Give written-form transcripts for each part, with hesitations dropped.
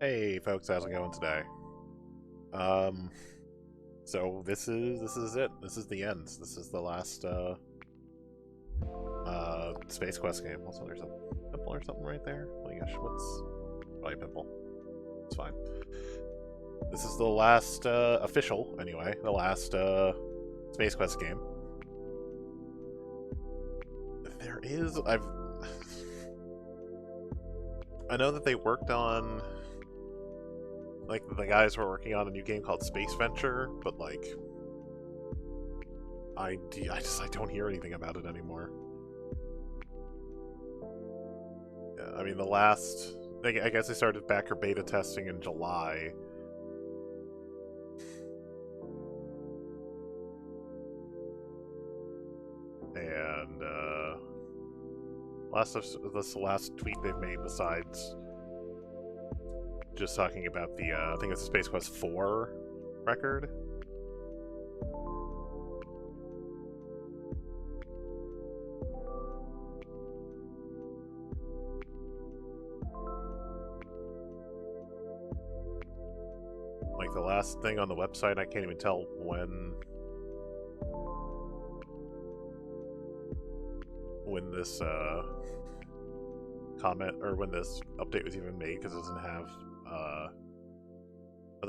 Hey folks, how's it going today? Um, so this is it. This is the end. This is the last Space Quest game. Also, there's a pimple or something right there. Oh my gosh, what's probably a pimple? It's fine. This is the last official, anyway, the last Space Quest game. There is I know that they worked on. Like, the guys were working on a new game called Space Venture, but, like, I don't hear anything about it anymore. Yeah, I mean, the last... I guess they started backer beta testing in July. And, this last tweet they've made besides... just talking about the, I think it's the Space Quest 4 record. Like, the last thing on the website, I can't even tell when this, comment, or when this update was even made, because it doesn't have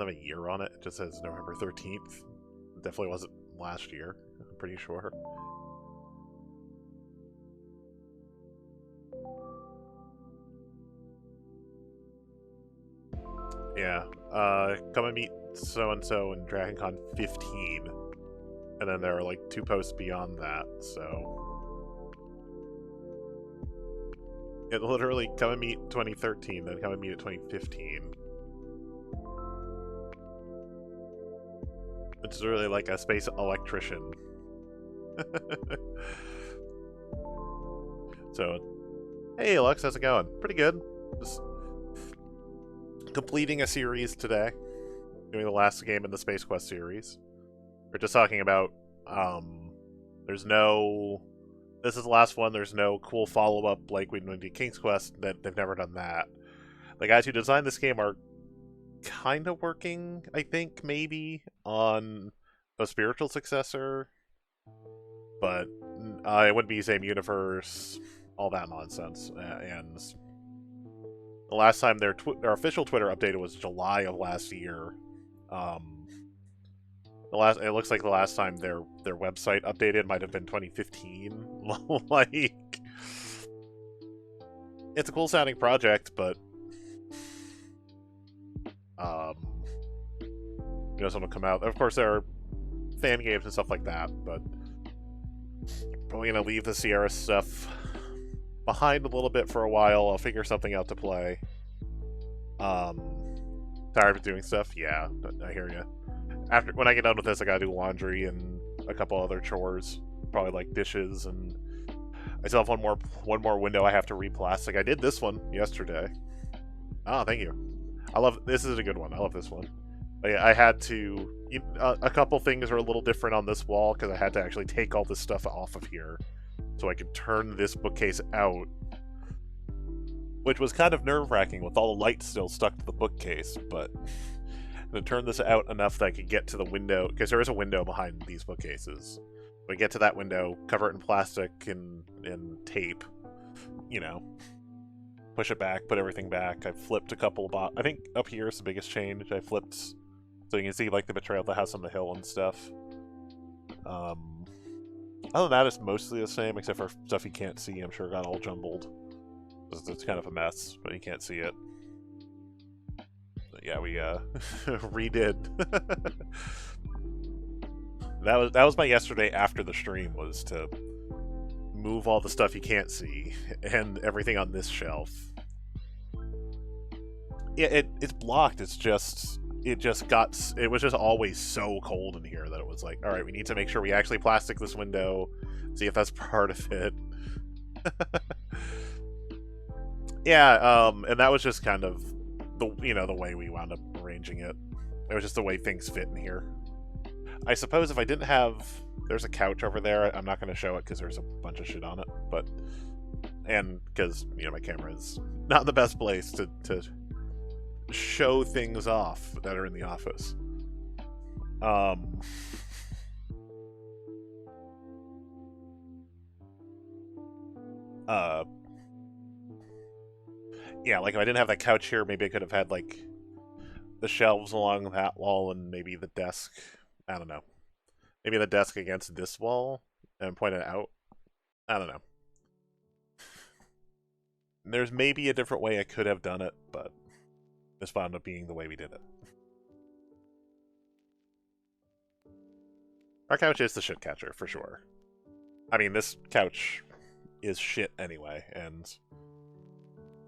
a year on it. It just says November 13th. It definitely wasn't last year, I'm pretty sure. Yeah, come and meet so-and-so in DragonCon 15. And then there are like 2 posts beyond that, so... It literally, come and meet 2013, then come and meet at 2015. It's really like a space electrician. So, hey Alex, how's it going? Pretty good. Just completing a series today. Doing the last game in the Space Quest series. We're just talking about, there's no... This is the last one, there's no cool follow-up like we did King's Quest, that they've never done that. The guys who designed this game are kind of working, I think, maybe, on a spiritual successor, but it wouldn't be the same universe, all that nonsense. And the last time their official Twitter update was July of last year. It looks like the last time their website updated might have been 2015. Like, it's a cool sounding project, but you know, something will come out. Of course, there are fan games and stuff like that, but probably gonna leave the Sierra stuff behind a little bit for a while. I'll figure something out to play. Tired of doing stuff? Yeah, I hear you. When I get done with this, I gotta do laundry and a couple other chores, probably like dishes, and I still have one more window I have to re-plastic. I did this one yesterday. Oh, thank you. This is a good one. I love this one. I had to... a couple things are a little different on this wall, because I had to actually take all this stuff off of here so I could turn this bookcase out, which was kind of nerve-wracking with all the light still stuck to the bookcase, but I'm going to turn this out enough that I could get to the window, because there is a window behind these bookcases. When I get to that window, cover it in plastic and tape, you know, push it back, put everything back. I flipped a couple of... I think up here is the biggest change. I flipped so you can see, like, the betrayal of the house on the hill and stuff. Other than that, it's mostly the same, except for stuff you can't see. I'm sure it got all jumbled. It's kind of a mess, but you can't see it. But yeah, we redid. That was my yesterday after the stream, was to move all the stuff you can't see and everything on this shelf. Yeah, it's blocked. It was just always so cold in here that it was like, all right, we need to make sure we actually plastic this window, see if that's part of it. Yeah, and that was just kind of the way we wound up arranging it. It was just the way things fit in here. I suppose if I didn't have... There's a couch over there. I'm not going to show it because there's a bunch of shit on it, but... And because, my camera is not the best place to show things off that are in the office. Um, yeah, like if I didn't have that couch here, maybe I could have had like the shelves along that wall and maybe the desk. I don't know. Maybe the desk against this wall and point it out. I don't know. There's maybe a different way I could have done it, but this wound up being the way we did it. Our couch is the shit catcher, for sure. I mean, this couch is shit anyway, and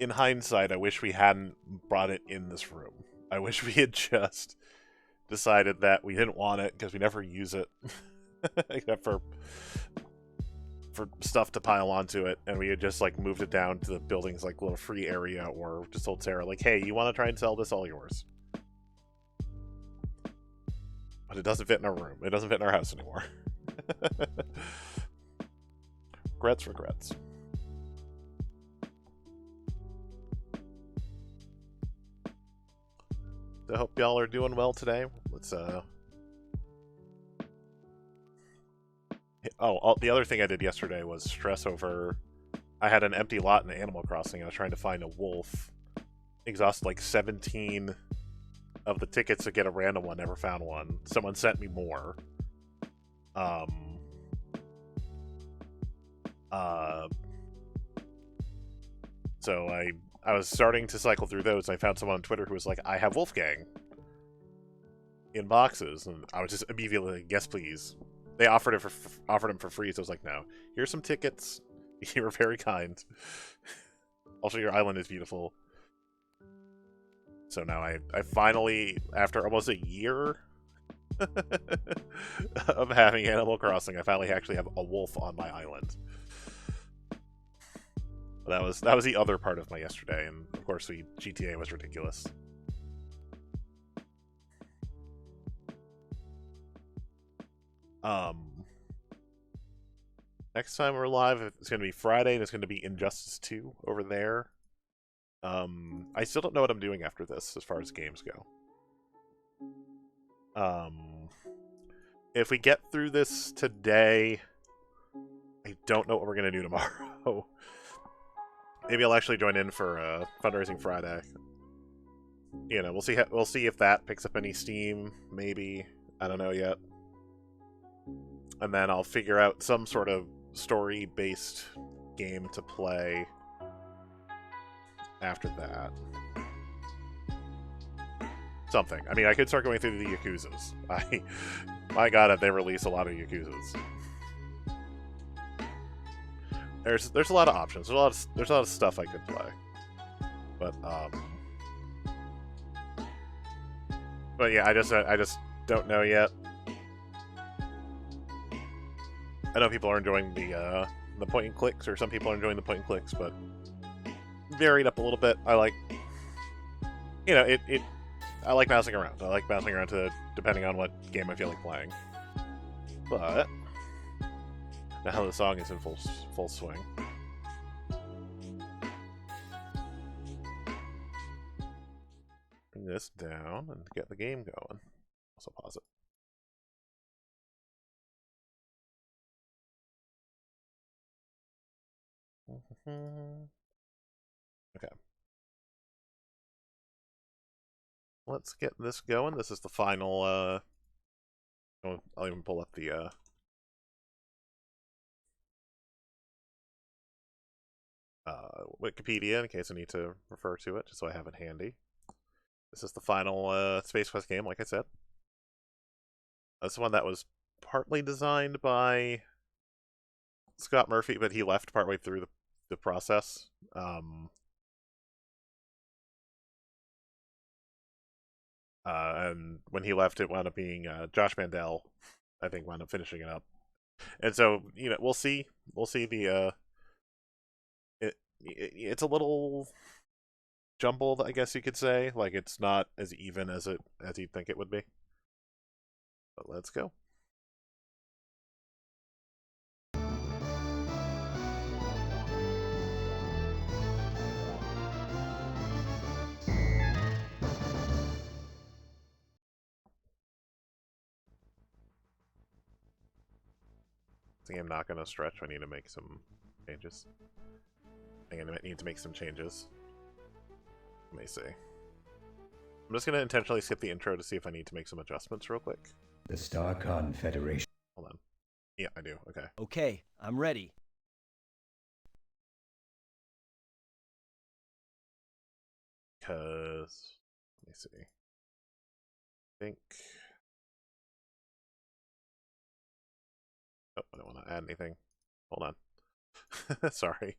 in hindsight, I wish we hadn't brought it in this room. I wish we had just decided that we didn't want it because we never use it, except for stuff to pile onto it, and we had just like moved it down to the building's like little free area, or just told Sarah like, "Hey, you want to try and sell this? All yours." But it doesn't fit in our room. It doesn't fit in our house anymore. Regrets. I hope y'all are doing well today. Let's Oh, the other thing I did yesterday was stress over. I had an empty lot in Animal Crossing. I was trying to find a wolf. Exhausted like 17 of the tickets to get a random one. Never found one. Someone sent me more. So I was starting to cycle through those. I found someone on Twitter who was like, "I have Wolfgang in boxes," and I was just immediately like, "Yes, please." They offered him for free, so I was like, "No, here's some tickets. You were very kind. Also, your island is beautiful." So now I finally, after almost a year of having Animal Crossing, I finally actually have a wolf on my island. That was the other part of my yesterday, and of course the GTA was ridiculous. Next time we're live, it's going to be Friday, and it's going to be Injustice 2 over there. I still don't know what I'm doing after this, as far as games go. If we get through this today, I don't know what we're going to do tomorrow. Maybe I'll actually join in for Fundraising Friday. You know, we'll see if that picks up any steam, maybe. I don't know yet. And then I'll figure out some sort of story-based game to play after that. Something. I mean, I could start going through the Yakuzas. My god, if they release a lot of Yakuzas. There's a lot of options. There's a lot of stuff I could play. But yeah, I just don't know yet. I know people are enjoying the point and clicks, or some people are enjoying the point and clicks, but varied up a little bit. I like, you know, I like bouncing around. I like bouncing around depending on what game I feel like playing. But now the song is in full swing. Bring this down and get the game going. Also pause it. Okay. Let's get this going. This is the final, I'll even pull up the, Wikipedia in case I need to refer to it, just so I have it handy. This is the final, Space Quest game, like I said. This one that was partly designed by Scott Murphy, but he left partway through the process. And when he left, it wound up being Josh Mandel, I think, wound up finishing it up. And so, you know, we'll see. We'll see the. It's a little jumbled, I guess you could say. Like, it's not as even as you'd think it would be. But let's go. I think I'm not going to stretch. I need to make some changes. I think I need to make some changes. Let me see. I'm just going to intentionally skip the intro to see if I need to make some adjustments real quick. The StarCon Federation. Hold on. Yeah, I do. Okay. Okay, I'm ready. Because, let me see. I think. Oh, I don't want to add anything. Hold on. Sorry.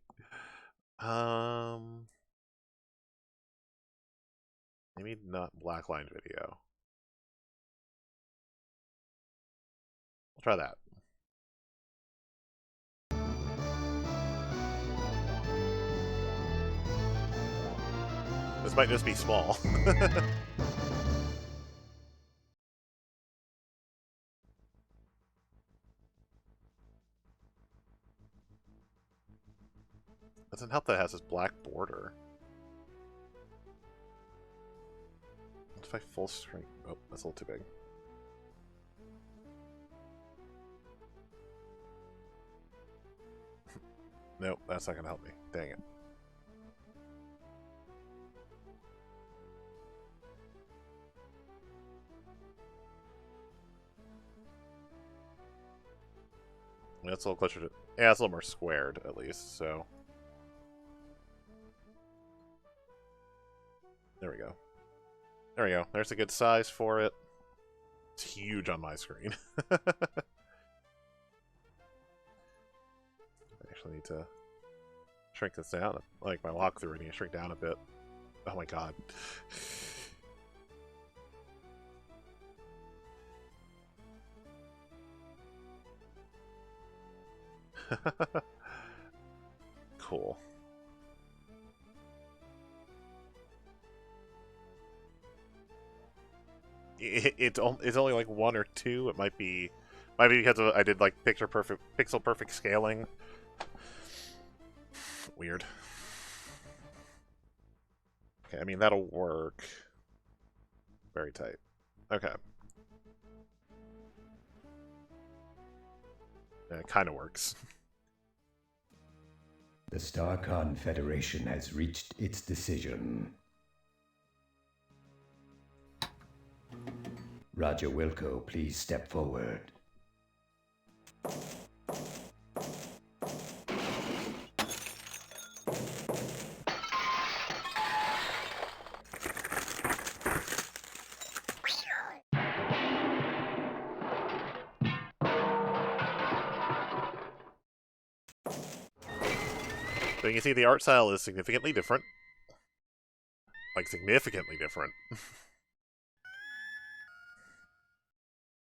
Maybe not blackline video. I'll try that. This might just be small. Doesn't help that it has this black border. What if I full screen? Oh, that's a little too big. Nope, that's not gonna help me. Dang it. That's a little closer to... Yeah, it's a little more squared, at least, so... There we go. There we go. There's a good size for it. It's huge on my screen. I actually need to shrink this down. Like my walkthrough, I need to shrink down a bit. Oh my god. Cool. It's only like 1 or 2. It might be because I did like pixel perfect scaling. Weird. Okay, I mean that'll work. Very tight. Okay. It kind of works. The StarCon Federation has reached its decision. Roger Wilco, please step forward. So you can see the art style is significantly different. Like, significantly different.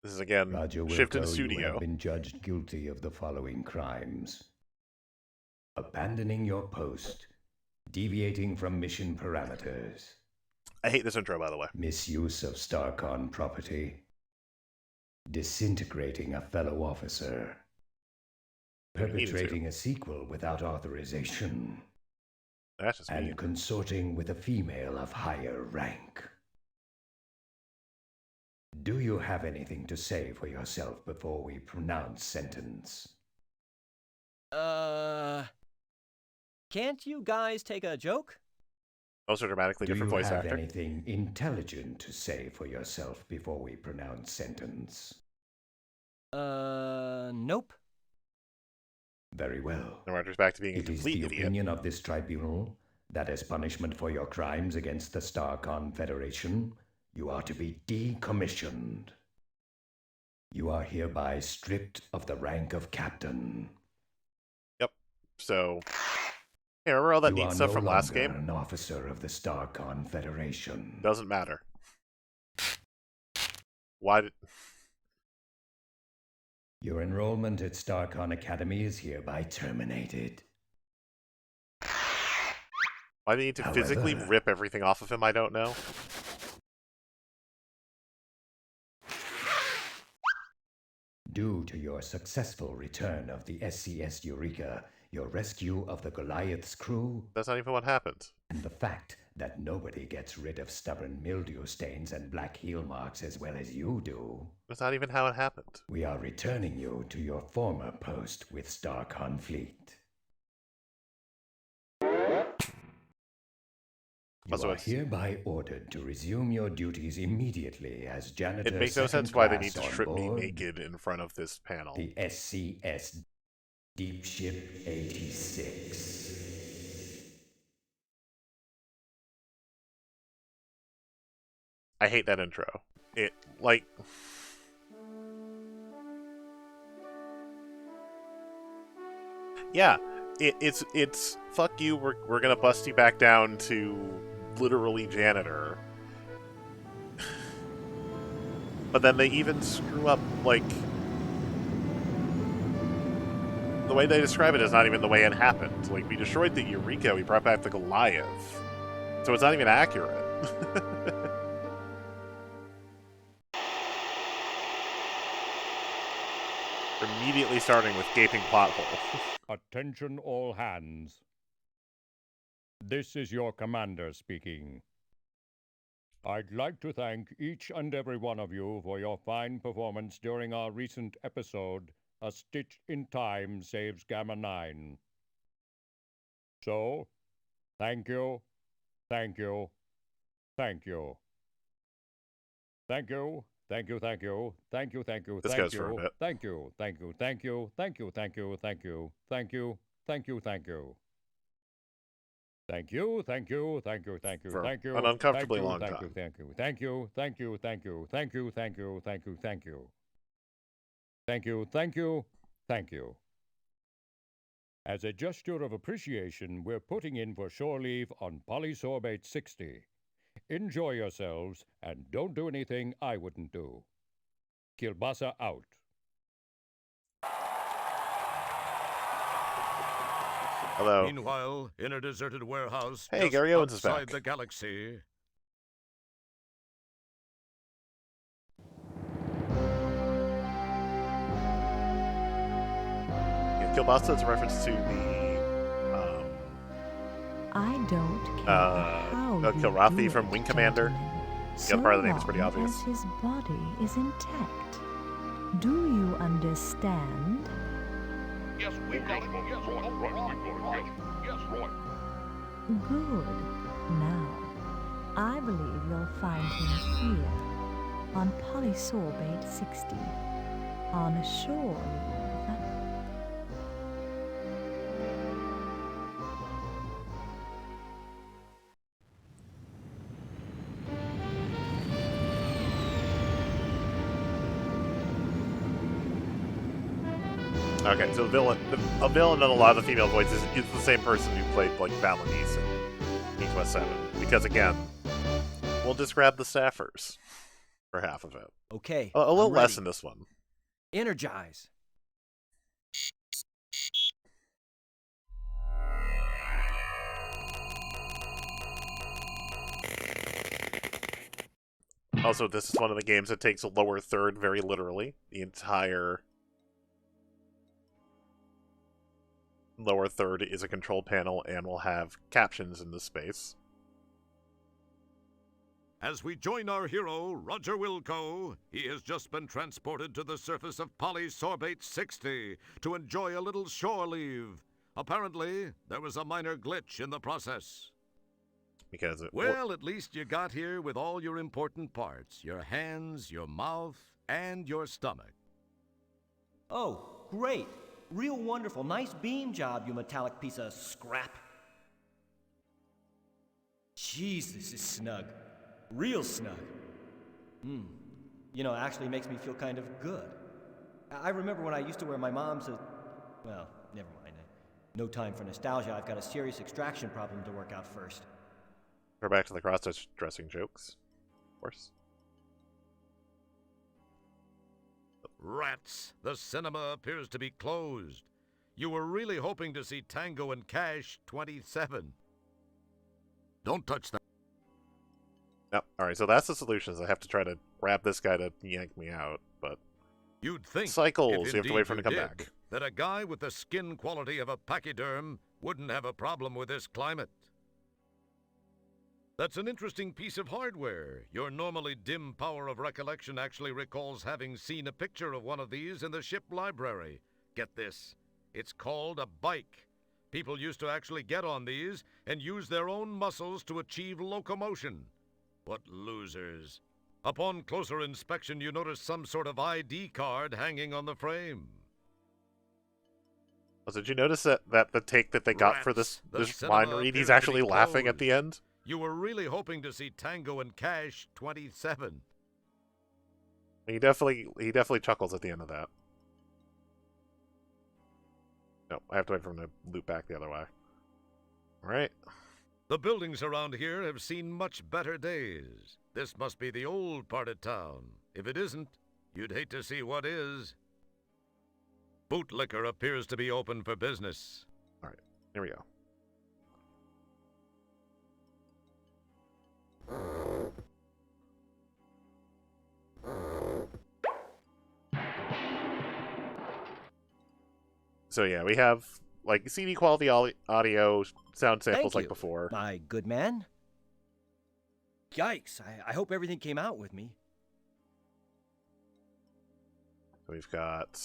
This is, again, Roger Shifted Wilco, Studio. you have been judged guilty of the following crimes: abandoning your post, deviating from mission parameters. I hate this intro, by the way. Misuse of StarCon property, disintegrating a fellow officer, perpetrating a sequel without authorization, That's just and mean. consorting with a female of higher rank. Do you have anything to say for yourself before we pronounce sentence? Can't you guys take a joke? Also dramatically different voice actor. Do you have anything intelligent to say for yourself before we pronounce sentence? Nope. Very well. And Roger's back to being a It is complete the idiot. opinion of this tribunal that as punishment for your crimes against the StarCon Federation, you are to be decommissioned. You are hereby stripped of the rank of captain. Yep. So, yeah, remember all that You neat are stuff no from last longer game? an officer of the StarCon Federation. Doesn't matter. Why did... Your enrollment at StarCon Academy is hereby terminated. Why do they need to physically However, rip everything off of him? I don't know. due to your successful return of the SCS Eureka, your rescue of the Goliath's crew, That's not even what happened. and the fact that nobody gets rid of stubborn mildew stains and black heel marks as well as you do. That's not even how it happened. We are returning you to your former post with Starcon Fleet. You Also, are hereby ordered to resume your duties immediately as janitor. It makes no sense why they need to strip me naked in front of this panel. The SCS Deep Ship 86. I hate that intro. It, like... Yeah, it's fuck you, we're gonna bust you back down to literally janitor. But then they even screw up, like... The way they describe it is not even the way it happened. Like, we destroyed the Eureka, we brought back the Goliath. So it's not even accurate. We're immediately starting with gaping plot hole. Attention all hands. This is your commander speaking. I'd like to thank each and every one of you for your fine performance during our recent episode, A Stitch in Time Saves Gamma 9. So, thank you, thank you, thank you. Thank you, thank you, thank you, thank you, thank you, This thank goes for a you, bit. thank you, thank you, thank you, thank you, thank you, thank you, thank you, thank you, thank you. Thank you, thank you, thank you, thank you, For thank you. an uncomfortably thank you, long thank time. you, thank you, thank you, thank you, thank you, thank you, thank you, thank you, thank you. Thank you, thank you, thank you. As a gesture of appreciation, we're putting in for shore leave on Polysorbate 60. Enjoy yourselves, and don't do anything I wouldn't do. Kilbasa out. Hello. Meanwhile, in a deserted warehouse Hey, just Gary Owens is outside back. the galaxy, Yeah, Kilbasa is a reference to the I don't care how you Kilrathi do from it, Wing Commander. gentlemen, The other part of the name is pretty long obvious. as his body is intact. Do you understand? Yes, we've got it. Yes, right, we've got it. Yes, right. Good. Now, I believe you'll find him here, on Polysorbate 60, on shore leave. Okay, so a villain in a lot of the female voices is the same person who played like Valenice in East West 7. Because again, we'll just grab the staffers for half of it. Okay. A little I'm less ready. in this one. Energize. Also, this is one of the games that takes a lower third very literally. The entire lower third is a control panel and will have captions in this space. as we join our hero, Roger Wilco, he has just been transported to the surface of Polysorbate 60 to enjoy a little shore leave. Apparently, there was a minor glitch in the process. Because it, Well, at least you got here with all your important parts. Your hands, your mouth, and your stomach. Oh, great. Real wonderful. Nice beam job, you metallic piece of scrap. Jeez, this is snug. Real snug. You know, it actually makes me feel kind of good. I remember when I used to wear my mom's... well, never mind. No time for nostalgia. I've got a serious extraction problem to work out first. we're back to the cross-dressing jokes, of course. Rats! The cinema appears to be closed. You were really hoping to see Tango and Cash 27. Don't touch that. Yep. Alright, so that's the solutions. I have to try to grab this guy to yank me out, but You'd think, cycles, if you have to wait for him indeed to come you back. did, that a guy with the skin quality of a pachyderm wouldn't have a problem with this climate. That's an interesting piece of hardware. Your normally dim power of recollection actually recalls having seen a picture of one of these in the ship library. Get this. It's called a bike. People used to actually get on these and use their own muscles to achieve locomotion. What losers. Upon closer inspection, you notice some sort of ID card hanging on the frame. Oh, did you notice that the take that they got for Rats. The this cinema mind read, he's appears to actually be laughing at the closed. end? You were really hoping to see Tango and Cash 27. He definitely chuckles at the end of that. No, I have to wait for him to loop back the other way. Alright. The buildings around here have seen much better days. This must be the old part of town. If it isn't, you'd hate to see what is. Bootlicker appears to be open for business. Alright, here we go. So yeah, we have like CD quality audio, sound samples Thank like you, before. my good man. Yikes, I hope everything came out with me. We've got,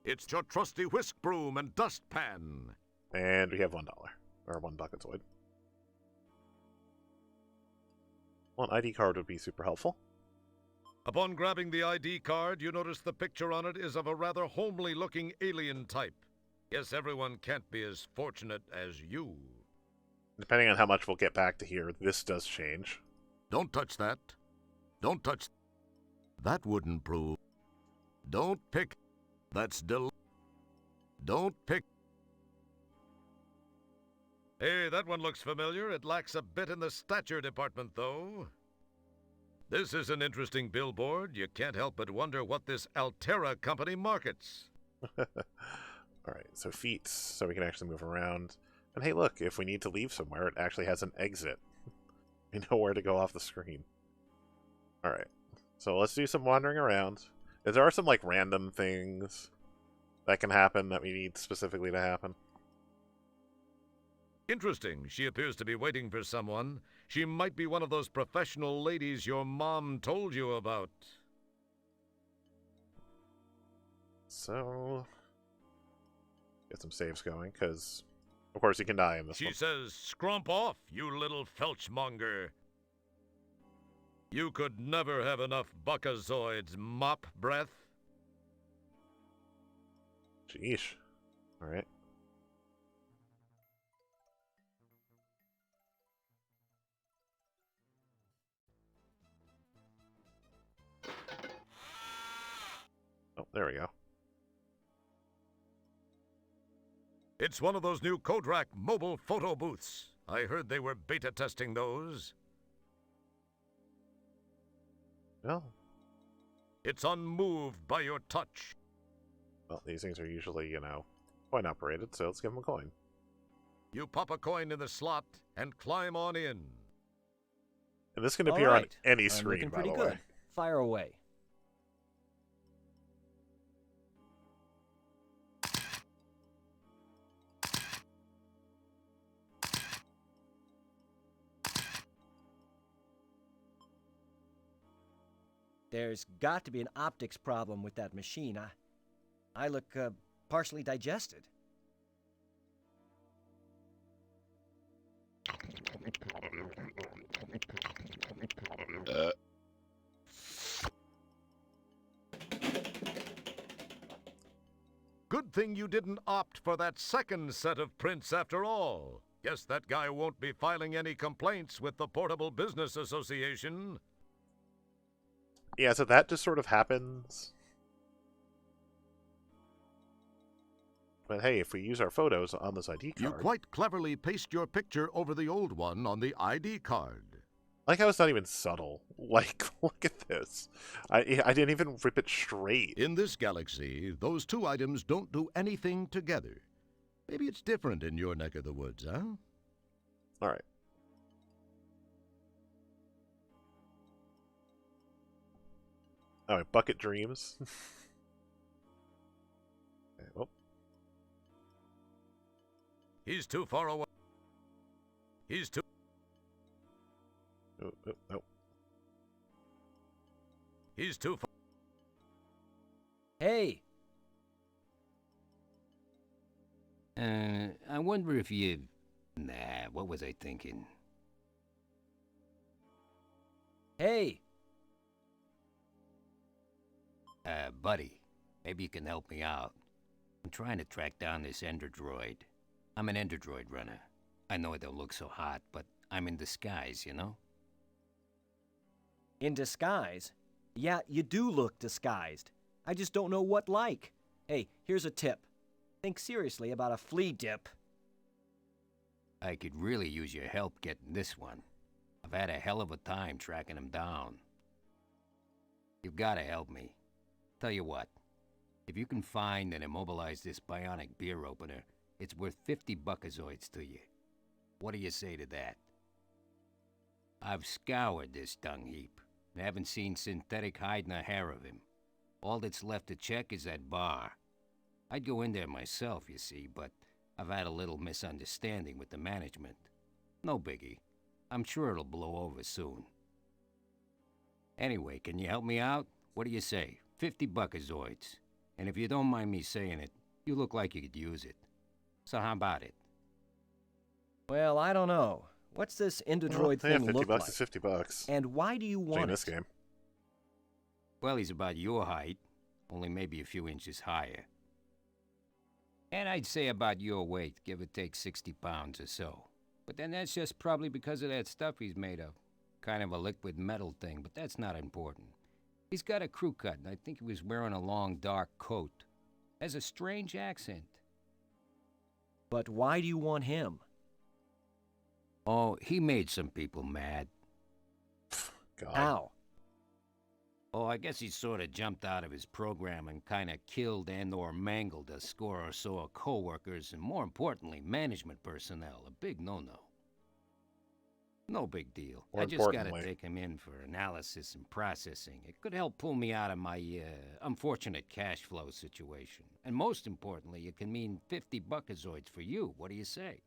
It's your trusty whisk broom and dustpan. and we have $1 or $1 Zoid. One ID card would be super helpful. Upon grabbing the ID card, you notice the picture on it is of a rather homely-looking alien type. Guess everyone can't be as fortunate as you. Depending on how much we'll get back to here, this does change. Don't touch that. Don't touch. That wouldn't prove. Don't pick. That's Don't pick. Hey, that one looks familiar. It lacks a bit in the stature department, though. This is an interesting billboard. You can't help but wonder what this Altera company markets. Alright, so feet, so we can actually move around. And hey, look, if we need to leave somewhere, it actually has an exit. We know where to go off the screen. Alright, so let's do some wandering around. There are some, like, random things that can happen that we need specifically to happen. Interesting. She appears to be waiting for someone. She might be one of those professional ladies your mom told you about. So, get some saves going, because, of course, you can die in this She one. says, "Scrump off, you little felchmonger. You could never have enough buckazoids, mop breath." Sheesh. Alright. Oh, there we go. It's one of those new Kodak mobile photo booths. I heard they were beta testing those. Well, It's unmoved by your touch. well, these things are usually, you know, coin operated, so let's give them a coin. You pop a coin in the slot and climb on in. And this can All appear on right, any I'm screen, looking by pretty the good. way. Fire away. There's got to be an optics problem with that machine. I look partially digested. Good thing you didn't opt for that second set of prints after all. Guess that guy won't be filing any complaints with the Portable Business Association. Yeah, so that just sort of happens. But hey, if we use our photos on this ID card... You quite cleverly paste your picture over the old one on the ID card. Like how it's not even subtle. Like, look at this. I didn't even rip it straight. In this galaxy, those two items don't do anything together. Maybe it's different in your neck of the woods, huh? Alright. Alright, Bucket Dreams. Okay, oh, He's too far away. He's too... Oh, oh, oh. He's too far. Hey, I wonder if you... Nah, what was I thinking? hey. Buddy, maybe you can help me out. I'm trying to track down this Ender Droid. I'm an Ender Droid runner. I know it don't look so hot, but I'm in disguise, you know? In disguise? Yeah, you do look disguised. I just don't know what like. Hey, here's a tip. Think seriously about a flea dip. I could really use your help getting this one. I've had a hell of a time tracking him down. You've gotta help me. Tell you what, if you can find and immobilize this bionic beer opener, it's worth 50 buckazoids to you. What do you say to that? I've scoured this dung heap, and haven't seen synthetic hide nor hair of him. All that's left to check is that bar. I'd go in there myself, you see, but I've had a little misunderstanding with the management. No biggie. I'm sure it'll blow over soon. Anyway, can you help me out? What do you say? 50 buckazoids. And if you don't mind me saying it, you look like you could use it. So how about it? Well, I don't know. What's this Endodroid Yeah, thing 50 look bucks like? is 50 bucks. And why do you In want this it? game. Well, he's about your height, only maybe a few inches higher. And I'd say about your weight, give or take 60 pounds or so. But then that's just probably because of that stuff he's made of. Kind of a liquid metal thing, but that's not important. He's got a crew cut, and I think he was wearing a long, dark coat. Has a strange accent. But why do you want him? Oh, he made some people mad. God. How? Oh, I guess he sort of jumped out of his program and kind of killed and or mangled a score or so of co-workers and, more importantly, management personnel. A big no-no. No big deal. More I just gotta importantly. take him in for analysis and processing. It could help pull me out of my, unfortunate cash flow situation. And most importantly, it can mean 50 buckazoids for you. What do you say?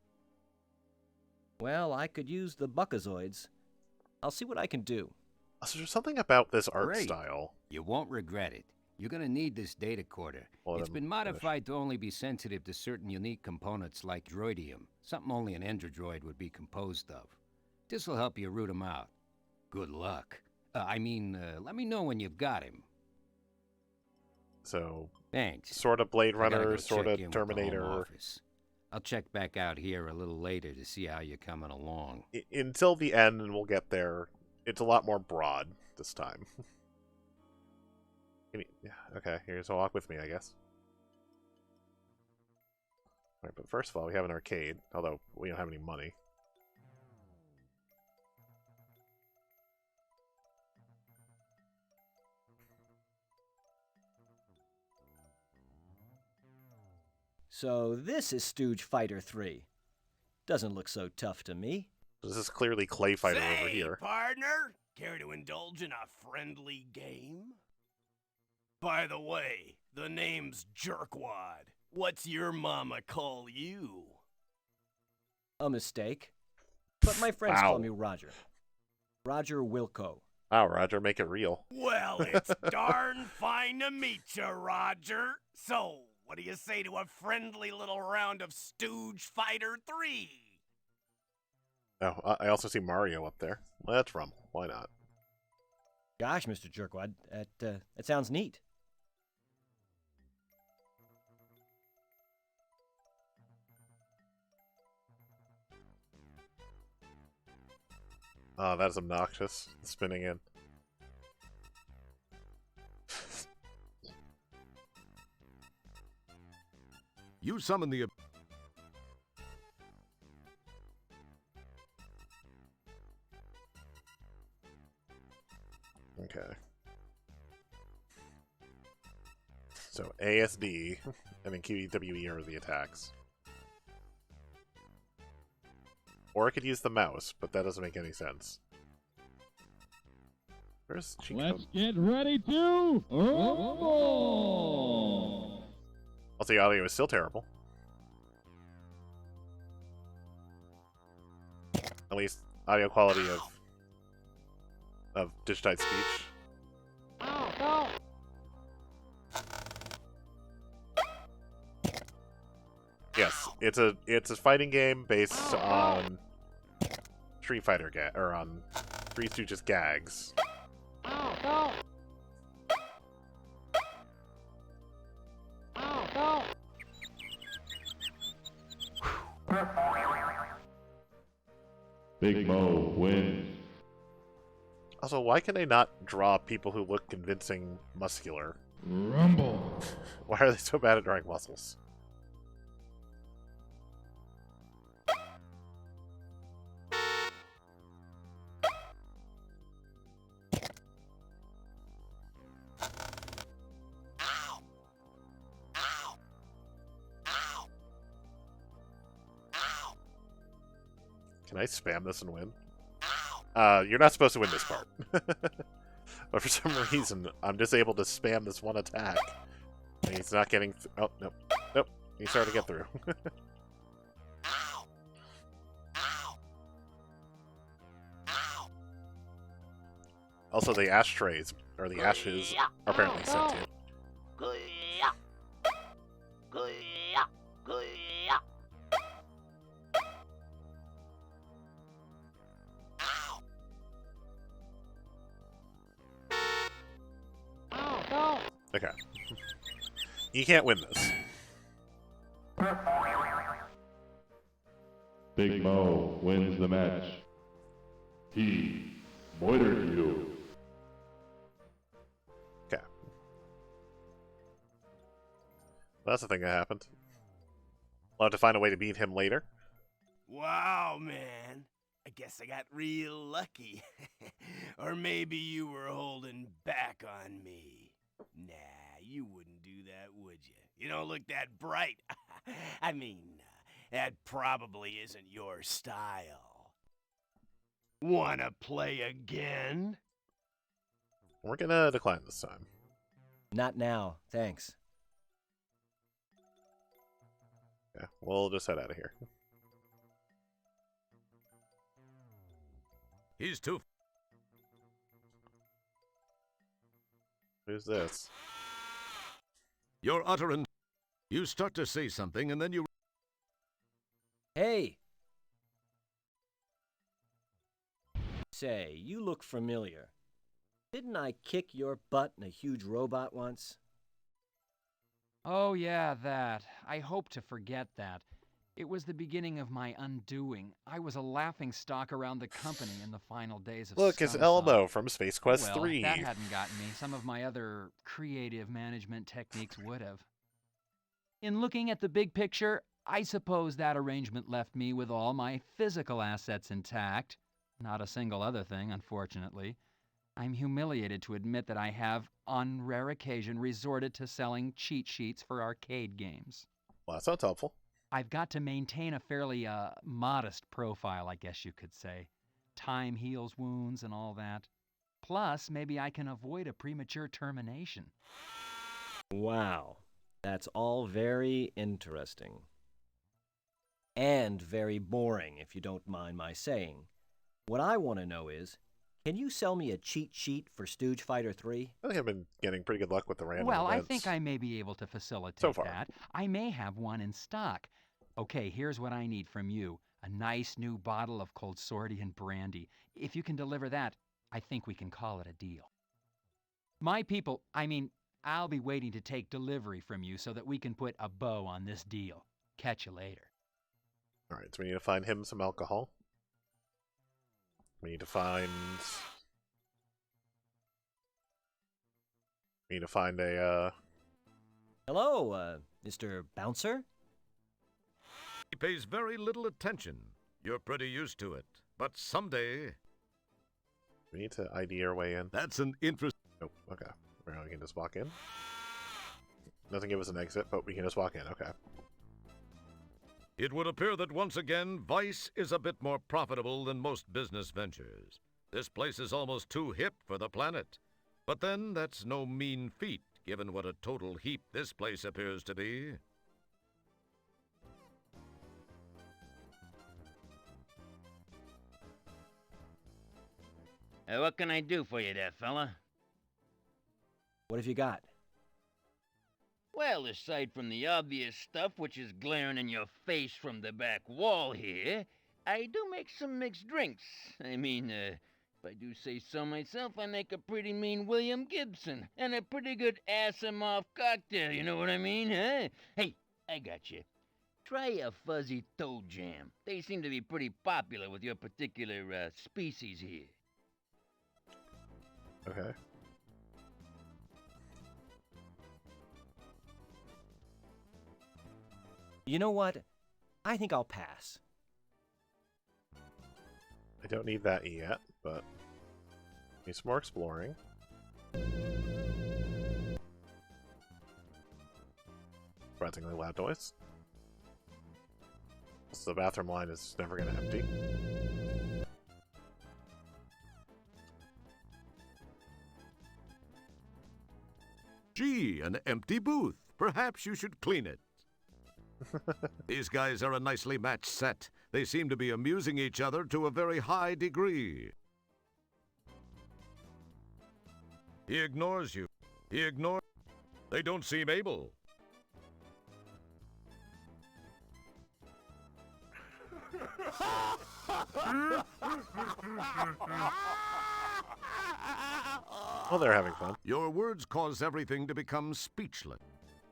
Well, I could use the buckazoids. I'll see what I can do. So there's something about this art Great. style. You won't regret it. You're gonna need this data quarter. Well, It's then been finish. modified to only be sensitive to certain unique components like droidium, something only an Endrodroid would be composed of. This'll help you root him out. Good luck. Let me know when you've got him. So, Thanks. sort of Blade I gotta Runner, go sort check of in with the Home Terminator. Office. I'll check back out here a little later to see how you're coming along. Until the end, and we'll get there. It's a lot more broad this time. Yeah, okay, here's a walk with me, I guess. Alright, but first of all, we have an arcade, although we don't have any money. So this is Stooge Fighter 3. Doesn't look so tough to me. This is clearly Clay Fighter over here. Partner, care to indulge in a friendly game? By the way, the name's Jerkwad. What's your mama call you? A mistake. But my friends Wow. call me Roger. Roger Wilco. Wow, Roger, make it real. Well, it's darn fine to meet you, Roger. So, what do you say to a friendly little round of Stooge Fighter 3? Oh, I also see Mario up there. Let's rumble. Why not? Gosh, Mr. Jerkwad, that sounds neat. Oh, that is obnoxious. Spinning in. You summon the... Okay. So ASD and then QWE are the attacks. Or I could use the mouse, but that doesn't make any sense. Where's Chico? Let's get ready to rumble! Also, the audio is still terrible. At least audio quality of of digitized speech. Yes, it's a fighting game based on Street Fighter or on Three Stooges gags. Big Mo wins. Also, why can they not draw people who look convincing muscular? Rumble. Why are they so bad at drawing muscles? Can I spam this and win? You're not supposed to win this part. But for some reason, I'm just able to spam this one attack. And he's not getting... oh, nope. Nope. He started to get through. Also, the ashtrays, or the ashes, are apparently sentient. Okay. You can't win this. Big Mo wins the match. He moitered you. Okay. Well, that's the thing that happened. We'll have to find a way to beat him later. Wow, man. I guess I got real lucky. Or maybe you were holding back on me. Nah, you wouldn't do that, would you? You don't look that bright. I mean, that probably isn't your style. Wanna play again? We're gonna decline this time. Not now, thanks. Yeah, we'll just head out of here. He's too... Who's this? Your utterance... You start to say something, and then you... Hey! Say, you look familiar. Didn't I kick your butt in a huge robot once? Oh, yeah, that. I hope to forget that. It was the beginning of my undoing. I was a laughingstock around the company in the final days of Look, it's Scumsong. Elmo from Space Quest Well, 3. if that hadn't gotten me, some of my other creative management techniques would have. In looking at the big picture, I suppose that arrangement left me with all my physical assets intact. Not a single other thing, unfortunately. I'm humiliated to admit that I have, on rare occasion, resorted to selling cheat sheets for arcade games. Well, that sounds helpful. I've got to maintain a fairly modest profile, I guess you could say. Time heals wounds and all that. Plus, maybe I can avoid a premature termination. Wow, that's all very interesting. And very boring, if you don't mind my saying. What I want to know is, can you sell me a cheat sheet for Stooge Fighter 3? I think I've been getting pretty good luck with the random Well, events. I think I may be able to facilitate So far. that. I may have one in stock. Okay, here's what I need from you. A nice new bottle of Cold Sordian brandy. If you can deliver that, I think we can call it a deal. My people, I'll be waiting to take delivery from you so that we can put a bow on this deal. Catch you later. Alright, so we need to find him some alcohol. We need to find... We need to find a, Hello, Mr. Bouncer? He pays very little attention. You're pretty used to it. But someday... We need to ID our way in. That's an interest... Nope, okay. We can just walk in. Doesn't give us an exit, but we can just walk in, okay. It would appear that once again, Vice is a bit more profitable than most business ventures. This place is almost too hip for the planet. But then, that's no mean feat, given what a total heap this place appears to be. What can I do for you there, fella? What have you got? Well, aside from the obvious stuff which is glaring in your face from the back wall here, I do make some mixed drinks. I mean, if I do say so myself, I make a pretty mean William Gibson and a pretty good ass-em-off cocktail, you know what I mean, huh? Hey, I got you. Try a fuzzy toe jam. They seem to be pretty popular with your particular species here. Okay. You know what? I think I'll pass. I don't need that yet, but need some more exploring. Surprisingly loud noise. So the bathroom line is never going to empty. Gee, an empty booth. Perhaps you should clean it. These guys are a nicely matched set. They seem to be amusing each other to a very high degree. He ignores you. He ignores... They don't seem able. Well, they're having fun. Your words cause everything to become speechless.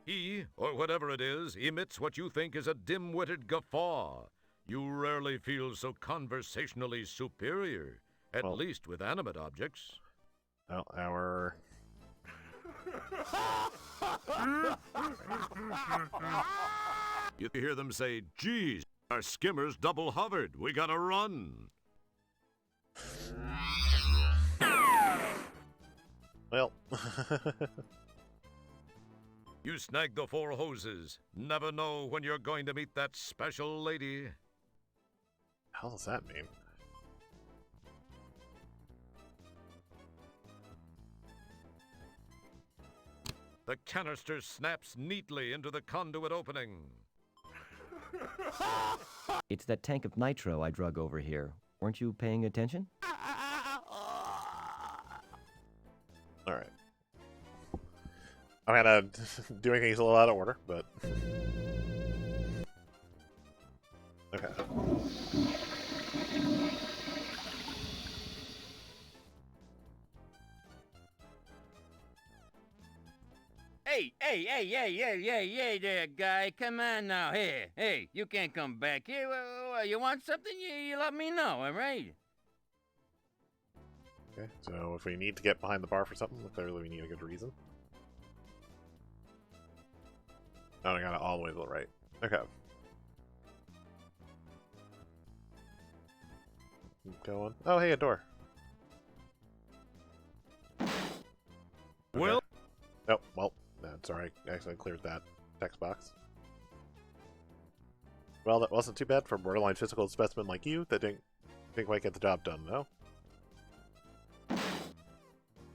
He, or whatever it is, emits what you think is a dim-witted guffaw. You rarely feel so conversationally superior, at least with animate objects. Well, our... You hear them say, geez, our skimmer's double hovered. We gotta run. Well... You snag the 4 hoses. Never know when you're going to meet that special lady. How does that mean? The canister snaps neatly into the conduit opening. It's that tank of nitro I drug over here. Weren't you paying attention? Alright. I'm kind of doing things a little out of order, but... Okay. Hey there, guy. Come on now. Hey, you can't come back here. You want something? You let me know, all right? Okay, so if we need to get behind the bar for something, clearly we need a good reason. Oh, I got it all the way to the right. Okay. Keep going. Oh, hey, a door. Well... Oh, well, that's alright. I actually cleared that text box. Well, that wasn't too bad for a borderline physical specimen like you that didn't quite get the job done, no?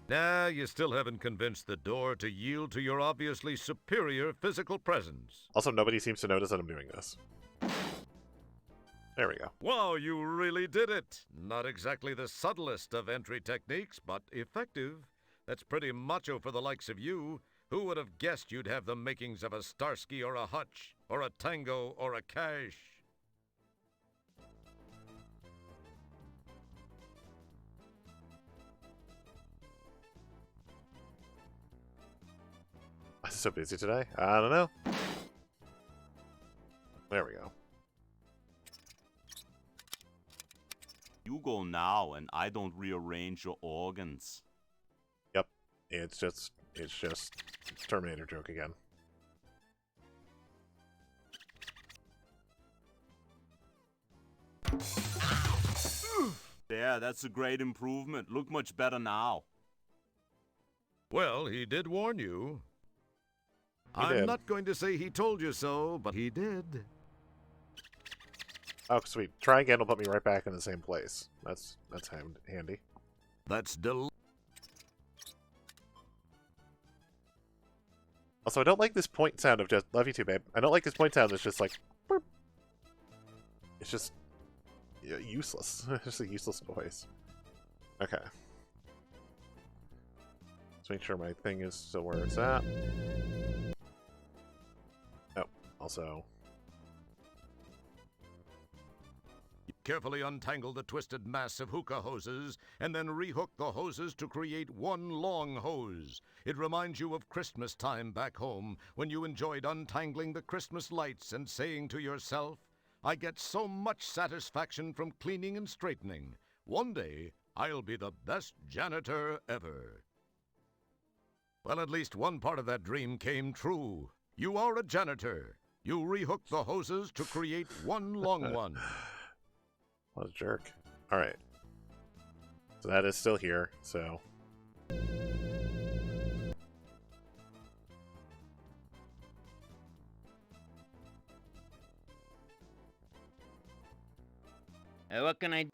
Nah, you still haven't convinced the door to yield to your obviously superior physical presence. Also, nobody seems to notice that I'm doing this. There we go. Wow, you really did it! Not exactly the subtlest of entry techniques, but effective. That's pretty macho for the likes of you. Who would have guessed you'd have the makings of a Starsky or a Hutch, or a Tango or a Cash? I'm so busy today. I don't know. There we go. You go now, and I don't rearrange your organs. Yep. It's just Terminator joke again. There, that's a great improvement. Look much better now. Well, he did warn you. He I'm did. not going to say he told you so, but he did. Oh, sweet. Try again will put me right back in the same place. That's handy. That's Also, I don't like this point sound of just... Love you too, babe. I don't like this point sound that's just like... Burp. It's just... Yeah, useless. It's just a useless noise. Okay. Let's make sure my thing is still where it's at. Oh, also. Carefully untangle the twisted mass of hookah hoses, and then rehook the hoses to create one long hose. It reminds you of Christmas time back home, when you enjoyed untangling the Christmas lights and saying to yourself, I get so much satisfaction from cleaning and straightening. One day, I'll be the best janitor ever. Well, at least one part of that dream came true. You are a janitor. You rehook the hoses to create one long one. What a jerk. Alright. So that is still here, so... What can I...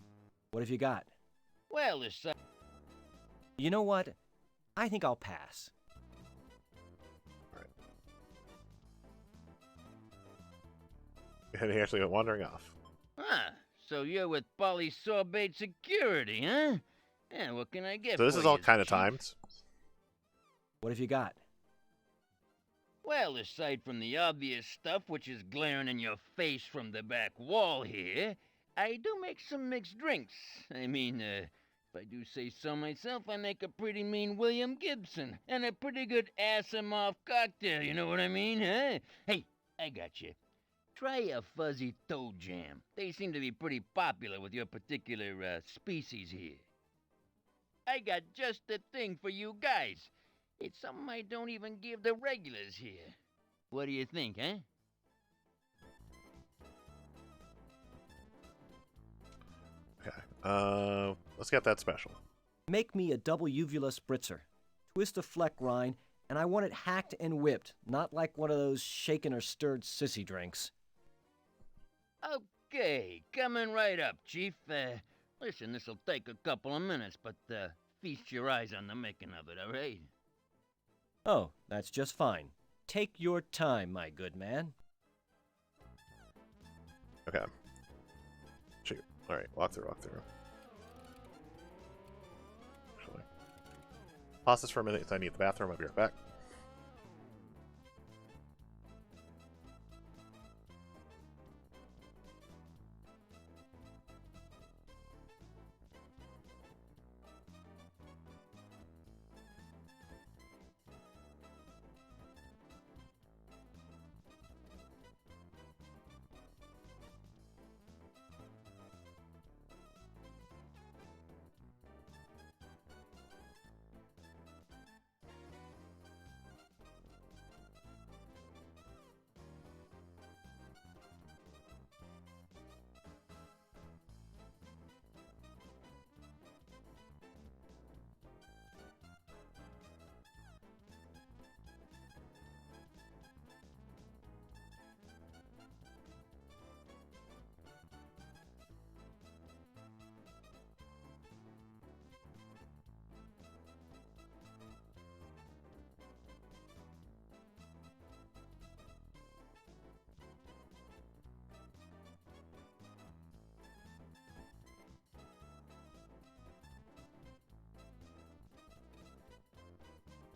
What have you got? Well, there's... You know what? I think I'll pass. And he actually went wandering off. Ah, so you're with Polysorbate Security, huh? Yeah, what can I get So this for is all yous, kind of Chief? timed. What have you got? Well, aside from the obvious stuff which is glaring in your face from the back wall here, I do make some mixed drinks. I mean, if I do say so myself, I make a pretty mean William Gibson and a pretty good ass-em-off cocktail, you know what I mean, huh? Hey, I got you. Try a fuzzy toe jam. They seem to be pretty popular with your particular species here. I got just the thing for you guys. It's something I don't even give the regulars here. What do you think, huh? Okay. Let's get that special. Make me a double uvula spritzer. Twist a fleck rind, and I want it hacked and whipped, not like one of those shaken or stirred sissy drinks. Okay, coming right up, Chief. Listen, this'll take a couple of minutes, but feast your eyes on the making of it, all right? Oh, that's just fine. Take your time, my good man. Okay. Shoot. Alright, walk through. Actually. Pause this for a minute because I need the bathroom. I'll be right back.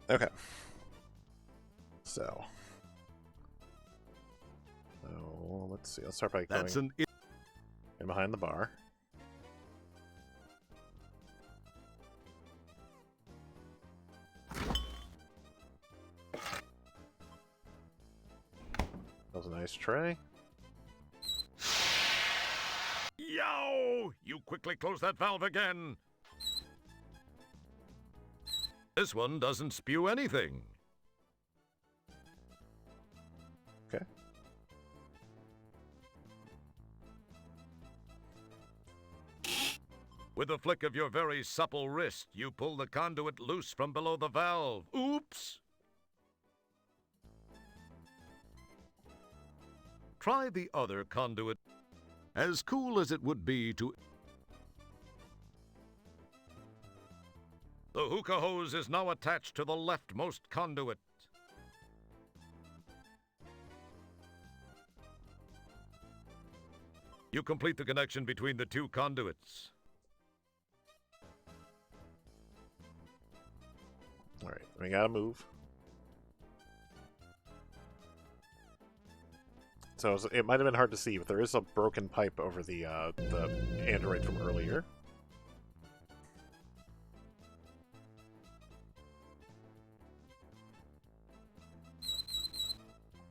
Okay. So let's see. Let's start by going in behind the bar. That was a nice tray. Yow! You quickly close that valve again. This one doesn't spew anything. Okay. With a flick of your very supple wrist, you pull the conduit loose from below the valve. Oops! Try the other conduit. As cool as it would be to... The hookah hose is now attached to the leftmost conduit. You complete the connection between the two conduits. All right. We gotta move. So it might have been hard to see, but there is a broken pipe over the android from earlier.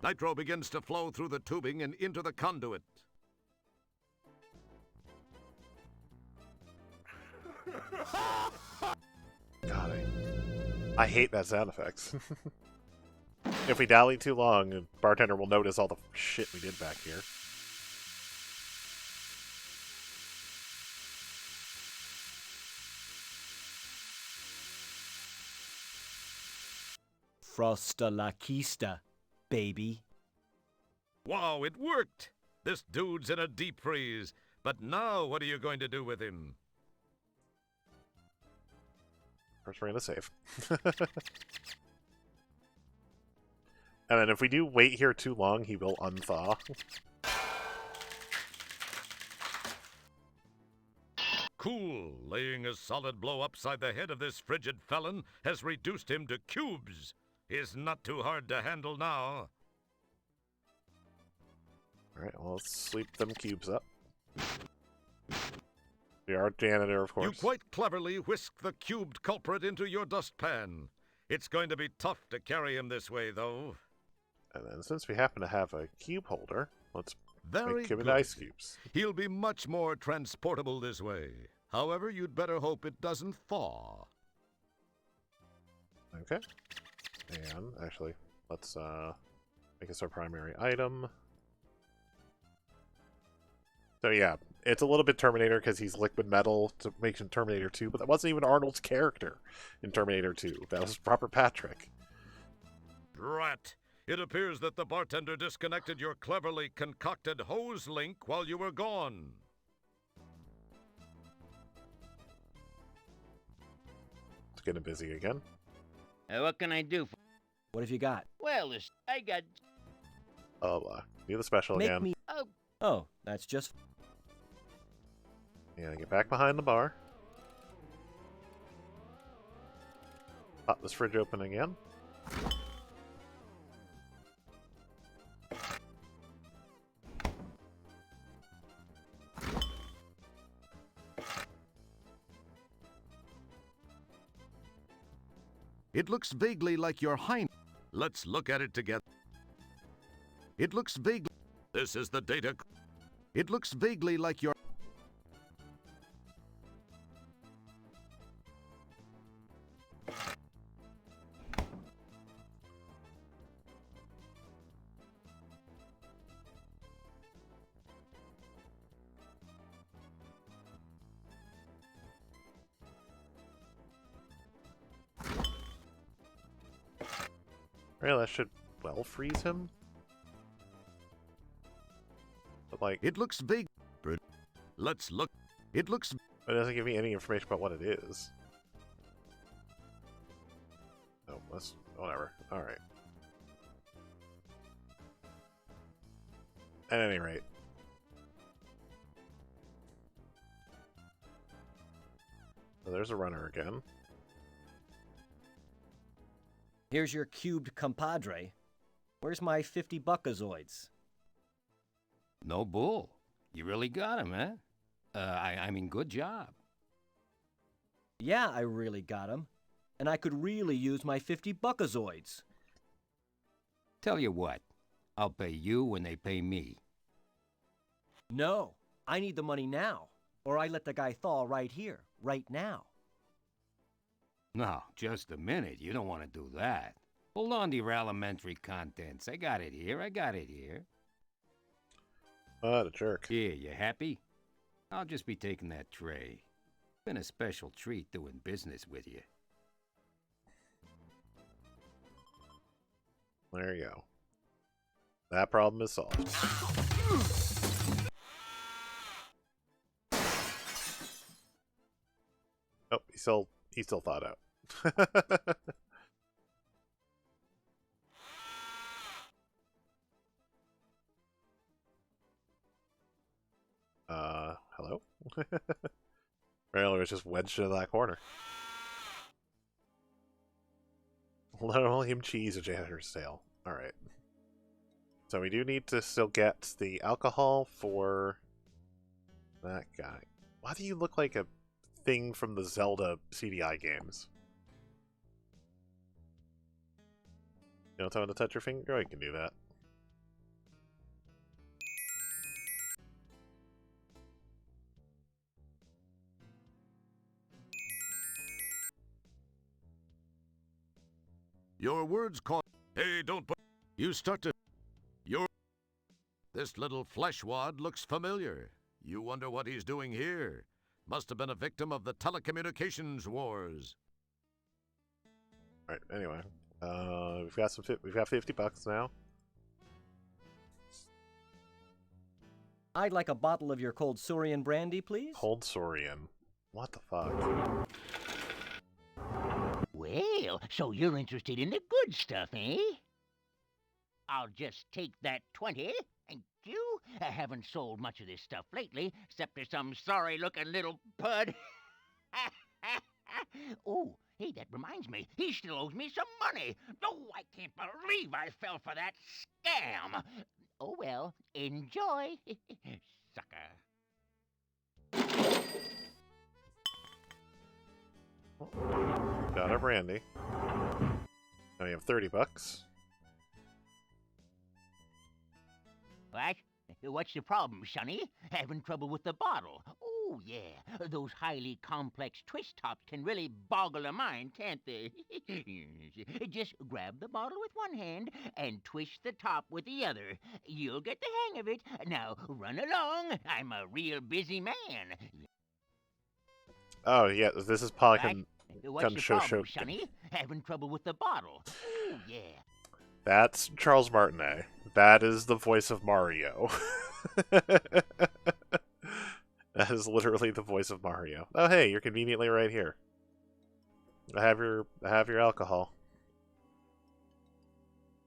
Nitro begins to flow through the tubing and into the conduit. God, I hate that sound effects. If we dally too long, the bartender will notice all the shit we did back here. Frosta la Kista, baby. Wow, it worked! This dude's in a deep freeze. But now what are you going to do with him? First, we're gonna save. And then if we do wait here too long, he will unthaw. Cool. Laying a solid blow upside the head of this frigid felon has reduced him to cubes. He's not too hard to handle now. Alright, well, let's sleep them cubes up. We are janitor, of course. You quite cleverly whisk the cubed culprit into your dustpan. It's going to be tough to carry him this way, though. And then since we happen to have a cube holder, let's make him good. into ice cubes. He'll be much more transportable this way. However, you'd better hope it doesn't thaw. Okay. And, actually, let's make this our primary item. So yeah, it's a little bit Terminator because he's liquid metal to make him Terminator 2, but that wasn't even Arnold's character in Terminator 2. That was Robert Patrick. Drat! It appears that the bartender disconnected your cleverly concocted hose link while you were gone. It's getting busy again. What can I do? What have you got? Well, I got... Oh, do the special Make again. me... Oh, that's just... Yeah, get back behind the bar. Pop this fridge open again. It looks vaguely like your hind. Let's look at it together. It looks vaguely... This is the data... It looks vaguely like your... Really, that should well freeze him. But like, It looks vague. Let's look. It looks... it doesn't give me any information about what it is. Oh, that's whatever. All right. At any rate, so there's a runner again. Here's your cubed compadre. Where's my 50 buckazoids? No bull. You really got him, eh? I mean, good job. Yeah, I really got him. And I could really use my 50 buckazoids. Tell you what, I'll pay you when they pay me. No, I need the money now. Or I let the guy thaw right here, right now. No, just a minute. You don't want to do that. Hold on to your elementary contents. I got it here. What a jerk. Here, you happy? I'll just be taking that tray. Been a special treat doing business with you. There you go. That problem is solved. Oh, he still thought out. Hello? Railer was just wedged into that corner. Linoleum cheese, a janitor's tale. Alright. So we do need to still get the alcohol for that guy. Why do you look like a thing from the Zelda CDI games? You don't tell him to touch your finger? Oh, you can do that. Your words caught. Hey, don't put. You start to. Your. This little flesh wad looks familiar. You wonder what he's doing here. Must have been a victim of the telecommunications wars. Alright, anyway. We've got $50 now. I'd like a bottle of your cold Saurian brandy, please. Cold Saurian. What the fuck? Well, so you're interested in the good stuff, eh? I'll just take that 20. Thank you. I haven't sold much of this stuff lately, except to some sorry-looking little pud. Oh, hey, that reminds me. He still owes me some money. Oh, I can't believe I fell for that scam. Oh, well, enjoy, sucker. Got our brandy. Now we have $30. What? What's the problem, Sonny? Having trouble with the bottle? Oh, yeah. Those highly complex twist tops can really boggle the mind, can't they? Just grab the bottle with one hand and twist the top with the other. You'll get the hang of it. Now, run along. I'm a real busy man. Oh, yeah, this is probably What's come the show problem, Sonny? Having trouble with the bottle? Oh, yeah. That's Charles Martinet. That is the voice of Mario. That is literally the voice of Mario. Oh, hey, you're conveniently right here. I have your alcohol.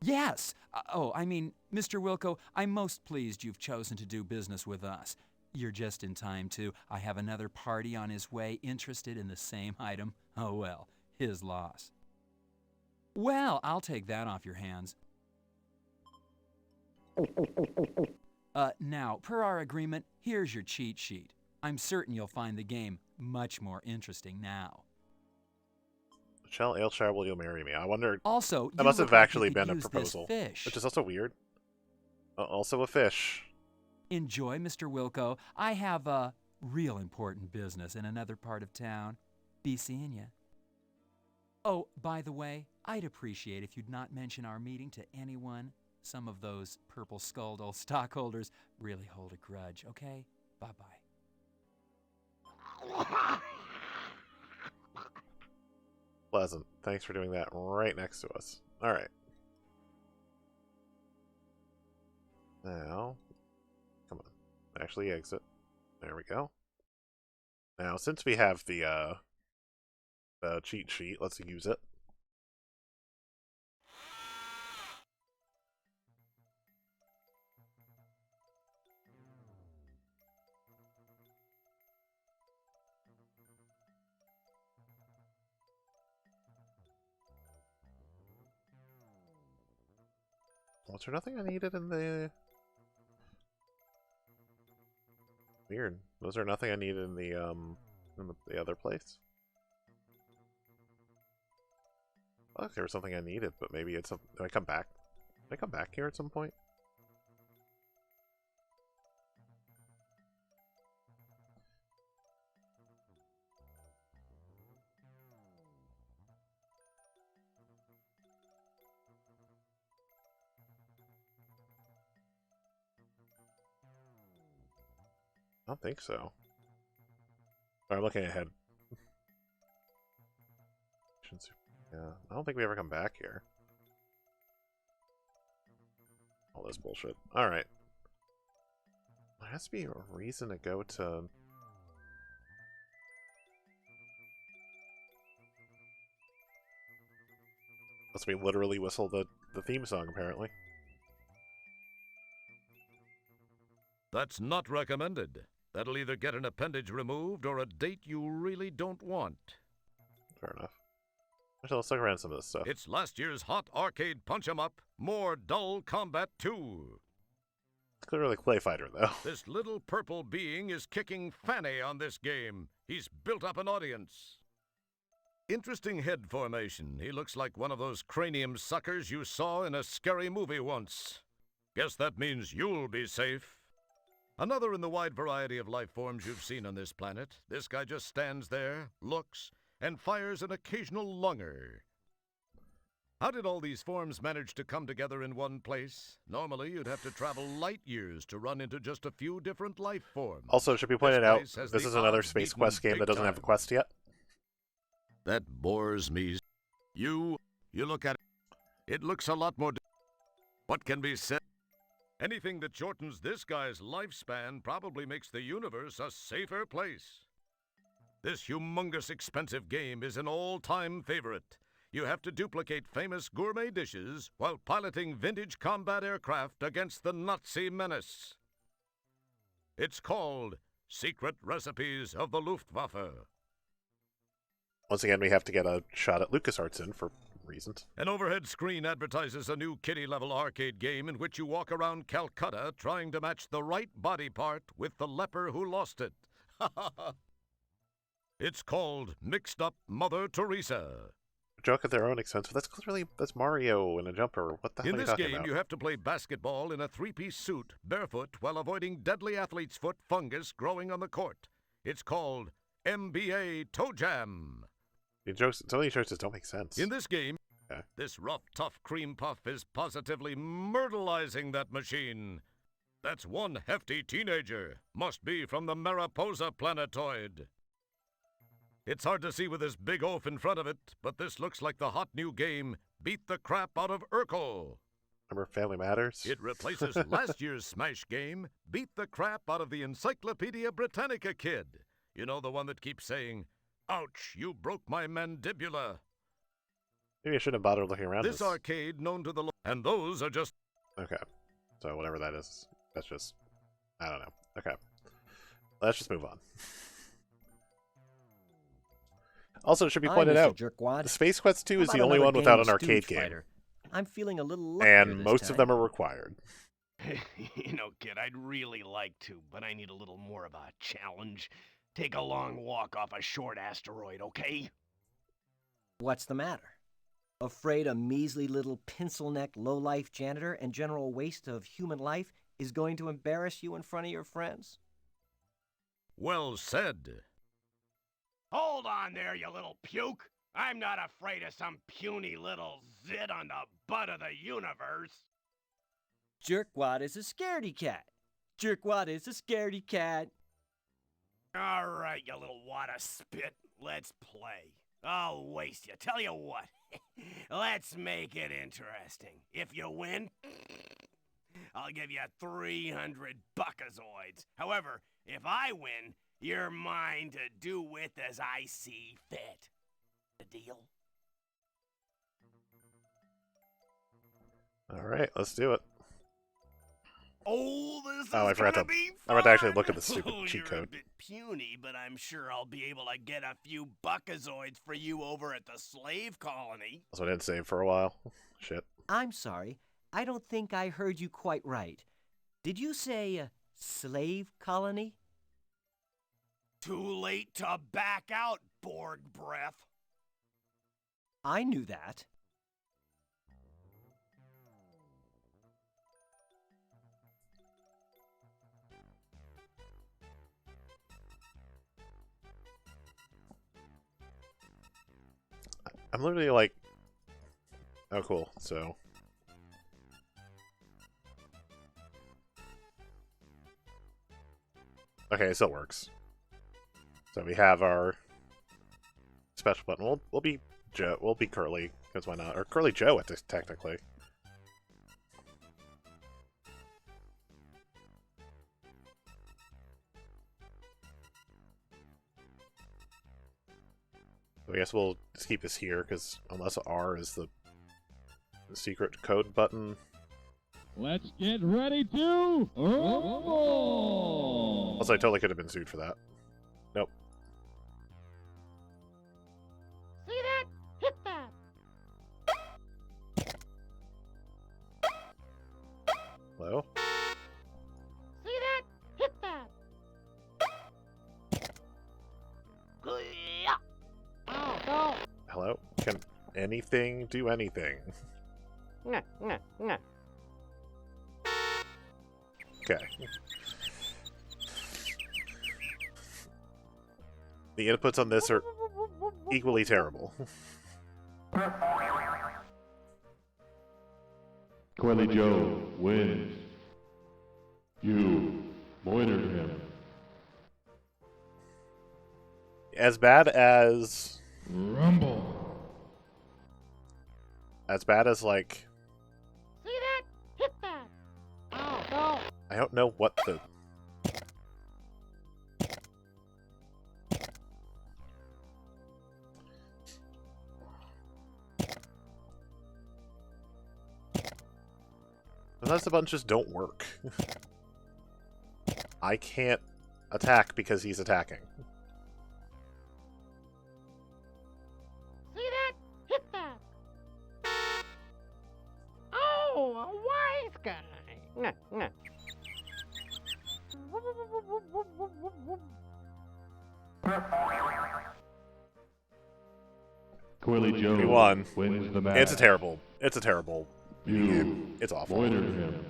Yes. I mean, Mr. Wilco, I'm most pleased you've chosen to do business with us. You're just in time, too. I have another party on his way interested in the same item. Oh, well, his loss. Well, I'll take that off your hands. Now, per our agreement, here's your cheat sheet. I'm certain you'll find the game much more interesting now. Shall Ailshire, will you marry me? I wonder. Also, that must have actually been a proposal, fish. which is also weird. Also a fish. Enjoy, Mr. Wilco. I have a real important business in another part of town. Be seeing ya. Oh, by the way, I'd appreciate if you'd not mention our meeting to anyone. Some of those purple-skulled old stockholders really hold a grudge, okay? Bye-bye. Pleasant. Thanks for doing that right next to us. Alright. Now, come on. Actually exit. There we go. Now, since we have the cheat sheet, let's use it. Was there nothing I needed in the... Weird. Was there nothing I needed in the other place? I thought there was something I needed, but maybe it's a... Did I come back? Did I come back here at some point? I don't think so. I'm looking ahead. Yeah, I don't think we ever come back here. All this bullshit. Alright. There has to be a reason to go to... Unless we literally whistle the theme song, apparently. That's not recommended. That'll either get an appendage removed or a date you really don't want. Fair enough. Actually, let's look around some of this stuff. It's last year's hot arcade punch 'em up, more dull combat 2. Clearly Clay Fighter, though. This little purple being is kicking Fanny on this game. He's built up an audience. Interesting head formation. He looks like one of those cranium suckers you saw in a scary movie once. Guess that means you'll be safe. Another in the wide variety of life forms you've seen on this planet. This guy just stands there, looks, and fires an occasional lunger. How did all these forms manage to come together in one place? Normally, you'd have to travel light years to run into just a few different life forms. Also, it should be pointed out, place has this the is another odds Space beaten Quest game big that doesn't have a time. quest yet. That bores me. You look at it. It looks a lot more. What can be said? Anything that shortens this guy's lifespan probably makes the universe a safer place. This humongous expensive game is an all-time favorite. You have to duplicate famous gourmet dishes while piloting vintage combat aircraft against the Nazi menace. It's called Secret Recipes of the Luftwaffe. Once again, we have to get a shot at LucasArts in for reasons. An overhead screen advertises a new kiddie-level arcade game in which you walk around Calcutta trying to match the right body part with the leper who lost it. It's called Mixed Up Mother Teresa. Joke at their own expense, but that's Mario in a jumper. What the hell In are you this talking game, about? you have to play basketball in a three-piece suit, barefoot, while avoiding deadly athlete's foot fungus growing on the court. It's called NBA Toe Jam. Some of these choices don't make sense. In this game, Okay. this rough, tough cream puff is positively myrtleizing that machine. That's one hefty teenager. Must be from the Mariposa planetoid. It's hard to see with this big oaf in front of it, but this looks like the hot new game, Beat the Crap Out of Urkel. Remember Family Matters? It replaces last year's Smash game, Beat the Crap Out of the Encyclopedia Britannica kid. You know, the one that keeps saying, "Ouch, you broke my mandibula." Maybe I shouldn't have bothered looking around This arcade known to the and those are just... Okay. So whatever that is, that's just... I don't know. Okay. Let's just move on. Also, it should be pointed out, the Space Quest 2 is the only one without an arcade game. I'm feeling a little luckier And this most time. of them are required. You know, kid, I'd really like to, but I need a little more of a challenge. Take a long walk off a short asteroid, okay? What's the matter? Afraid a measly little pencil-neck low-life janitor and general waste of human life is going to embarrass you in front of your friends? Well said. Hold on there, you little puke! I'm not afraid of some puny little zit on the butt of the universe! Jerkwad is a scaredy cat. Jerkwad is a scaredy cat. All right, you little wad of spit, let's play. I'll waste you. Tell you what, let's make it interesting. If you win, I'll give you 300 buckazoids. However, if I win, you're mine to do with as I see fit. The deal? Alright, let's do it. Oh, this I is forgot gonna to be I forgot to actually fun. look at the stupid Oh, cheat you're code. a bit puny, but I'm sure I'll be able to get a few buckazoids for you over at the slave colony. Also, I didn't save for a while. Shit. I'm sorry. I don't think I heard you quite right. Did you say slave colony? Too late to back out, Borg breath. I knew that. I'm literally like... Oh, cool. So... Okay, it still works. So we have our special button. We'll be Joe. We'll be Curly, because why not? Or Curly Joe, technically. So I guess we'll just keep this here, because unless R is the secret code button. Let's get ready to rumble! Also, I totally could have been sued for that. Nope. See that? Hit that! Hello? See that? Hit that. Oh, no. Hello? Can anything do anything? Nah, nah, nah. Okay. The inputs on this are equally terrible. Quelly Joe wins. You moitered him. As bad as... Rumble. As bad as, like... See that? Hit that. Oh, no. I don't know what the... Sometimes the buttons just don't work. I can't attack because he's attacking. See that? Hit that. Oh, a wise guy. Nah, nah. Quelly Joe We won. wins the match. It's a terrible You it's awful. moitered him.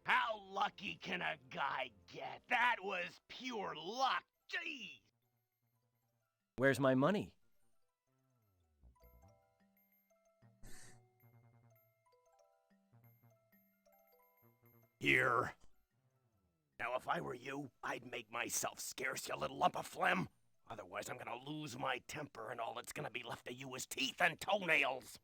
How lucky can a guy get? That was pure luck. Jeez. Where's my money? Here. Now, if I were you, I'd make myself scarce, you little lump of phlegm. Otherwise, I'm gonna lose my temper, and all that's gonna be left of you is teeth and toenails.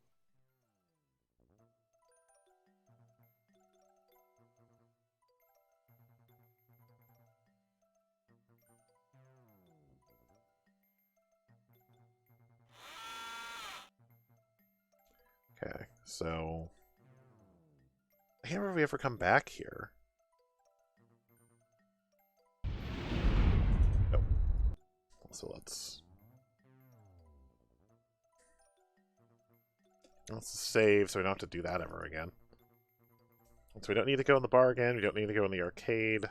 Okay, so... I can't remember if we ever come back here. Nope. So let's save so we don't have to do that ever again. So we don't need to go in the bar again, we don't need to go in the arcade.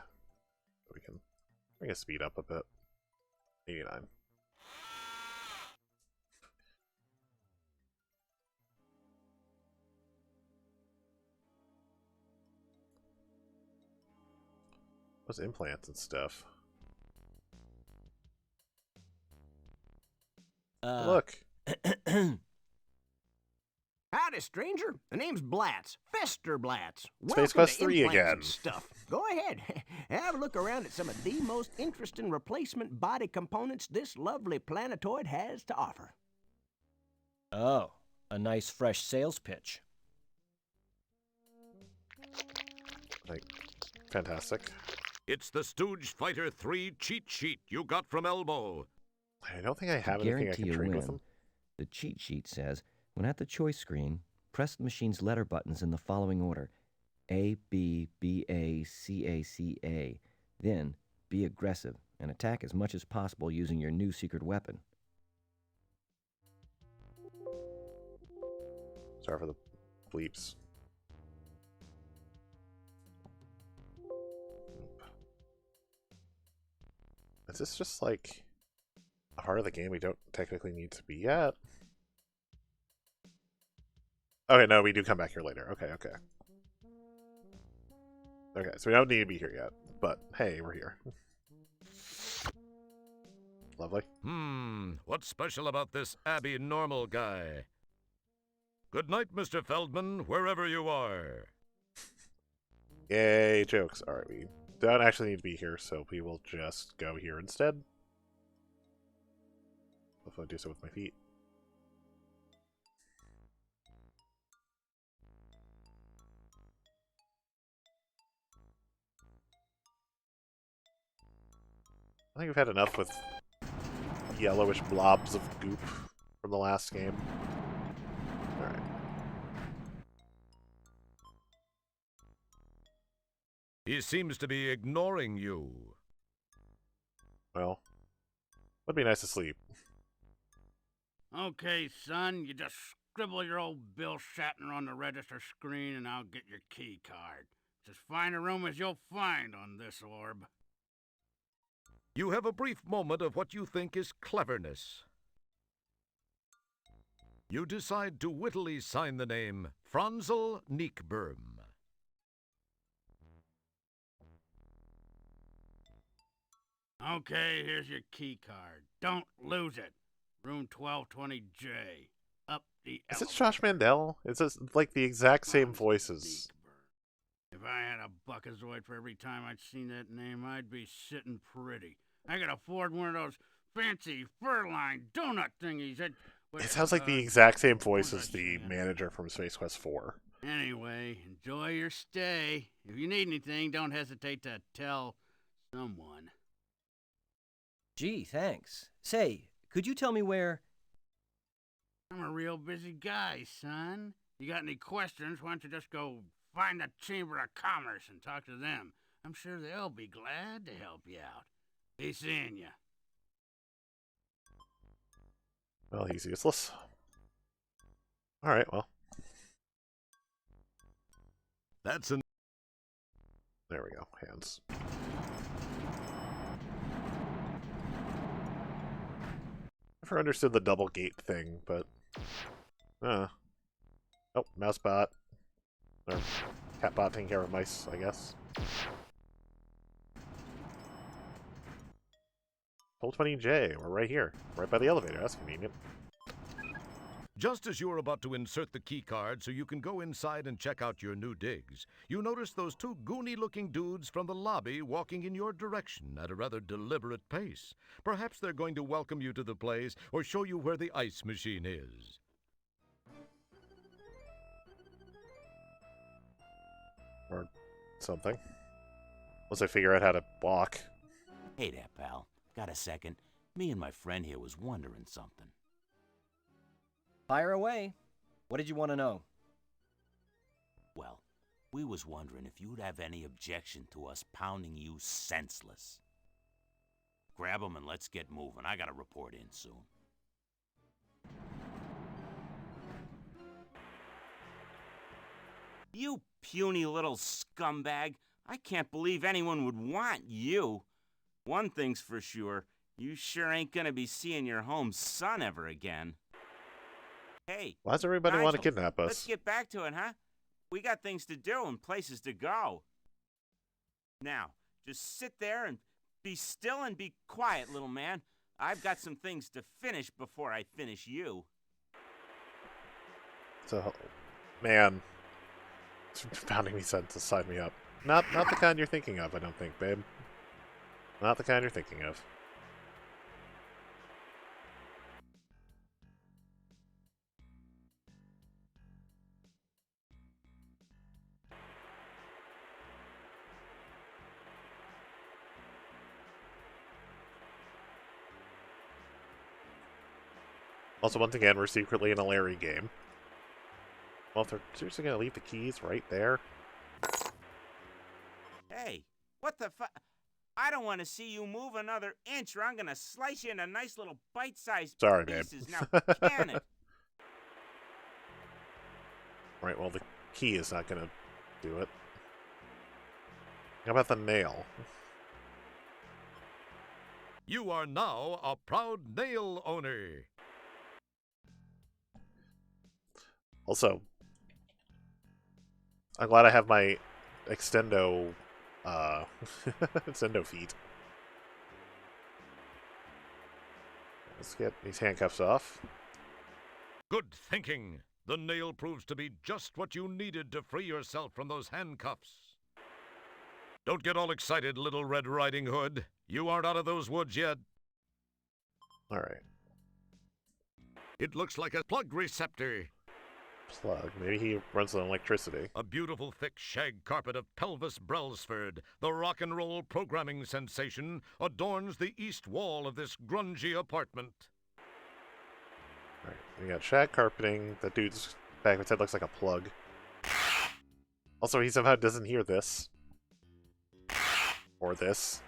We can speed up a bit. 89. Those implants and stuff. Look. Howdy, stranger. The name's Blatz. Fester Blatz. Space Welcome Quest to 3 implants again. and stuff. Go ahead. Have a look around at some of the most interesting replacement body components this lovely planetoid has to offer. Oh, a nice fresh sales pitch. Like, fantastic. It's the Stooge Fighter 3 cheat sheet you got from Elbow. I don't think I have To anything I can guarantee a trade with win, them. the cheat sheet says, when at the choice screen, press the machine's letter buttons in the following order: A, B, B, A, C, A, C, A. Then, be aggressive and attack as much as possible using your new secret weapon. Sorry for the bleeps. Is this just like a part of the game we don't technically need to be at? Okay, no, we do come back here later. Okay, okay. Okay, so we don't need to be here yet, but hey, we're here. Lovely. What's special about this Abby Normal guy? Good night, Mr. Feldman, wherever you are. Yay, jokes. Alright, we don't actually need to be here, so we will just go here instead. Hopefully I do so with my feet. I think we've had enough with yellowish blobs of goop from the last game. Alright. He seems to be ignoring you. Well, would be nice to sleep. Okay, son, you just scribble your old Bill Shatner on the register screen and I'll get your key card. It's as fine a room as you'll find on this orb. You have a brief moment of what you think is cleverness. You decide to wittily sign the name Franzel Niekberm. Okay, here's your key card. Don't lose it. Room 1220J. Up the Is elevator. it Josh Mandel? It's just like the exact same voices. If I had a buckazoid for every time I'd seen that name, I'd be sitting pretty. I could afford one of those fancy fur-lined donut thingies that... It sounds like the exact same voice as the manager from Space Quest 4. Anyway, enjoy your stay. If you need anything, don't hesitate to tell someone. Gee, thanks. Say, could you tell me where... I'm a real busy guy, son. You got any questions, why don't you just go find the Chamber of Commerce and talk to them. I'm sure they'll be glad to help you out. Be seeing ya. Well, he's useless. Alright, well. That's an... There we go. Hands. Never understood the double gate thing, but... Oh, mousebot. Or catbot taking care of mice, I guess. 1220J, we're right here. Right by the elevator, that's convenient. Just as you're about to insert the key card so you can go inside and check out your new digs, you notice those two goony-looking dudes from the lobby walking in your direction at a rather deliberate pace. Perhaps they're going to welcome you to the place or show you where the ice machine is. Or something. Once I figure out how to walk. Hey there, pal. Got a second? Me and my friend here was wondering something. Fire away. What did you want to know? Well, we was wondering if you'd have any objection to us pounding you senseless. Grab 'em and let's get moving. I gotta report in soon. You puny little scumbag. I can't believe anyone would want you. One thing's for sure. You sure ain't gonna be seeing your home son ever again. Hey, Why does everybody want to Nigel, kidnap us? let's get back to it, huh? We got things to do and places to go. Now, just sit there and be still and be quiet, little man. I've got some things to finish before I finish you. So, man. It's pounding me to sign me up. Not the kind you're thinking of, I don't think, babe. Not the kind you're thinking of. Also, once again, we're secretly in a Larry game. Well, if they're seriously going to leave the keys right there. Hey, what the fu... I don't want to see you move another inch or I'm going to slice you into nice little bite-sized Sorry, babe. pieces. Now, can it? Right, well, the key is not going to do it. How about the nail? You are now a proud nail owner. Also, I'm glad I have my extendo, extendo feet. Let's get these handcuffs off. Good thinking. The nail proves to be just what you needed to free yourself from those handcuffs. Don't get all excited, Little Red Riding Hood. You aren't out of those woods yet. All right. It looks like a plug receptor. Plug. Maybe he runs on electricity. A beautiful thick shag carpet of Pelvis Brailsford, the rock and roll programming sensation, adorns the east wall of this grungy apartment. All right. We got shag carpeting. The dude's back of his head looks like a plug. Also, he somehow doesn't hear this. Or this.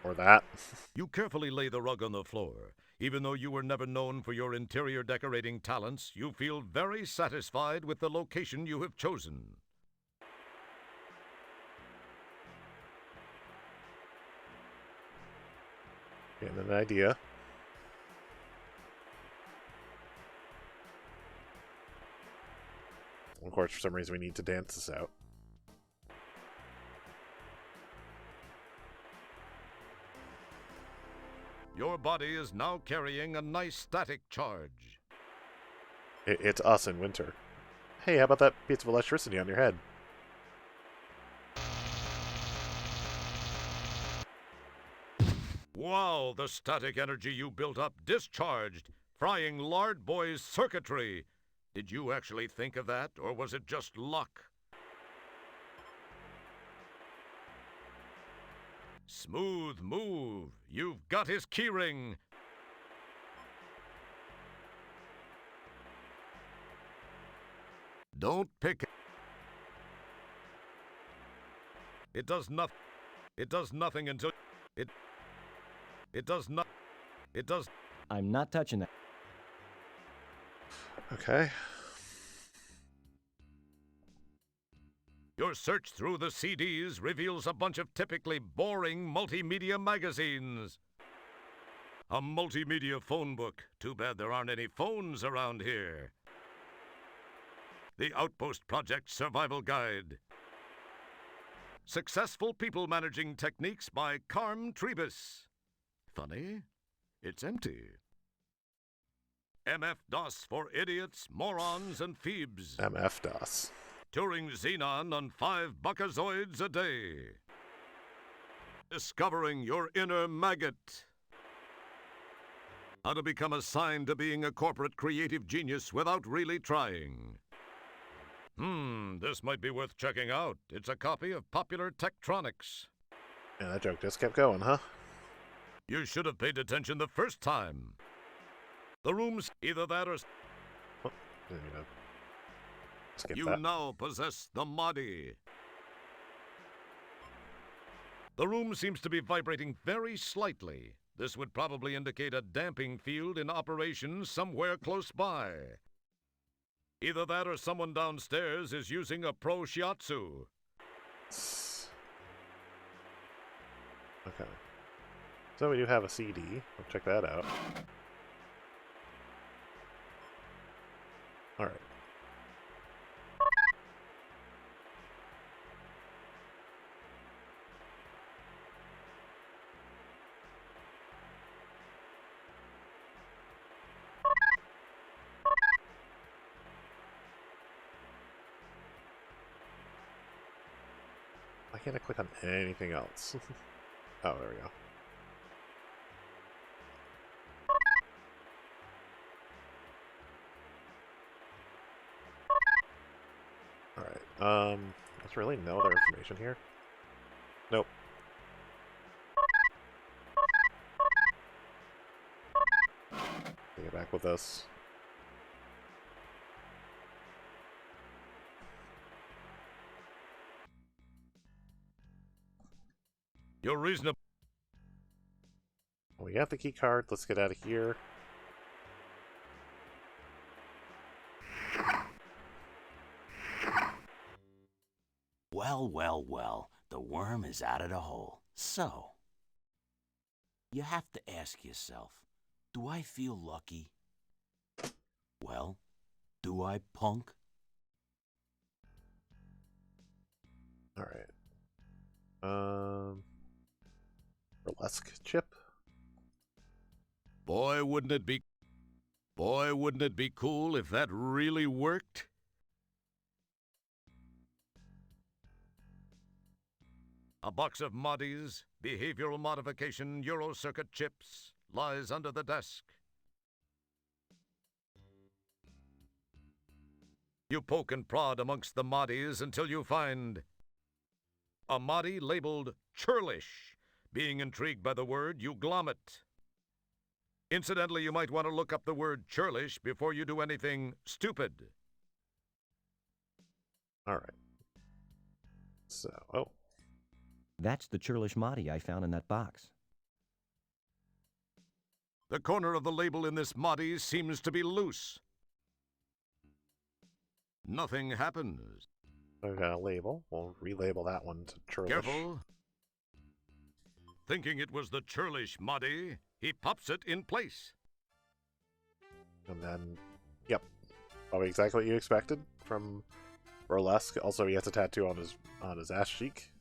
Or that. You carefully lay the rug on the floor. Even though you were never known for your interior decorating talents, you feel very satisfied with the location you have chosen. Getting an idea. Of course, for some reason, we need to dance this out. Your body is now carrying a nice static charge. It's us in winter. Hey, how about that piece of electricity on your head? Wow, the static energy you built up discharged, frying Lard Boy's circuitry. Did you actually think of that, or was it just luck? Smooth move. You've got his keyring. Don't pick it. It does nothing. It does nothing until it does not. It does. I'm not touching that. Okay. Your search through the CDs reveals a bunch of typically boring multimedia magazines. A multimedia phone book. Too bad there aren't any phones around here. The Outpost Project Survival Guide. Successful People Managing Techniques by Carm Trebus. Funny, it's empty. MF-DOS for idiots, morons, and phoebes. MF-DOS. Touring Xenon on 5 buckazoids a day. Discovering your inner maggot. How to become assigned to being a corporate creative genius without really trying. This might be worth checking out. It's a copy of Popular Tektronics. Yeah, that joke just kept going, huh? You should have paid attention the first time. The room's either that or... Oh, didn't mean to skip You that. now possess the Mahdi. The room seems to be vibrating very slightly. This would probably indicate a damping field in operation somewhere close by. Either that or someone downstairs is using a pro shiatsu. Okay. So we do have a CD. We'll check that out. Alright. Why can't I click on anything else? Oh, there we go. Alright, there's really no other information here. Nope. Take it back with us. You're reasonable. We got the key card. Let's get out of here. Well, well, well. The worm is out of the hole. So, you have to ask yourself, do I feel lucky? Well, do I, punk? Alright. Burlesque chip? Boy, wouldn't it be cool if that really worked? A box of Mahdi's, behavioral modification Eurocircuit chips, lies under the desk. You poke and prod amongst the Mahdi's until you find a Mahdi labeled churlish. Being intrigued by the word, you glom it. Incidentally, you might want to look up the word churlish before you do anything stupid. Alright. So, oh. That's the churlish Mahdi I found in that box. The corner of the label in this Mahdi seems to be loose. Nothing happens. We've got a label. We'll relabel that one to Churlish. Careful. Thinking it was the Churlish Mahdi, he pops it in place. And then, yep, probably exactly what you expected from Burlesque. Also, he has a tattoo on his ass cheek.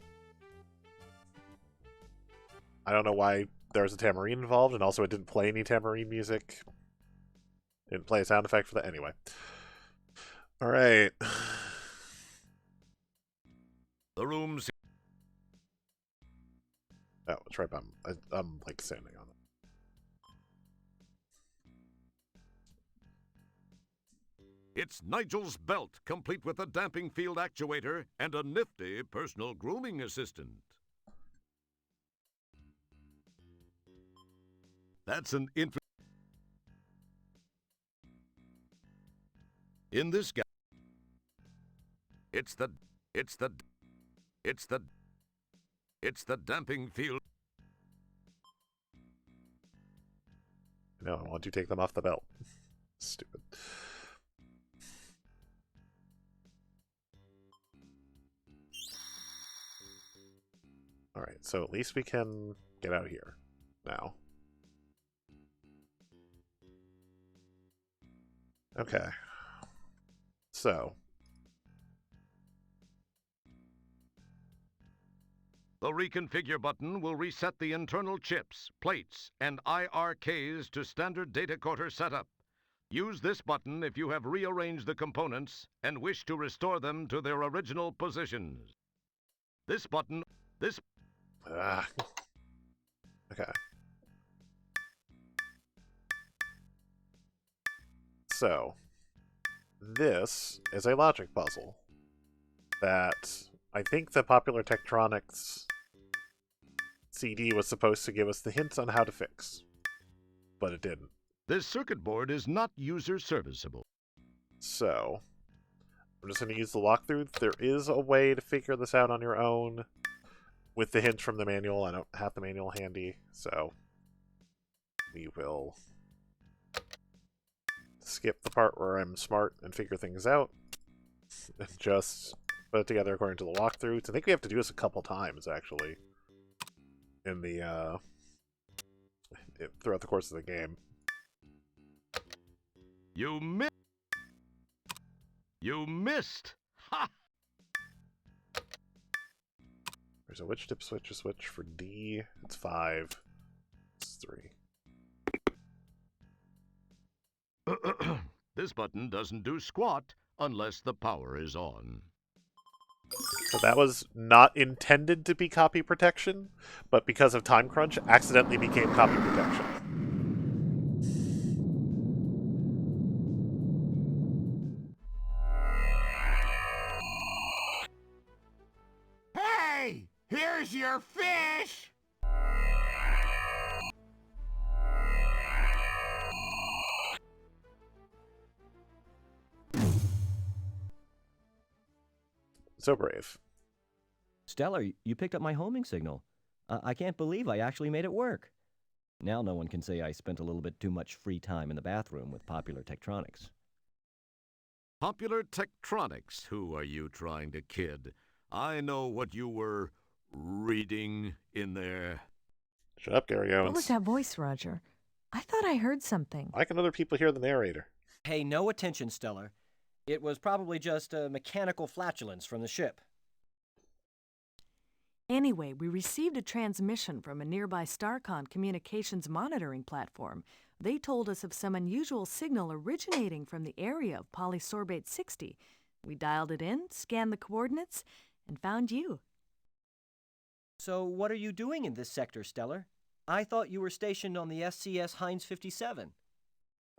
I don't know why there's a tambourine involved, and also it didn't play any tambourine music. Didn't play a sound effect for that. Anyway. Alright. The room's... Oh, it's right by I'm like standing on it. It's Nigel's belt, complete with a damping field actuator and a nifty personal grooming assistant. That's an in this guy. It's the damping field. No, I want you to take them off the belt. Stupid. Alright, so at least we can get out here now. Okay. So. The reconfigure button will reset the internal chips, plates, and IRKs to standard data coder setup. Use this button if you have rearranged the components and wish to restore them to their original positions. This button, Okay. So, this is a logic puzzle that I think the Popular Tektronix CD was supposed to give us the hints on how to fix, but it didn't. This circuit board is not user serviceable. So, I'm just going to use the walkthrough. There is a way to figure this out on your own with the hints from the manual. I don't have the manual handy, so we will skip the part where I'm smart and figure things out and just put it together according to the walkthrough. I think we have to do this a couple times, actually, in the throughout the course of the game. You missed! Ha! There's a which dip switch, a switch for D. It's 5. It's 3. This button doesn't do squat unless the power is on. So that was not intended to be copy protection, but because of time crunch, accidentally became copy protection. Hey! Here's your fish! So brave. Stellar, you picked up my homing signal. I can't believe I actually made it work. Now no one can say I spent a little bit too much free time in the bathroom with Popular Tektronix. Popular Tektronix, who are you trying to kid? I know what you were reading in there. Shut up, Gary Owens. What was that voice, Roger? I thought I heard something. Why can other people hear the narrator? Pay no attention, Stellar. It was probably just a mechanical flatulence from the ship. Anyway, we received a transmission from a nearby StarCon communications monitoring platform. They told us of some unusual signal originating from the area of polysorbate 60. We dialed it in, scanned the coordinates, and found you. So what are you doing in this sector, Stellar? I thought you were stationed on the SCS Heinz 57.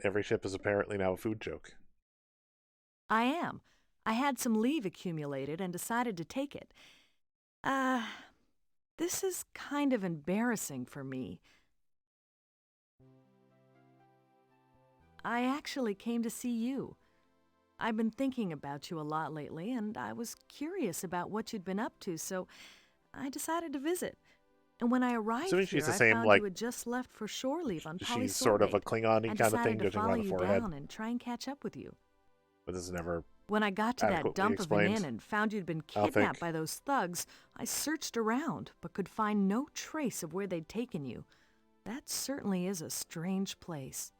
Every ship is apparently now a food joke. I am. I had some leave accumulated and decided to take it. This is kind of embarrassing for me. I actually came to see you. I've been thinking about you a lot lately, and I was curious about what you'd been up to, so I decided to visit. And when I arrived Assuming here, she's the I same, found like, you had just left for shore leave on she's sort of a Polysorbate. Klingon-y I kind of thing, decided to judging follow by the you forehead. down and try and catch up with you. But this is never When I got to that adequately dump of an explained. inn and found you'd been I don't kidnapped think. by those thugs, I searched around but could find no trace of where they'd taken you. That certainly is a strange place.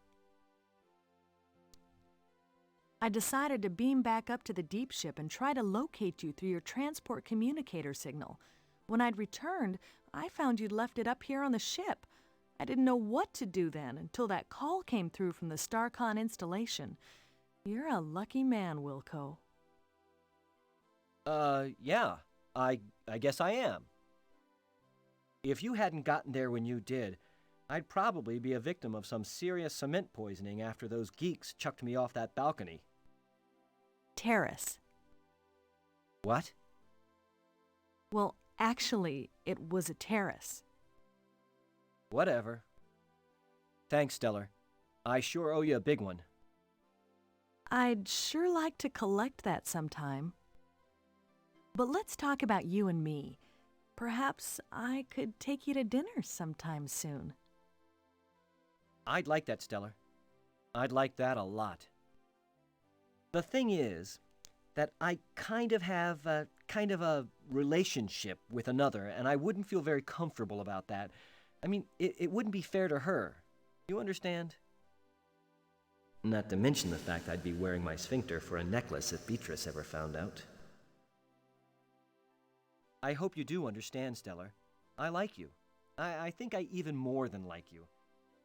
I decided to beam back up to the deep ship and try to locate you through your transport communicator signal. When I'd returned, I found you'd left it up here on the ship. I didn't know what to do then until that call came through from the StarCon installation. You're a lucky man, Wilco. Yeah. I guess I am. If you hadn't gotten there when you did, I'd probably be a victim of some serious cement poisoning after those geeks chucked me off that balcony. Terrace. What? Well, actually, it was a terrace. Whatever. Thanks, Stellar. I sure owe you a big one. I'd sure like to collect that sometime. But let's talk about you and me. Perhaps I could take you to dinner sometime soon. I'd like that, Stellar. I'd like that a lot. The thing is that I kind of have a relationship with another, and I wouldn't feel very comfortable about that. I mean, it wouldn't be fair to her. You understand? Not to mention the fact I'd be wearing my sphincter for a necklace if Beatrice ever found out. I hope you do understand, Stellar. I like you. I think I even more than like you.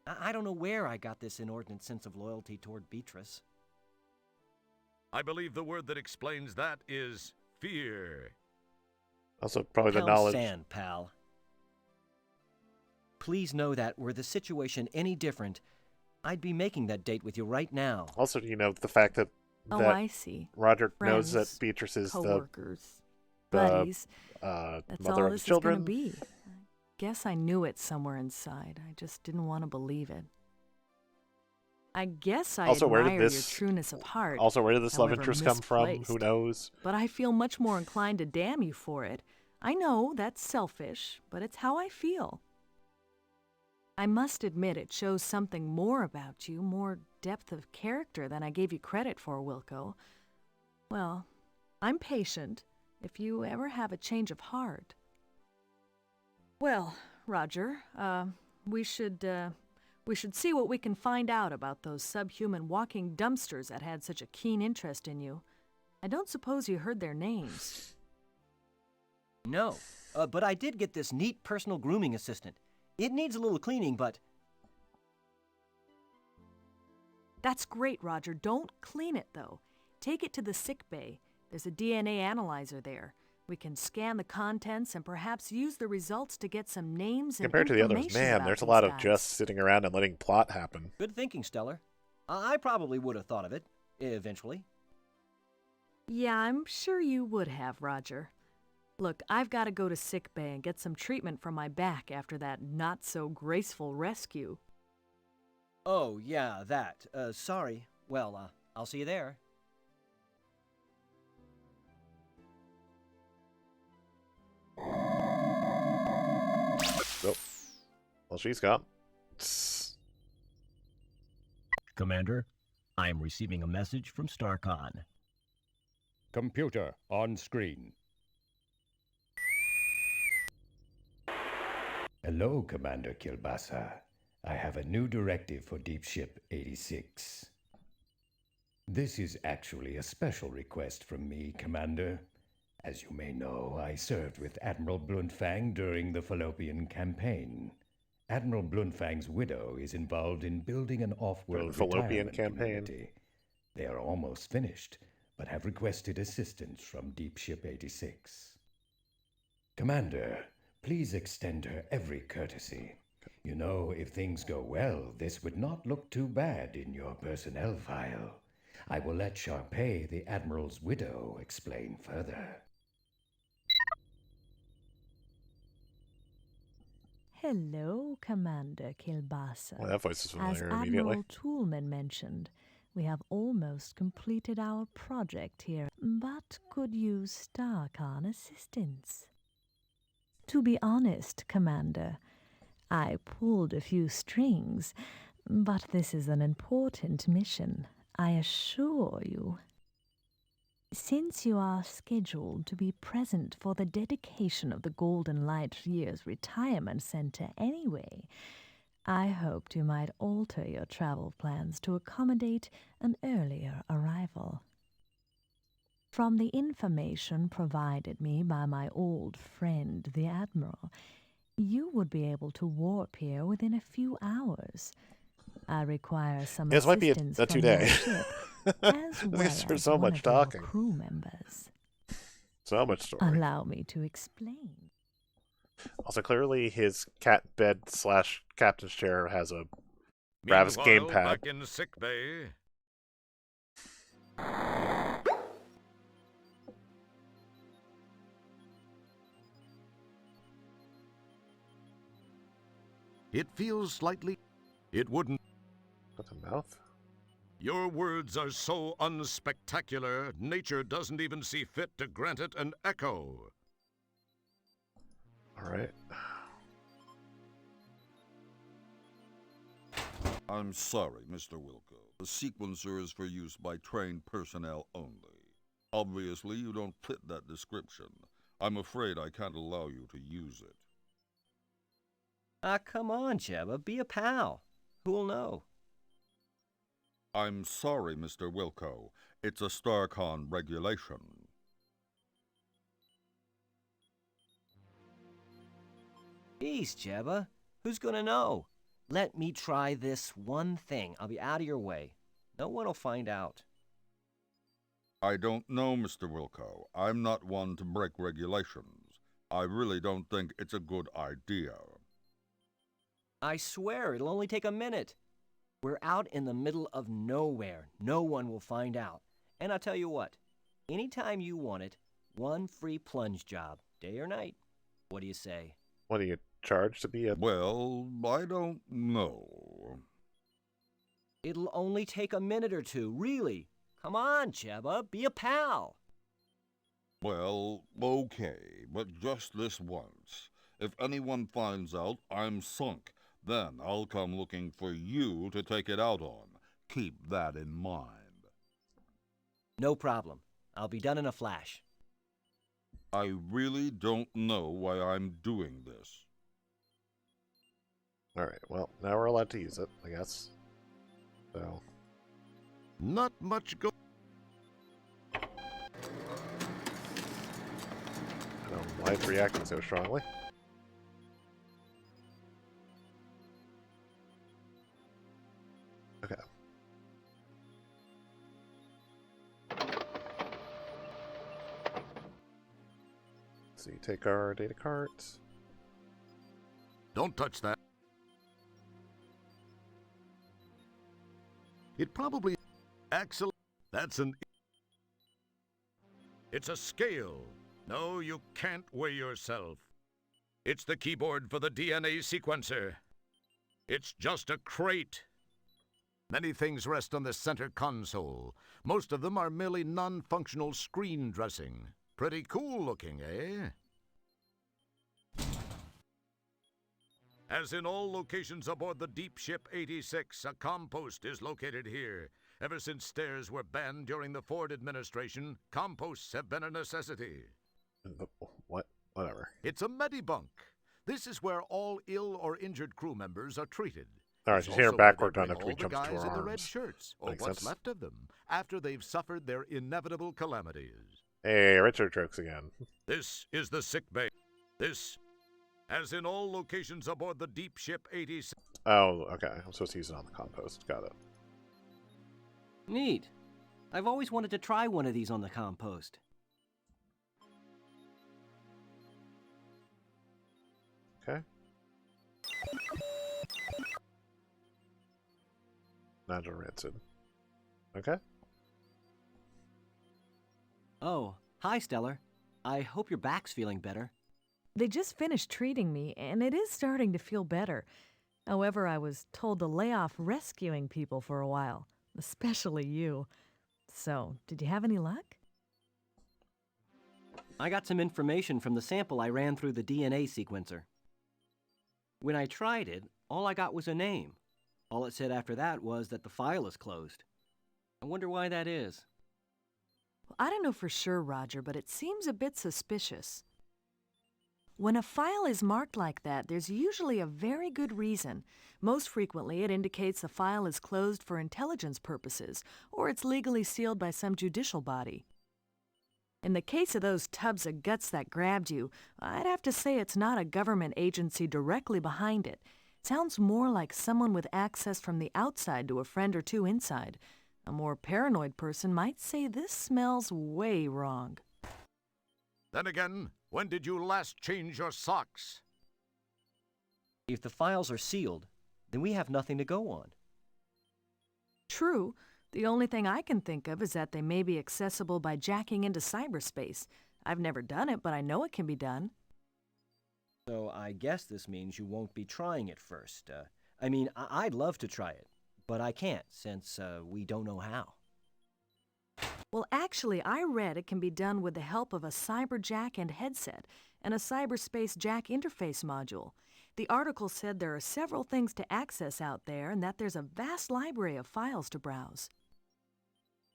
I don't know where I got this inordinate sense of loyalty toward Beatrice. I believe the word that explains that is fear. Also, probably the Pound knowledge. sand, pal. Please know that were the situation any different, I'd be making that date with you right now. Also, the fact that, I see. Roger knows Friends, that Beatrice is coworkers, the buddies. mother That's of all his this children. is gonna be. I guess I knew it somewhere inside. I just didn't want to believe it. I guess I Also, where did admire your this- trueness of heart. Also, where did this love however interest come from? Who misplaced. knows? But I feel much more inclined to damn you for it. I know that's selfish, but it's how I feel. I must admit it shows something more about you, more depth of character than I gave you credit for, Wilco. Well, I'm patient if you ever have a change of heart. Well, Roger, we should see what we can find out about those subhuman walking dumpsters that had such a keen interest in you. I don't suppose you heard their names. No, but I did get this neat personal grooming assistant. It needs a little cleaning, but... That's great, Roger. Don't clean it, though. Take it to the sick bay. There's a DNA analyzer there. We can scan the contents and perhaps use the results to get some names and Compared to the others, information man, about there's a these lot of guys. just sitting around and letting plot happen. Good thinking, Stellar. I probably would have thought of it, eventually. Yeah, I'm sure you would have, Roger. Look, I've got to go to sick bay and get some treatment for my back after that not-so-graceful rescue. Oh, yeah, that. Sorry. Well, I'll see you there. Oh. Well, she's gone. Commander, I am receiving a message from StarCon. Computer on screen. Hello, Commander Kilbasa. I have a new directive for Deep Ship 86. This is actually a special request from me, Commander. As you may know, I served with Admiral Bluntfang during the Fallopian campaign. Admiral Bluntfang's widow is involved in building an off-world Fallopian retirement campaign. community. They are almost finished, but have requested assistance from Deep Ship 86. Commander, please extend her every courtesy. You know, if things go well, this would not look too bad in your personnel file. I will let Sharpay, the Admiral's widow, explain further. Hello, Commander Kilbasa. Well, that voice is familiar As immediately. Admiral Toolman mentioned, we have almost completed our project here, but could use StarCon assistance. To be honest, Commander, I pulled a few strings, but this is an important mission, I assure you. Since you are scheduled to be present for the dedication of the Golden Light Year's retirement center anyway, I hoped you might alter your travel plans to accommodate an earlier arrival. From the information provided me by my old friend, the Admiral, you would be able to warp here within a few hours. I require some This might be assistance a from 2-day. your ship, as well There's as so one much of your talking. crew members. So much story. Allow me to explain. Also, clearly his cat bed / captain's chair has a Brav's Meanwhile, gamepad. back in sick bay. It feels slightly. It wouldn't. What's a mouth? Your words are so unspectacular, nature doesn't even see fit to grant it an echo. All right. I'm sorry, Mr. Wilco. The sequencer is for use by trained personnel only. Obviously, you don't fit that description. I'm afraid I can't allow you to use it. Ah, come on, Jebba. Be a pal. Who'll know? I'm sorry, Mr. Wilco. It's a StarCon regulation. Jeez, Jebba. Who's gonna know? Let me try this one thing. I'll be out of your way. No one will find out. I don't know, Mr. Wilco. I'm not one to break regulations. I really don't think it's a good idea. I swear, it'll only take a minute. We're out in the middle of nowhere. No one will find out. And I'll tell you what, anytime you want it, one free plunge job, day or night. What do you say? What do you charge to be a... Well, I don't know. It'll only take a minute or two, really. Come on, Jebba, be a pal. Well, okay, but just this once. If anyone finds out I'm sunk, then I'll come looking for you to take it out on. Keep that in mind. No problem. I'll be done in a flash. I really don't know why I'm doing this. All right, well, now we're allowed to use it, I guess. So... Not much go... I don't know why it's reacting so strongly. Okay. So you take our data cards. Don't touch that. It probably... Excellent. That's an... It's a scale. No, you can't weigh yourself. It's the keyboard for the DNA sequencer. It's just a crate. Many things rest on the center console. Most of them are merely non-functional screen dressing. Pretty cool looking, eh? As in all locations aboard the deep ship 86, a compost is located here. Ever since stairs were banned during the Ford administration, composts have been a necessity. What? Whatever. It's a medibunk. This is where all ill or injured crew members are treated. All right, It's she's here also where backward they down bring after we all the jump to guys our in the red arms. shirts, or Makes what's sense. left of them, after they've suffered their inevitable calamities. Hey, Richard jokes again. This is the sick bay. This, as in all locations aboard the deep ship 86. Oh, okay. I'm supposed to use it on the compost. Got it. Neat. I've always wanted to try one of these on the compost. Okay. Nigel Rancid. Okay. Oh, hi, Stellar. I hope your back's feeling better. They just finished treating me, and it is starting to feel better. However, I was told to lay off rescuing people for a while, especially you. So, did you have any luck? I got some information from the sample I ran through the DNA sequencer. When I tried it, all I got was a name. All it said after that was that the file is closed. I wonder why that is. Well, I don't know for sure, Roger, but it seems a bit suspicious. When a file is marked like that, there's usually a very good reason. Most frequently, it indicates the file is closed for intelligence purposes, or it's legally sealed by some judicial body. In the case of those tubs of guts that grabbed you, I'd have to say it's not a government agency directly behind it. It sounds more like someone with access from the outside to a friend or two inside. A more paranoid person might say this smells way wrong. Then again, when did you last change your socks? If the files are sealed, then we have nothing to go on. True. The only thing I can think of is that they may be accessible by jacking into cyberspace. I've never done it, but I know it can be done. So I guess this means you won't be trying it first. I'd love to try it, but I can't since we don't know how. Well, actually, I read it can be done with the help of a cyber jack and headset and a cyberspace jack interface module. The article said there are several things to access out there and that there's a vast library of files to browse.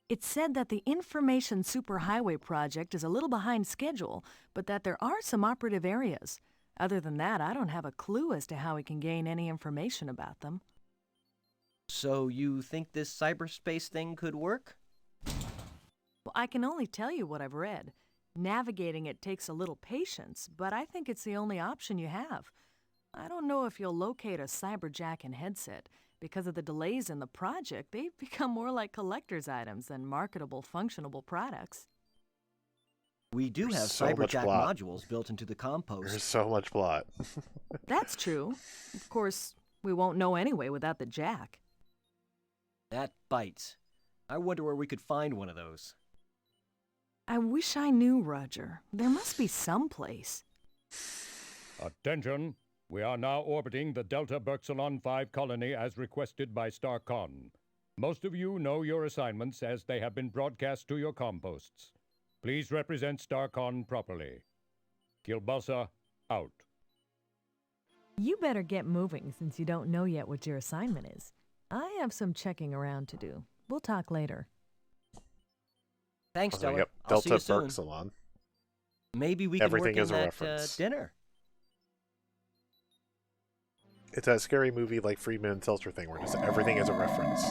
It said that the Information Superhighway project is a little behind schedule, but that there are some operative areas. Other than that, I don't have a clue as to how we can gain any information about them. So you think this cyberspace thing could work? Well, I can only tell you what I've read. Navigating it takes a little patience, but I think it's the only option you have. I don't know if you'll locate a cyberjack and headset. Because of the delays in the project, they've become more like collector's items than marketable, functionable products. We do have so much cyberjack plot. modules built into the compost. There's so much plot. That's true. Of course, we won't know anyway without the jack. That bites. I wonder where we could find one of those. I wish I knew, Roger. There must be some place. Attention! We are now orbiting the Delta Berxalon 5 colony as requested by StarCon. Most of you know your assignments as they have been broadcast to your composts. Please represent StarCon properly. Kilbasa, out. You better get moving since you don't know yet what your assignment is. I have some checking around to do. We'll talk later. Thanks, Stellar. Yep, I'll see Delta you soon. Berxalon. Maybe we can Everything work is in a that reference. dinner. It's a scary movie like Friedman and Seltzer thing where just everything is a reference.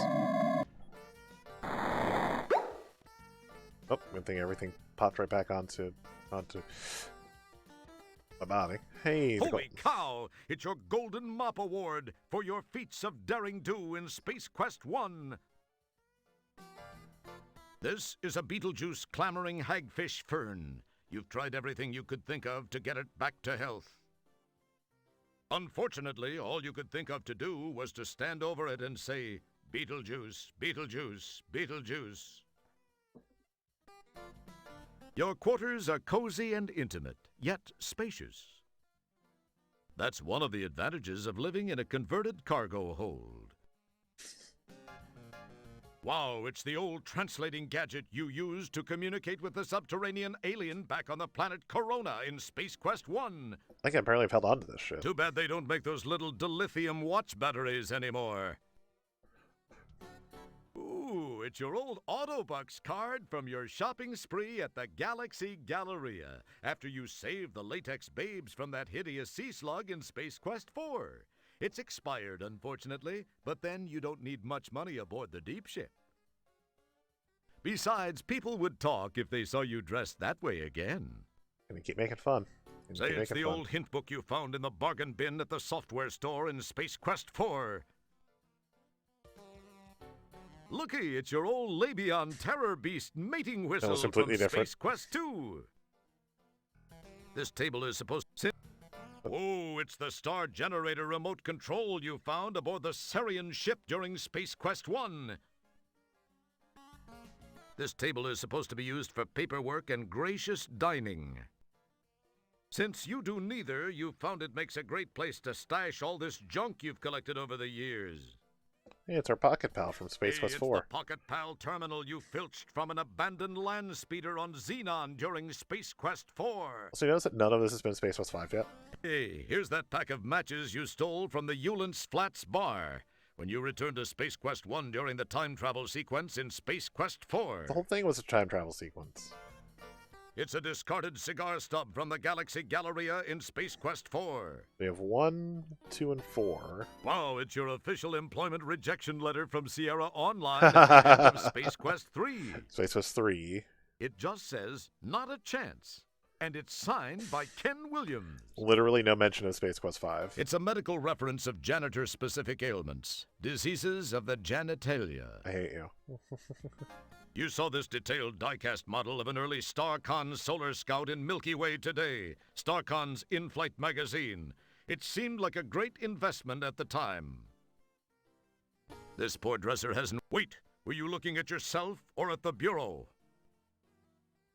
Oh, good thing everything popped right back onto my body. Hey, Holy cow! It's your Golden Mop Award for your feats of daring do in Space Quest 1. This is a Beetlejuice clamoring hagfish fern. You've tried everything you could think of to get it back to health. Unfortunately, all you could think of to do was to stand over it and say, Beetlejuice, Beetlejuice, Beetlejuice. Your quarters are cozy and intimate, yet spacious. That's one of the advantages of living in a converted cargo hold. Wow, it's the old translating gadget you used to communicate with the subterranean alien back on the planet Corona in Space Quest 1. I think I barely have held on to this shit. Too bad they don't make those little dilithium watch batteries anymore. Ooh, it's your old Autobucks card from your shopping spree at the Galaxy Galleria after you saved the latex babes from that hideous sea slug in Space Quest 4. It's expired, unfortunately, but then you don't need much money aboard the deep ship. Besides, people would talk if they saw you dressed that way again. Gonna keep making fun. Say it's the old hint book you found in the bargain bin at the software store in Space Quest 4. Looky, it's your old Labion Terror Beast mating whistle from completely different. Space Quest 2. This table is supposed to... Oh, it's the star generator remote control you found aboard the Sarian ship during Space Quest 1. This table is supposed to be used for paperwork and gracious dining. Since you do neither, you found it makes a great place to stash all this junk you've collected over the years. Hey, it's our pocket pal from Space Hey, Quest it's 4. the Pocket Pal terminal you filched from an abandoned land speeder on Xenon during Space Quest 4. So you notice that none of this has been Space Quest 5 yet? Hey, here's that pack of matches you stole from the Eulance Flats bar when you returned to Space Quest 1 during the time travel sequence in Space Quest 4. The whole thing was a time travel sequence. It's a discarded cigar stub from the Galaxy Galleria in Space Quest 4. We have 1, 2, and 4. Wow, it's your official employment rejection letter from Sierra Online at the end of Space Quest 3. Space Quest 3. It just says, not a chance. And it's signed by Ken Williams. Literally no mention of Space Quest 5. It's a medical reference of janitor-specific ailments. Diseases of the genitalia. I hate you. You saw this detailed diecast model of an early StarCon Solar Scout in Milky Way today, StarCon's in-flight magazine. It seemed like a great investment at the time. This poor dresser hasn't... Wait, were you looking at yourself or at the Bureau?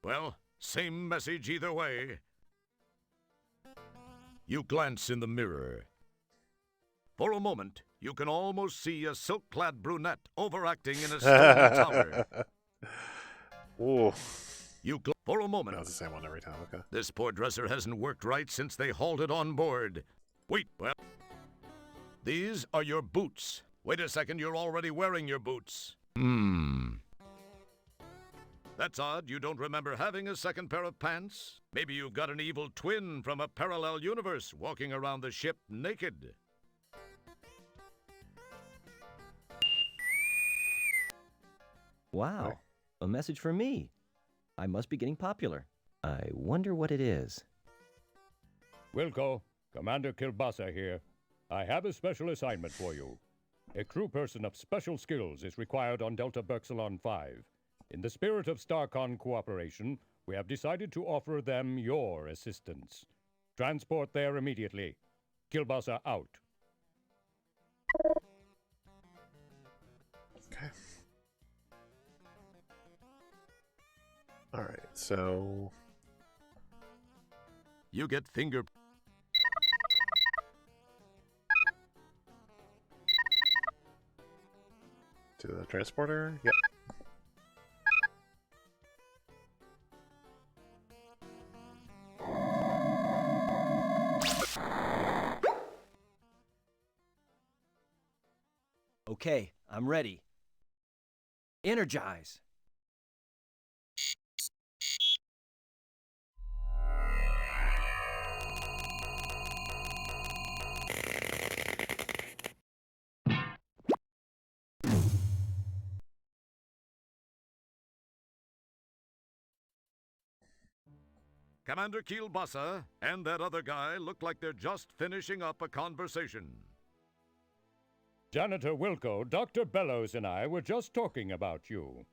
Well, same message either way. You glance in the mirror. For a moment, you can almost see a silk-clad brunette overacting in a stone tower. Ooh. For a moment. No, it's the same one every time, okay. This poor dresser hasn't worked right since they halted on board. Wait, well... These are your boots. Wait a second, you're already wearing your boots. That's odd, you don't remember having a second pair of pants? Maybe you've got an evil twin from a parallel universe walking around the ship naked. Wow, a message for me. I must be getting popular. I wonder what it is. Wilco, Commander Kilbasa here. I have a special assignment for you. A crew person of special skills is required on Delta Berxilon 5. In the spirit of StarCon cooperation, we have decided to offer them your assistance. Transport there immediately. Kilbasa out. Okay. Alright, so... You get finger... To the transporter? Yep. Okay, I'm ready. Energize. Commander Kielbasa and that other guy look like they're just finishing up a conversation. Janitor Wilco, Dr. Bellows and I were just talking about you.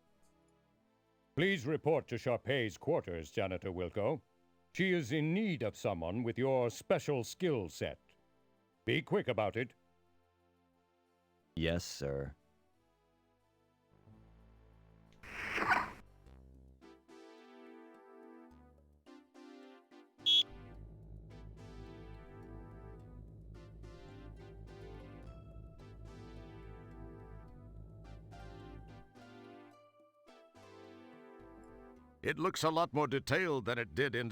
Please report to Sharpay's quarters, Janitor Wilco. She is in need of someone with your special skill set. Be quick about it. Yes, sir. It looks a lot more detailed than it did in...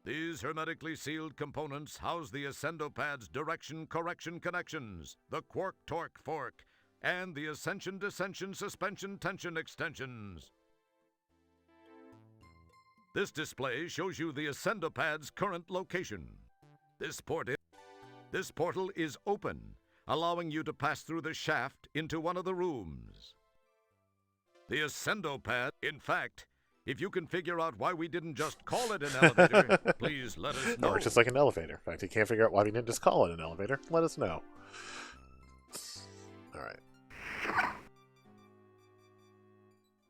These hermetically sealed components house the Ascendopad's direction correction connections, the quark torque fork, and the ascension descension suspension tension extensions. This display shows you the Ascendopad's current location. This portal is open, allowing you to pass through the shaft into one of the rooms. The Ascendopad, in fact, if you can figure out why we didn't just call it an elevator, please let us know. Or just like an elevator. In fact, you can't figure out why we didn't just call it an elevator. Let us know. Alright.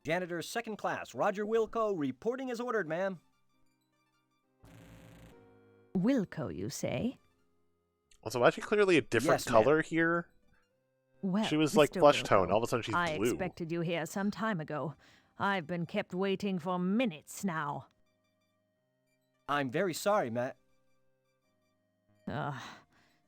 Janitor second class, Roger Wilco, reporting as ordered, ma'am. Wilco, you say? Also, why is she clearly a different Yes, ma'am. color here? Well, She was like Mr. flesh Wilco, tone. All of a sudden she's I blue. expected you here some time ago. I've been kept waiting for minutes now. I'm very sorry, Matt.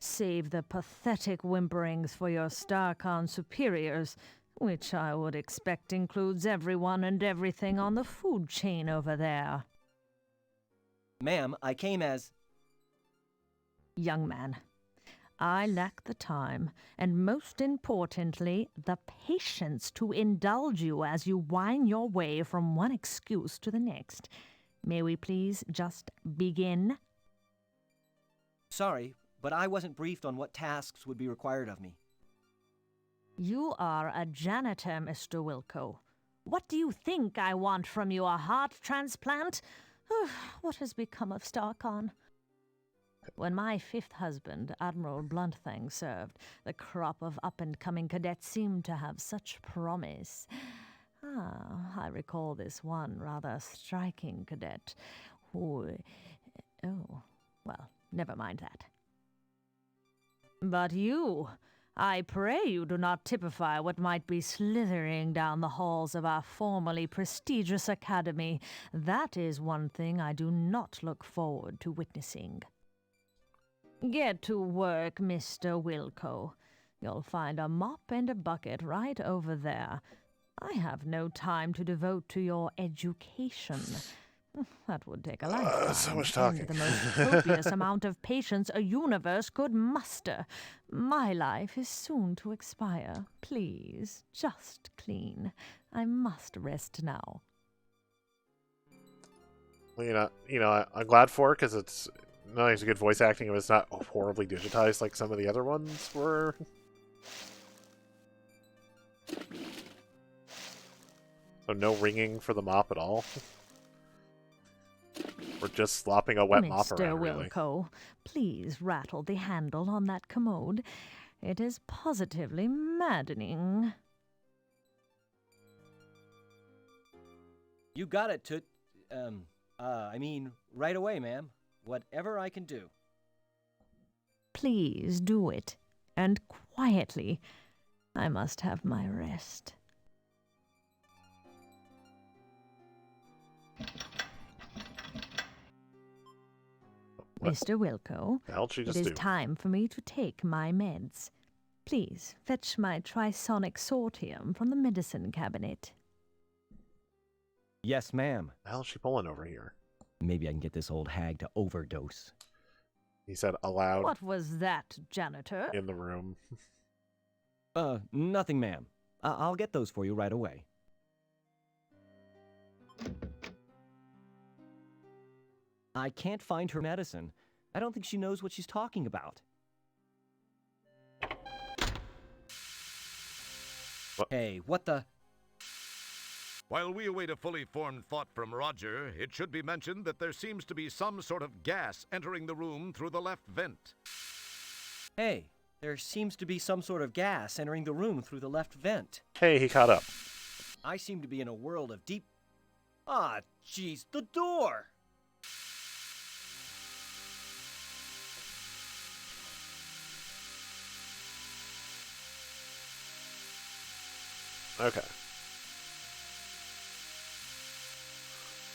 Save the pathetic whimperings for your StarCon superiors, which I would expect includes everyone and everything on the food chain over there. Ma'am, I came as... Young man, I lack the time, and most importantly, the patience to indulge you as you whine your way from one excuse to the next. May we please just begin? Sorry, but I wasn't briefed on what tasks would be required of me. You are a janitor, Mr. Wilco. What do you think I want from you, a heart transplant? What has become of StarCon? When my fifth husband, Admiral Bluntthang, served, the crop of up-and-coming cadets seemed to have such promise. I recall this one rather striking cadet who... Oh, well, never mind that. But you... I pray you do not typify what might be slithering down the halls of our formerly prestigious academy. That is one thing I do not look forward to witnessing. Get to work, Mr. Wilco. You'll find a mop and a bucket right over there. I have no time to devote to your education. That would take a lifetime. So much talking. And the most copious amount of patience a universe could muster. My life is soon to expire. Please, just clean. I must rest now. Well, I'm glad for it because it's not only good voice acting, but it's not horribly digitized like some of the other ones were. So no ringing for the mop at all. We're just slopping a wet mop around, really. Mr. Wilco, please rattle the handle on that commode. It is positively maddening. You got it, right away, ma'am. Whatever I can do. Please do it, and quietly. I must have my rest. Mr. Wilco, it is time for me to take my meds. Please fetch my trisonic sortium from the medicine cabinet. Yes, ma'am. The hell is she pulling over here? Maybe I can get this old hag to overdose. He said aloud. What was that, janitor? In the room. Nothing, ma'am. I'll get those for you right away. I can't find her medicine. I don't think she knows what she's talking about. Hey, what the... While we await a fully formed thought from Roger, it should be mentioned that there seems to be some sort of gas entering the room through the left vent. Hey, there seems to be some sort of gas entering the room through the left vent. Hey, he caught up. I seem to be in a world of deep... Ah, jeez, the door! Okay.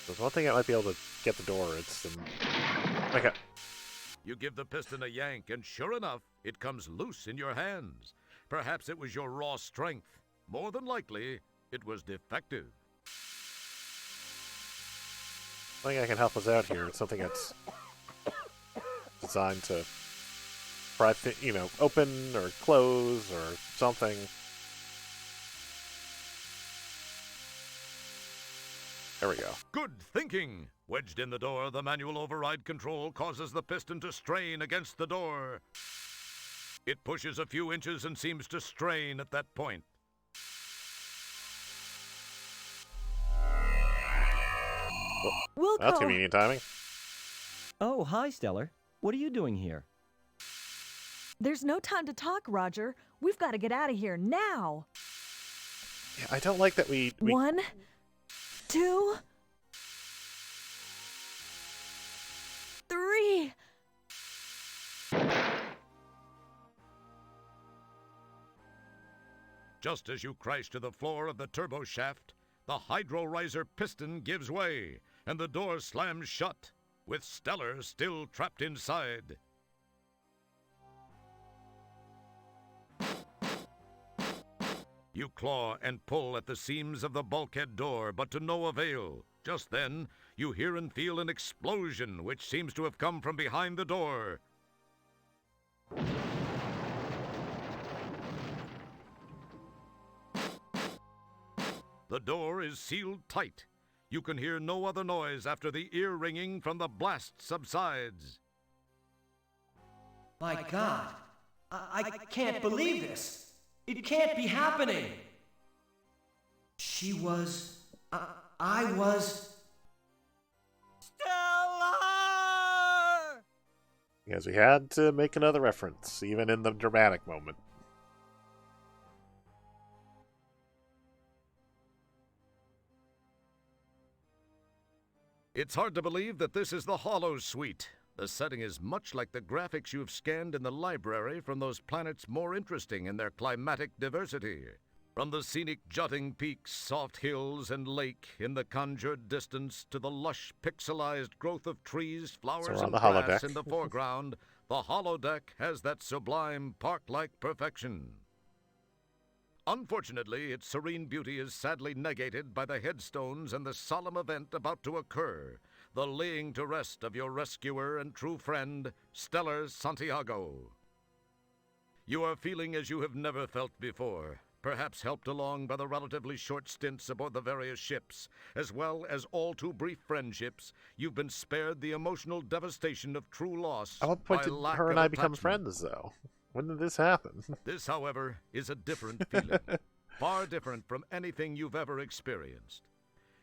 There's one thing that might be able to get the door. It's okay. You give the piston a yank, and sure enough, it comes loose in your hands. Perhaps it was your raw strength. More than likely, it was defective. I think I can help us out here. It's something that's designed to, open or close or something. There we go. Good thinking! Wedged in the door, the manual override control causes the piston to strain against the door. It pushes a few inches and seems to strain at that point. Well, that's convenient timing. Oh, hi, Stellar. What are you doing here? There's no time to talk, Roger. We've got to get out of here now. Yeah, I don't like that we... 1, 2, 3. Just as you crash to the floor of the turbo shaft, the hydro riser piston gives way, and the door slams shut, with Stellar still trapped inside. You claw and pull at the seams of the bulkhead door, but to no avail. Just then, you hear and feel an explosion which seems to have come from behind the door. The door is sealed tight. You can hear no other noise after the ear ringing from the blast subsides. My God, I can't believe this. It can't be happening. She was... I was... Stellar! Because we had to make another reference, even in the dramatic moment. It's hard to believe that this is the Hollow Suite. The setting is much like the graphics you've scanned in the library from those planets more interesting in their climatic diversity. From the scenic jutting peaks, soft hills, and lake in the conjured distance to the lush pixelized growth of trees, flowers, and grass in the foreground, the holodeck has that sublime park-like perfection. Unfortunately, its serene beauty is sadly negated by the headstones and the solemn event about to occur, the laying to rest of your rescuer and true friend, Stellar Santiago. You are feeling as you have never felt before, perhaps helped along by the relatively short stints aboard the various ships, as well as all too brief friendships. You've been spared the emotional devastation of true loss. At what point did her and I become friends, though? When did this happen? This, however, is a different feeling, far different from anything you've ever experienced.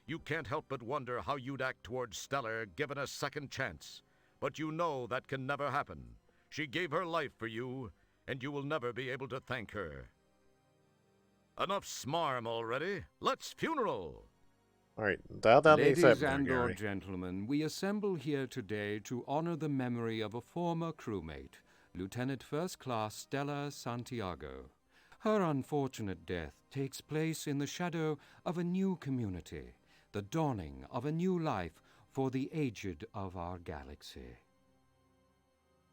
You can't help but wonder how you'd act towards Stellar given a second chance, but you know that can never happen. She gave her life for you, and you will never be able to thank her. Enough smarm already. Let's funeral. All right, dial down the Ladies excitement, and/or Gary. gentlemen, we assemble here today to honor the memory of a former crewmate, Lieutenant First Class Stella Santiago. Her unfortunate death takes place in the shadow of a new community, the dawning of a new life for the aged of our galaxy.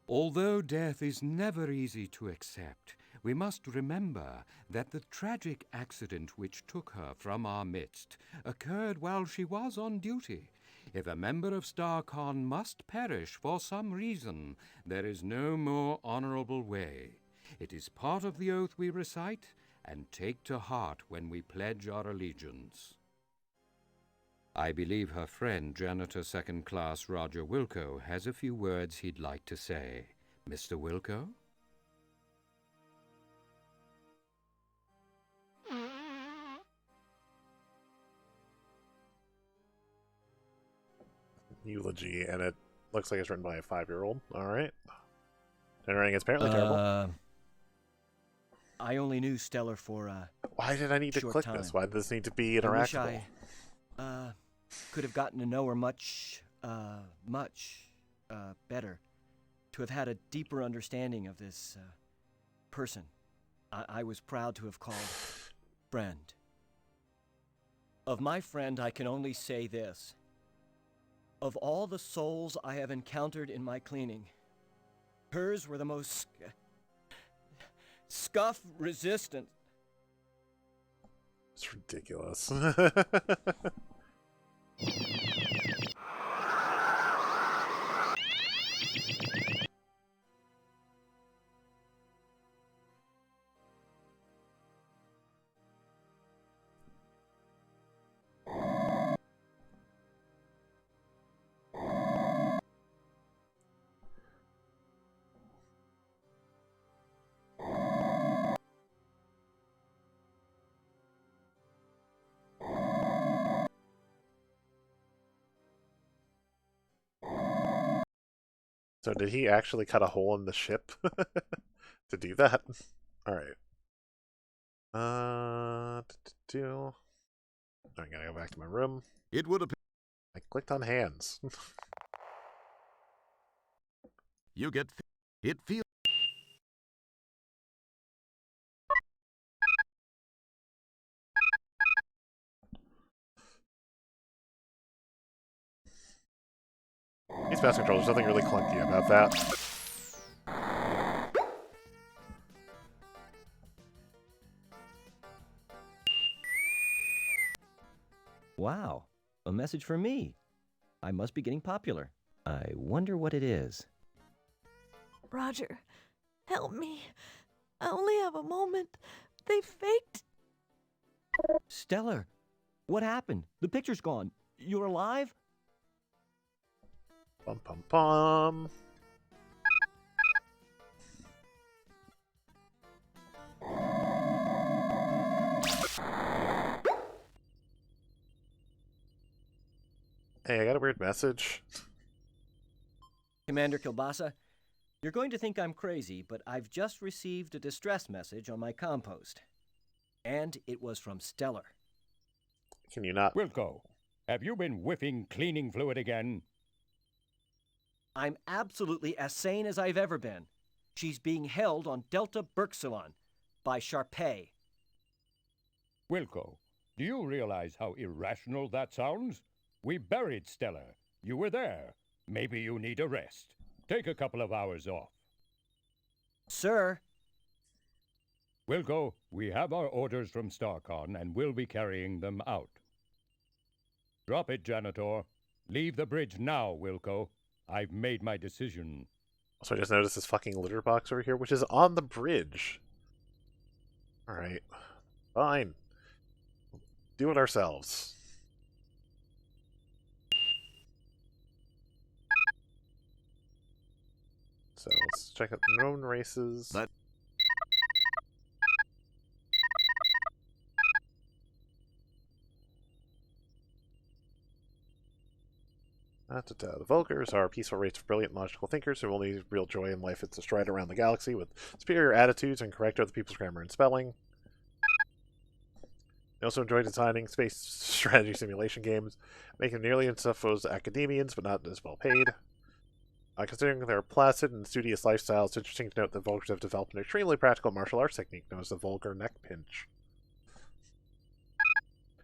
Although death is never easy to accept, we must remember that the tragic accident which took her from our midst occurred while she was on duty. If a member of StarCon must perish for some reason, there is no more honorable way. It is part of the oath we recite and take to heart when we pledge our allegiance. I believe her friend, Janitor Second Class Roger Wilco, has a few words he'd like to say. Mr. Wilco? Eulogy, and it looks like it's written by a 5-year-old. All right. Generating is apparently terrible. I only knew Stellar for Why did I need to click this? Why did this need to be interactable? I wish I could have gotten to know her much better, to have had a deeper understanding of this person I was proud to have called friend. Of my friend, I can only say this. Of all the souls I have encountered in my cleaning, hers were the most scuff-resistant. It's ridiculous. So did he actually cut a hole in the ship to do that? All right. I gotta go back to my room. It would appear I clicked on hands. you get it feels. These fast controls, there's nothing really clunky about that. Wow, a message for me. I must be getting popular. I wonder what it is. Roger, help me. I only have a moment. They faked. Stellar, what happened? The picture's gone. You're alive? Bum bum bum. Hey, I got a weird message. Commander Kilbasa, you're going to think I'm crazy, but I've just received a distress message on my compost. And it was from Stellar. Can you not? Wilco, have you been whiffing cleaning fluid again? I'm absolutely as sane as I've ever been. She's being held on Delta Berxilon by Sharpay. Wilco, do you realize how irrational that sounds? We buried Stella. You were there. Maybe you need a rest. Take a couple of hours off. Sir. Wilco, we have our orders from StarCon and we'll be carrying them out. Drop it, janitor. Leave the bridge now, Wilco. I've made my decision. So I just noticed this fucking litter box over here, which is on the bridge. Alright. Fine. Do it ourselves. So let's check out the known races. The Vulgars are peaceful race of brilliant logical thinkers who only real joy in life is to stride around the galaxy with superior attitudes and correct other people's grammar and spelling. They also enjoy designing space strategy simulation games, making nearly as tough as academians, but not as well paid. Considering their placid and studious lifestyle, it's interesting to note that Vulgars have developed an extremely practical martial arts technique known as the Vulgar neck pinch.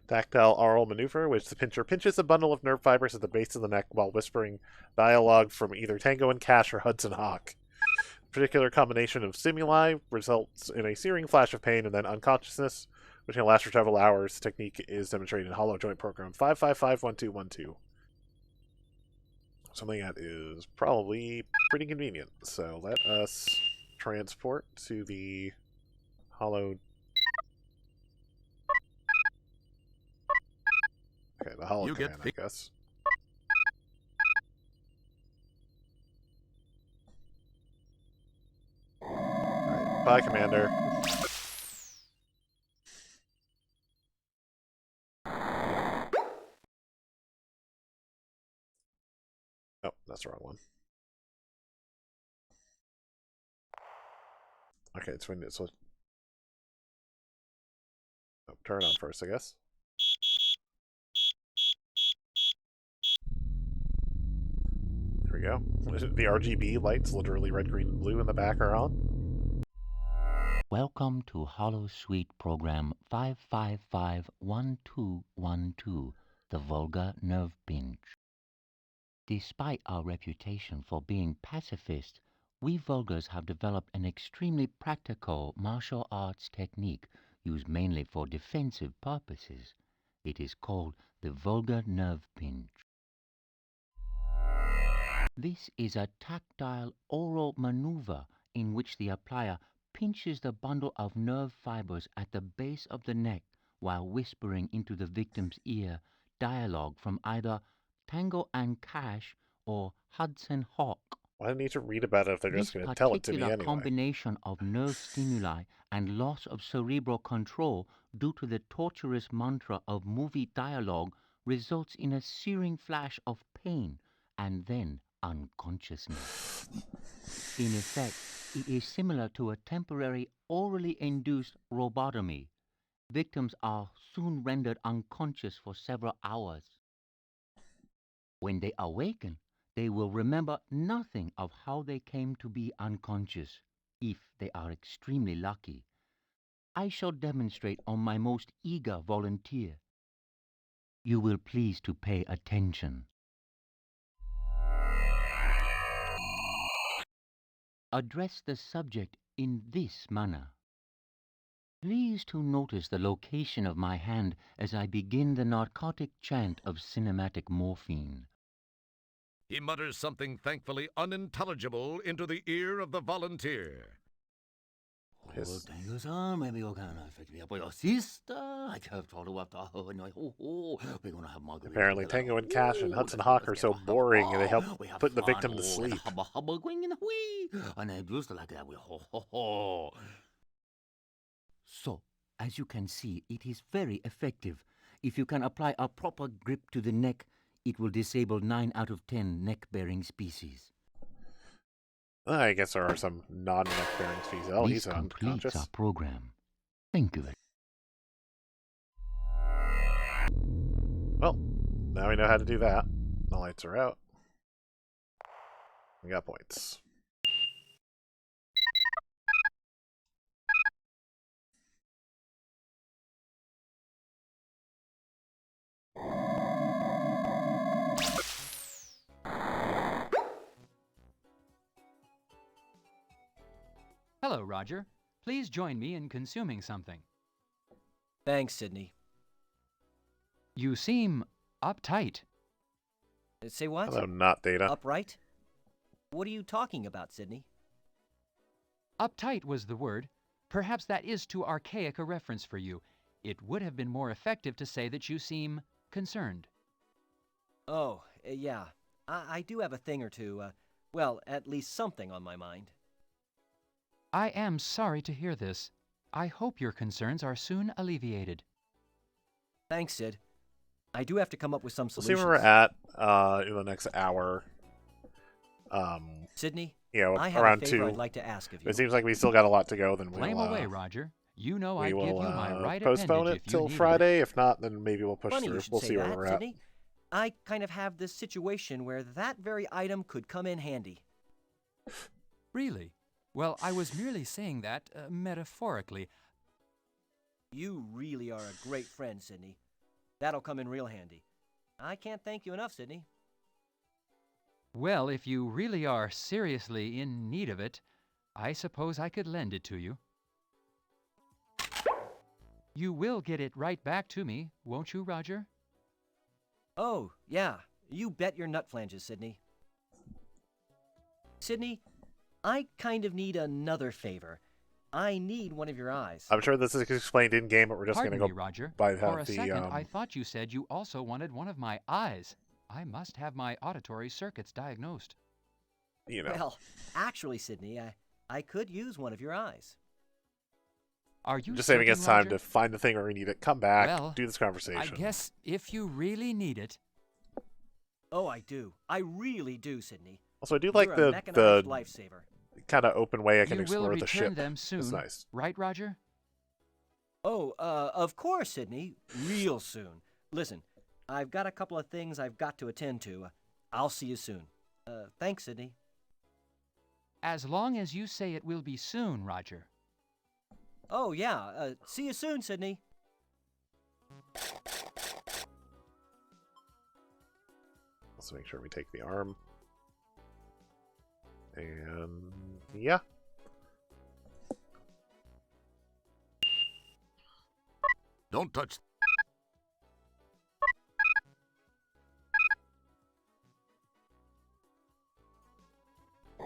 Tactile oral maneuver, which the pincher pinches a bundle of nerve fibers at the base of the neck while whispering dialogue from either Tango and Cash or Hudson Hawk. A particular combination of stimuli results in a searing flash of pain and then unconsciousness, which can last for several hours. The technique is demonstrated in Hollow Joint Program 5551212. Something that is probably pretty convenient. So let us transport to the Hollow... Okay, the Hollow Command, I guess. Alright, bye, Commander. Oh, that's the wrong one. Okay, it's when it's... Oh, turn on first, I guess. There we go. The RGB lights, literally red, green, and blue in the back, are on. Welcome to Hollow Suite Program 5551212, the Vulgar Nerve Pinch. Despite our reputation for being pacifist, we Vulgars have developed an extremely practical martial arts technique used mainly for defensive purposes. It is called the Vulgar Nerve Pinch. This is a tactile oral maneuver in which the applier pinches the bundle of nerve fibers at the base of the neck while whispering into the victim's ear dialogue from either Tango and Cash or Hudson Hawk. Well, I need to read about it if they're just going to tell it to me This anyway. particular combination of nerve stimuli and loss of cerebral control due to the torturous mantra of movie dialogue results in a searing flash of pain and then unconsciousness. In effect, it is similar to a temporary orally induced robotomy. Victims are soon rendered unconscious for several hours. When they awaken, they will remember nothing of how they came to be unconscious, if they are extremely lucky. I shall demonstrate on my most eager volunteer. You will please to pay attention. Address the subject in this manner. Please to notice the location of my hand as I begin the narcotic chant of cinematic morphine. He mutters something thankfully unintelligible into the ear of the volunteer. His... Maybe you're gonna fix me up with your sister. I have told her what we're gonna have margarita. Apparently, Tango and Cash and Hudson Hawk are so boring, and they help put the victim to sleep. And I used to like that. So, as you can see, it is very effective. If you can apply a proper grip to the neck, it will disable 9 out of 10 neck-bearing species. I guess there are some non-neck-bearing species. Oh, This he's completes unconscious. our program. Thank you. Well, now we know how to do that. The lights are out. We got points. Hello, Roger. Please join me in consuming something. Thanks, Sydney. You seem uptight. Say what? Hello, not Data. Upright? What are you talking about, Sydney? Uptight was the word. Perhaps that is too archaic a reference for you. It would have been more effective to say that you seem concerned. Oh, yeah. I do have a thing or two, well, at least something on my mind. I am sorry to hear this. I hope your concerns are soon alleviated. Thanks, Sid. I do have to come up with some We'll solutions. see where we're at in the next hour. Sydney, yeah, I have around a favor 2. I'd like to ask of you. It seems like we still got a lot to go. Then Blame we'll away, Roger. You know we I'd give will you my right postpone appendage it if you till needed Friday. it. If not, then maybe we'll push Funny through. you should We'll say see where that, we're at. Sydney. I kind of have this situation where that very item could come in handy. Really? Well, I was merely saying that metaphorically. You really are a great friend, Sydney. That'll come in real handy. I can't thank you enough, Sydney. Well, if you really are seriously in need of it, I suppose I could lend it to you. You will get it right back to me, won't you, Roger? Oh, yeah. You bet your nut flanges, Sydney. Sydney, I kind of need another favor. I need one of your eyes. I'm sure this is explained in game, but we're just going to go me, Roger. by For a the second, I thought you said you also wanted one of my eyes. I must have my auditory circuits diagnosed. You know. Well, actually, Sydney, I could use one of your eyes. Are you just saving us certain, time Roger? to find the thing where we need it, come back, Well, do this conversation. I guess if you really need it. Oh, I do. I really do, Sydney. Also, I do You're like a mechanized the lifesaver. kind of open way I can You will explore the return ship. them soon, It's nice. right, Roger? Oh, of course, Sydney. Real soon. Listen, I've got a couple of things I've got to attend to. I'll see you soon. Thanks, Sydney. As long as you say it will be soon, Roger. Oh, yeah. See you soon, Sydney. Let's make sure we take the arm. And yeah. Don't touch.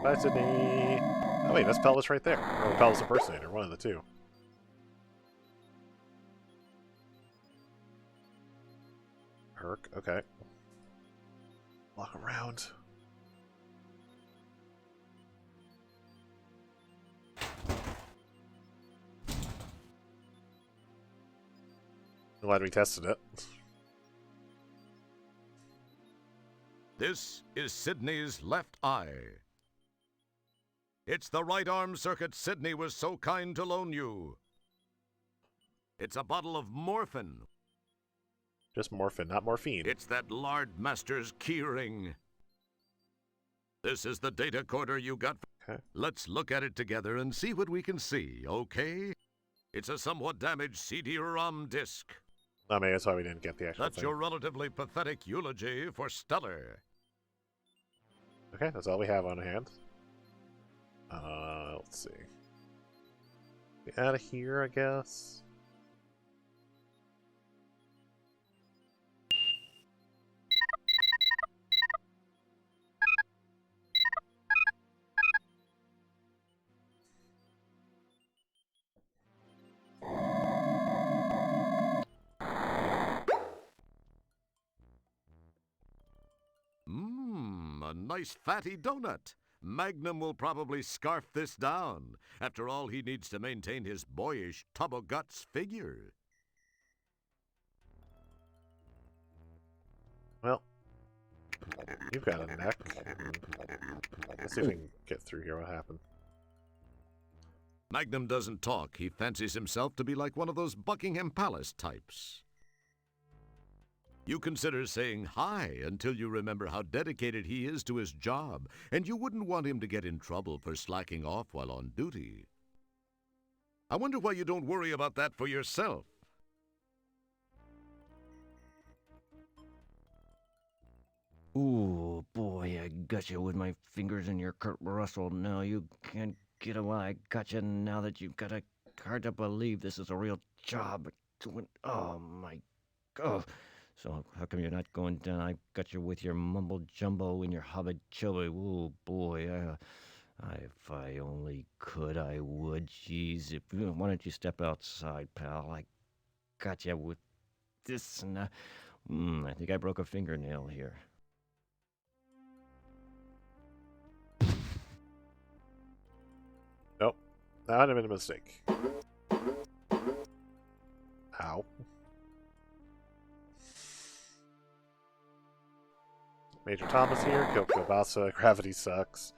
Bye, Sydney. Oh wait, that's Pelvis right there. Or Pelvis impersonator, one of the two. Herc, okay. Walk around. I'm glad we tested it. This is Sydney's left eye. It's the right arm circuit Sydney was so kind to loan you. It's a bottle of morphine. Just morphine, not morphine. It's that Lard Master's keyring. This is the data quarter you got. Okay. Let's look at it together and see what we can see, okay? It's a somewhat damaged CD-ROM disc. I mean, that's why we didn't get the actual That's thing. your relatively pathetic eulogy for Stellar. Okay, that's all we have on hand. Let's see. Get out of here, I guess. A nice fatty donut. Magnum will probably scarf this down. After all, he needs to maintain his boyish tub-o'-guts figure. Well, you've got a neck. Let's see if we can get through here. What happened? Magnum doesn't talk. He fancies himself to be like one of those Buckingham Palace types. You consider saying hi until you remember how dedicated he is to his job, and you wouldn't want him to get in trouble for slacking off while on duty. I wonder why you don't worry about that for yourself. Ooh, boy, I got you with my fingers in your Kurt Russell. No, you can't get away. I got you now that you've got a hard to believe this is a real job. Oh, my God. So how come you're not going down? I got you with your mumble jumbo and your hubba chubba. Ooh, boy, if I only could, I would. Jeez, why don't you step outside, pal? I got you with this, and I think I broke a fingernail here. Nope, that might have been a mistake. Ow. Major Thomas here, Kyoko Basa, Gravity Sucks.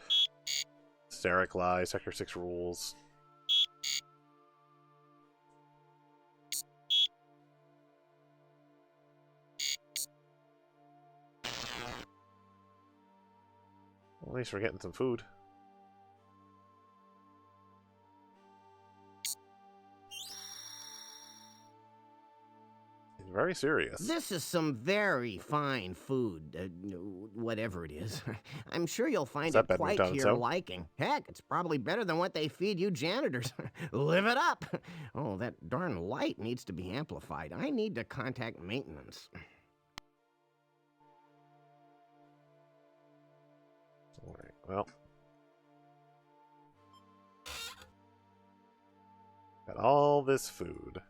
Hysteric Lie, Sector 6 Rules. Well, at least we're getting some food. He's very serious. This is some very fine food, whatever it is. I'm sure you'll find it quite to your liking. Heck, it's probably better than what they feed you janitors. Live it up! Oh, that darn light needs to be amplified. I need to contact maintenance. Alright, well. Got all this food.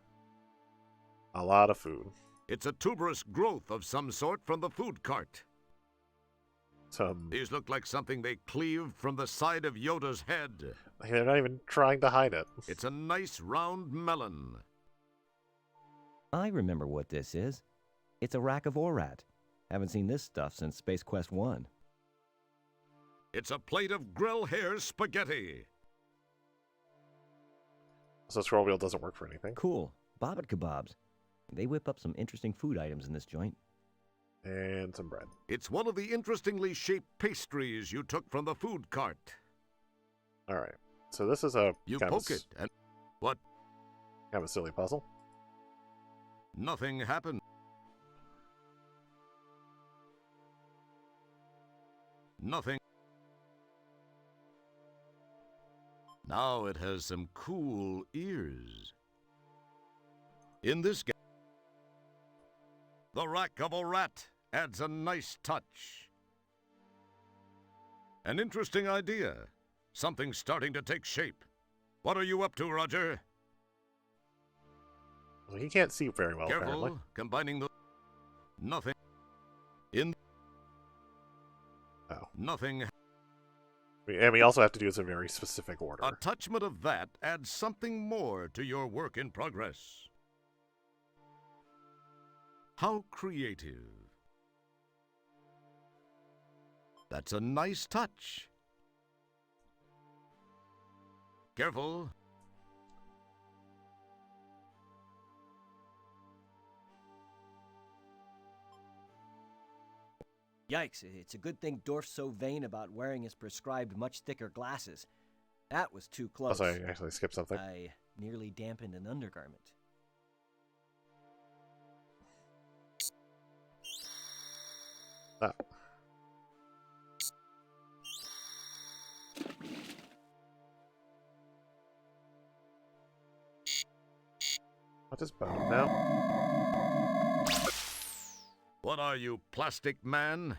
A lot of food. It's a tuberous growth of some sort from the food cart. These look like something they cleaved from the side of Yoda's head. They're not even trying to hide it. It's a nice round melon. I remember what this is. It's a rack of Orat. Haven't seen this stuff since Space Quest 1. It's a plate of grill hair spaghetti. So scroll wheel doesn't work for anything. Cool. Bobbit kebabs. They whip up some interesting food items in this joint. And some bread. It's one of the interestingly shaped pastries you took from the food cart. Alright. So this is a... You poke it and... What? Kind of a silly puzzle. Nothing happened. Nothing. Now it has some cool ears. In this game, the rack of a rat adds a nice touch. An interesting idea. Something starting to take shape. What are you up to, Roger? Well, he can't see very well, Careful, apparently. combining the... Nothing. In... Oh. Nothing. And we also have to do this in a very specific order. A touchment of that adds something more to your work in progress. How creative. That's a nice touch. Careful. Yikes, it's a good thing Dorf's so vain about wearing his prescribed much thicker glasses. That was too close. Oh, I actually skipped something. I nearly dampened an undergarment. Ah. I'll just bone him now. What are you, plastic man?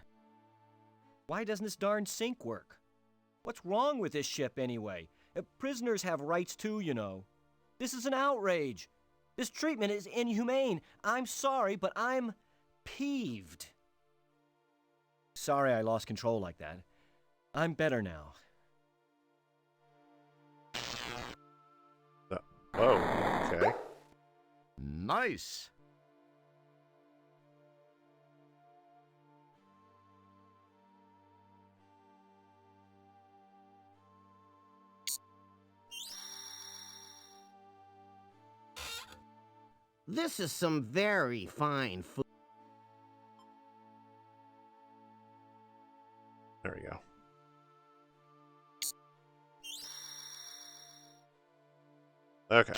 Why doesn't this darn sink work? What's wrong with this ship anyway? Prisoners have rights too, you know. This is an outrage. This treatment is inhumane. I'm sorry, but I'm peeved. Sorry I lost control like that. I'm better now. Whoa, okay. Nice. This is some very fine food. There we go. Okay.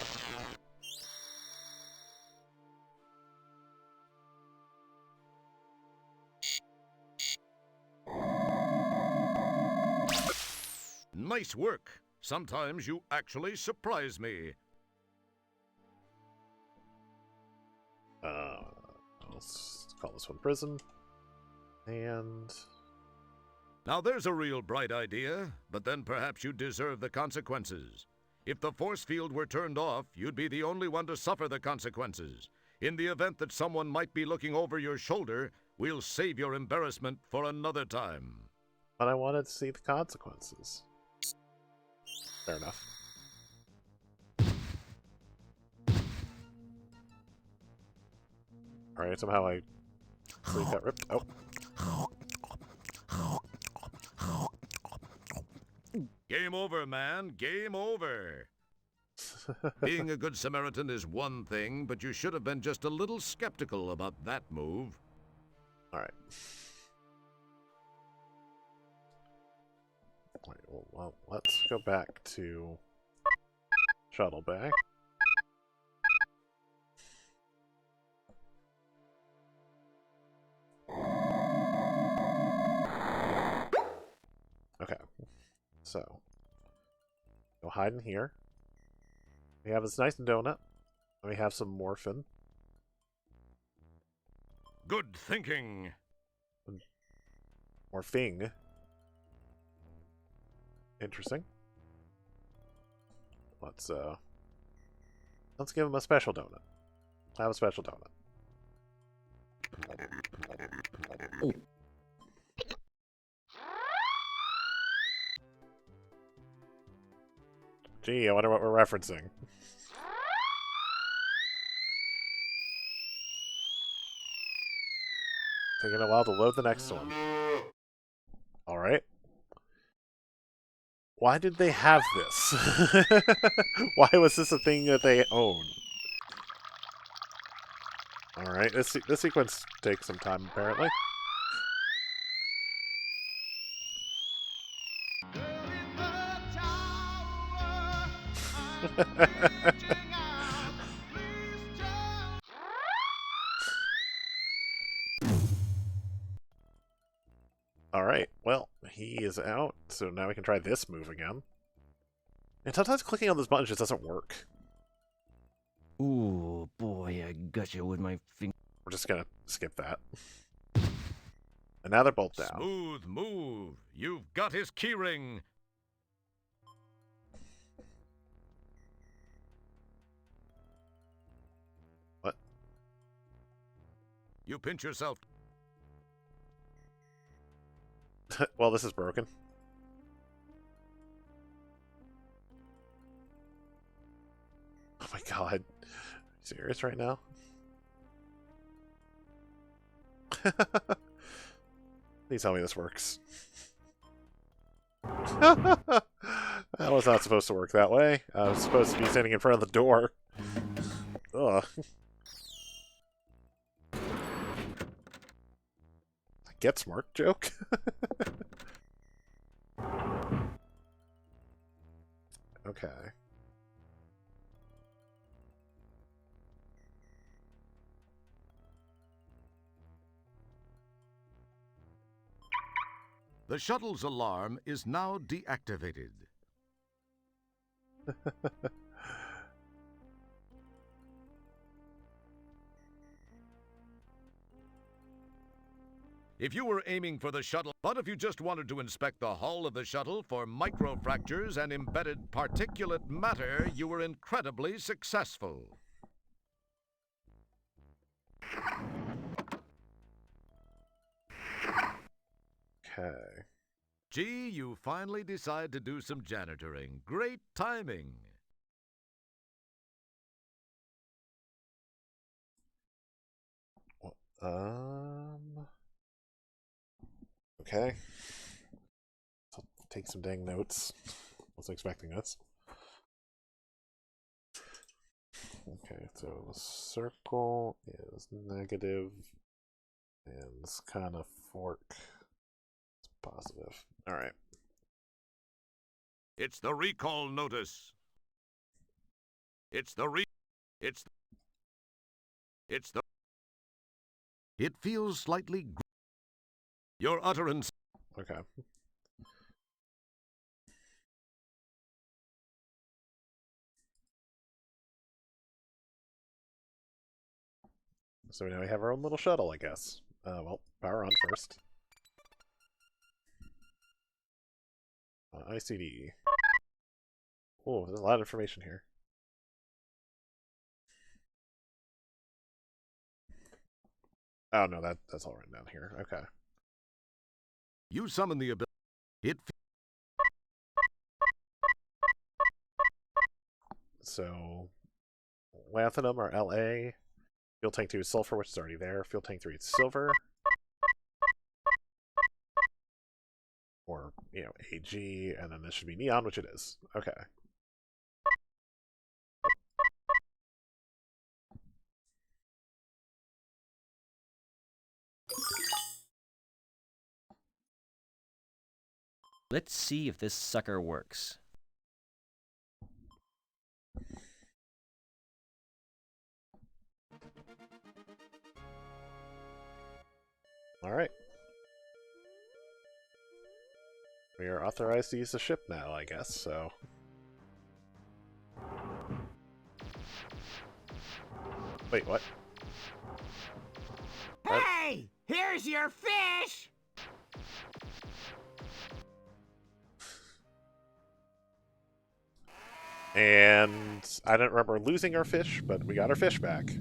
Nice work. Sometimes you actually surprise me. Let's call this one prison. And... Now there's a real bright idea, but then perhaps you deserve the consequences. If the force field were turned off, you'd be the only one to suffer the consequences. In the event that someone might be looking over your shoulder, we'll save your embarrassment for another time. But I wanted to see the consequences. Fair enough. Alright, somehow I sleep got ripped. Oh. Game over, man. Game over. Being a good Samaritan is one thing, but you should have been just a little skeptical about that move. Alright. Well, let's go back to shuttle bay. Okay, so go hide in here. We have this nice donut, and we have some morphine. Good thinking. Morphine. Interesting. Let's give him a special donut. Have a special donut. Ooh. Gee, I wonder what we're referencing. Taking a while to load the next one. Alright. Why did they have this? Why was this a thing that they own? Alright, this sequence takes some time, apparently. Alright, well, he is out, so now we can try this move again. And sometimes clicking on this button just doesn't work. Ooh, boy, I got you with my finger. We're just gonna skip that. And now they're both down. Smooth move. You've got his keyring. What? You pinch yourself. Well, this is broken. Oh my god. Are you serious right now? Please tell me this works. That was not supposed to work that way. I was supposed to be standing in front of the door. Ugh. Get smart joke? Okay. The shuttle's alarm is now deactivated. If you were aiming for the shuttle, but if you just wanted to inspect the hull of the shuttle for microfractures and embedded particulate matter, you were incredibly successful. Okay. Gee, you finally decide to do some janitoring. Great timing. Okay. I'll take some dang notes. Wasn't expecting this. Okay, so the circle is negative, and this kind of fork is positive. All right. It's the recall notice. It's the It feels slightly. Your utterance. Okay. So now we have our own little shuttle, I guess. Well, power on first. ICD. Oh, there's a lot of information here. Oh no, that's all written down here. Okay. You summon the ability. So, lanthanum or LA. Fuel tank 2 is sulfur, which is already there. Fuel tank 3 is silver. Or, you know, AG, and then this should be neon, which it is. Okay. Let's see if this sucker works. All right. We are authorized to use the ship now, I guess, so... Wait, what? Hey! Here's your fish! And I don't remember losing our fish, but we got our fish back.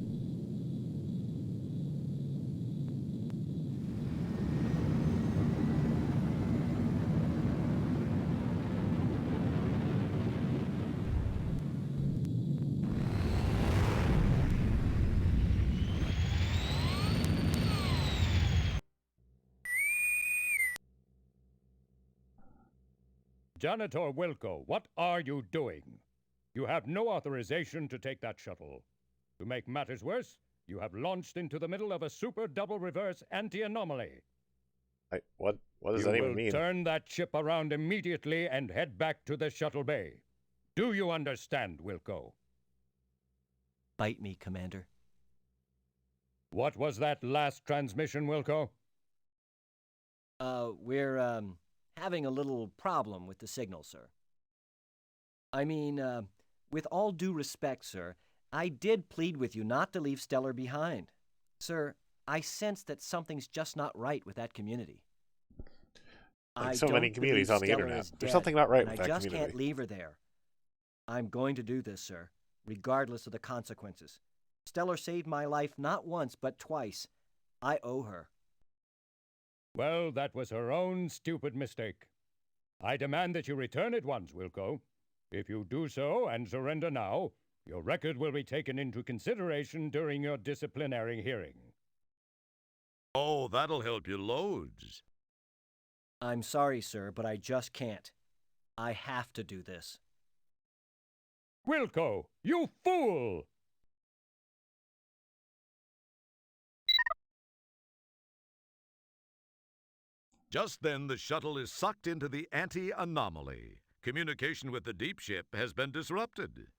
Janitor Wilco, what are you doing? You have no authorization to take that shuttle. To make matters worse, you have launched into the middle of a super double reverse anti-anomaly. What does that even mean? You will turn that ship around immediately and head back to the shuttle bay. Do you understand, Wilco? Bite me, Commander. What was that last transmission, Wilco? We're having a little problem with the signal, sir. I mean, with all due respect, sir, I did plead with you not to leave Stellar behind. Sir, I sense that something's just not right with that community. Like so many communities on the internet. There's something not right with that community. I just can't leave her there. I'm going to do this, sir, regardless of the consequences. Stellar saved my life not once, but twice. I owe her. Well, that was her own stupid mistake. I demand that you return at once, Wilco. If you do so and surrender now, your record will be taken into consideration during your disciplinary hearing. Oh, that'll help you loads. I'm sorry, sir, but I just can't. I have to do this. Wilco, you fool! Just then, the shuttle is sucked into the anti-anomaly. Communication with the deep ship has been disrupted.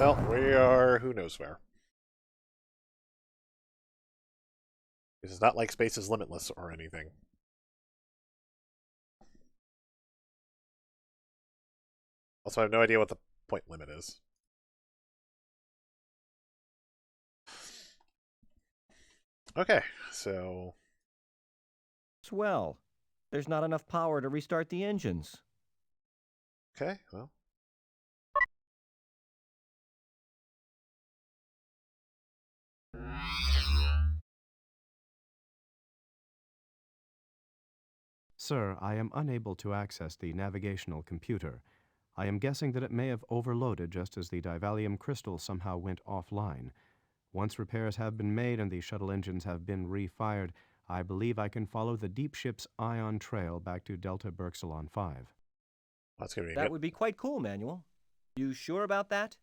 Well, we are who knows where. This is not like space is limitless or anything. Also, I have no idea what the point limit is. Okay, so... Swell. There's not enough power to restart the engines. Okay, well... Sir, I am unable to access the navigational computer. I am guessing that it may have overloaded just as the divalium crystal somehow went offline. Once repairs have been made and the shuttle engines have been refired, I believe I can follow the deep ship's ion trail back to Delta Berxilon 5. That's gonna be That would be quite cool, Manuel. You sure about that?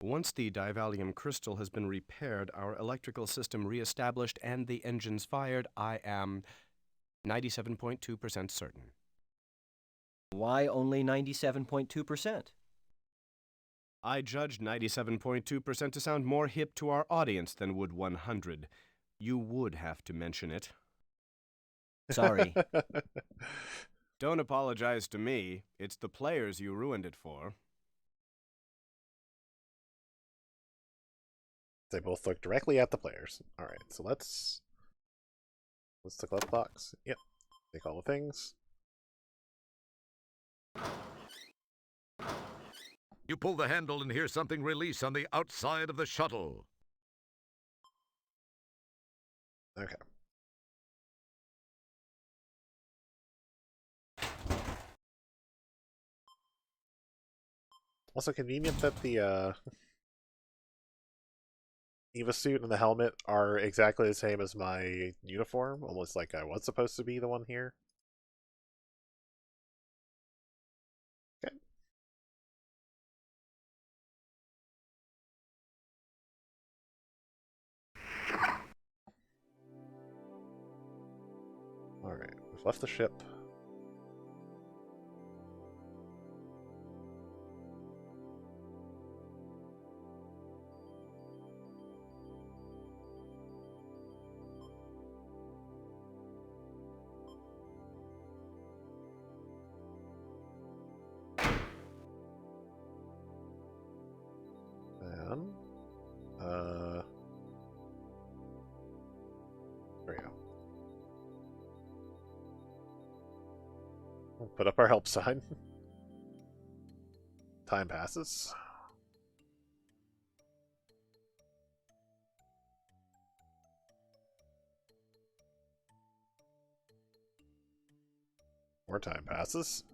Once the divalium crystal has been repaired, our electrical system reestablished, and the engines fired, I am 97.2% certain. Why only 97.2%? I judged 97.2% to sound more hip to our audience than would 100. You would have to mention it. Sorry. Don't apologize to me. It's the players you ruined it for. They both look directly at the players. Alright, so let's the glove box. Yep. Take all the things. You pull the handle and hear something release on the outside of the shuttle. Okay. Also convenient that the Eva suit and the helmet are exactly the same as my uniform, almost like I was supposed to be the one here. Okay. Alright, we've left the ship. There we go. We'll put up our help sign. Time passes. More time passes.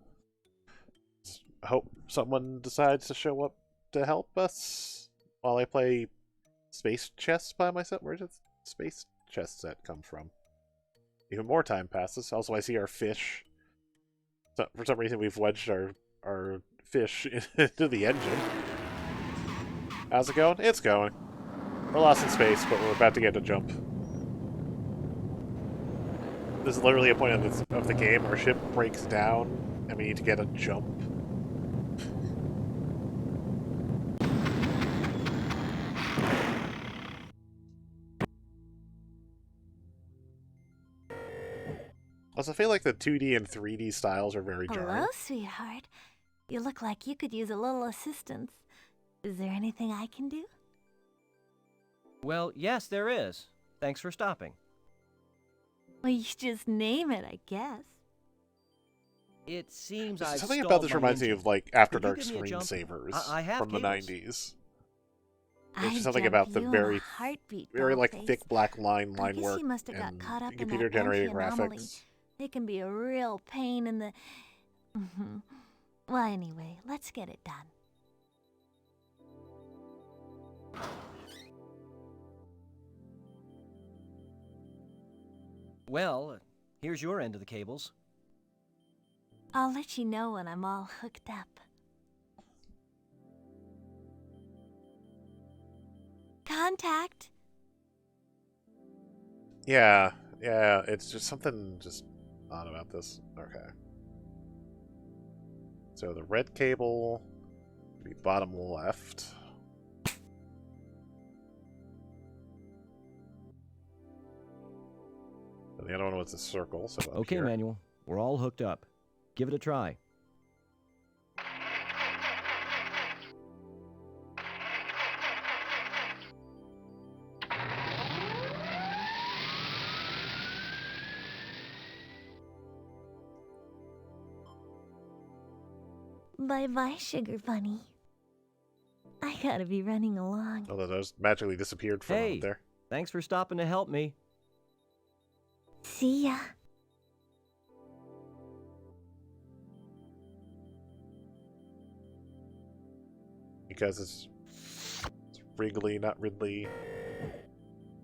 I hope someone decides to show up to help us while I play space chess by myself. Where did space chess set come from? Even more time passes. Also, I see our fish. So, for some reason, we've wedged our fish into the engine. How's it going? It's going. We're lost in space, but we're about to get a jump. This is literally a point of the game. Our ship breaks down, and we need to get a jump. Also, I feel like the 2D and 3D styles are very jarring. Hello, sweetheart. You look like you could use a little assistance. Is there anything I can do? Well, yes, there is. Thanks for stopping. Well, you just name it, I guess. It seems I've Something stalled about this my reminds me engine. of like After Could you Dark give me a jump? screensavers I have from the cables. 90s. I'd There's just something jump about the you in a very heartbeat, like dollface. thick black line I guess work you must have got and caught up in that computer generated anti-anomaly. graphics. They can be a real pain in the... Well, anyway, let's get it done. Well, here's your end of the cables. I'll let you know when I'm all hooked up. Contact! Yeah, it's just something just odd about this. Okay. So the red cable Be bottom left. And the other one was a circle, so up Okay, here. Manuel. We're all hooked up. Give it a try. Bye-bye, Sugar Bunny. I gotta be running along. Although those magically disappeared from Hey, up there. thanks for stopping to help me. See ya. Because it's Wrigley, not Ridley.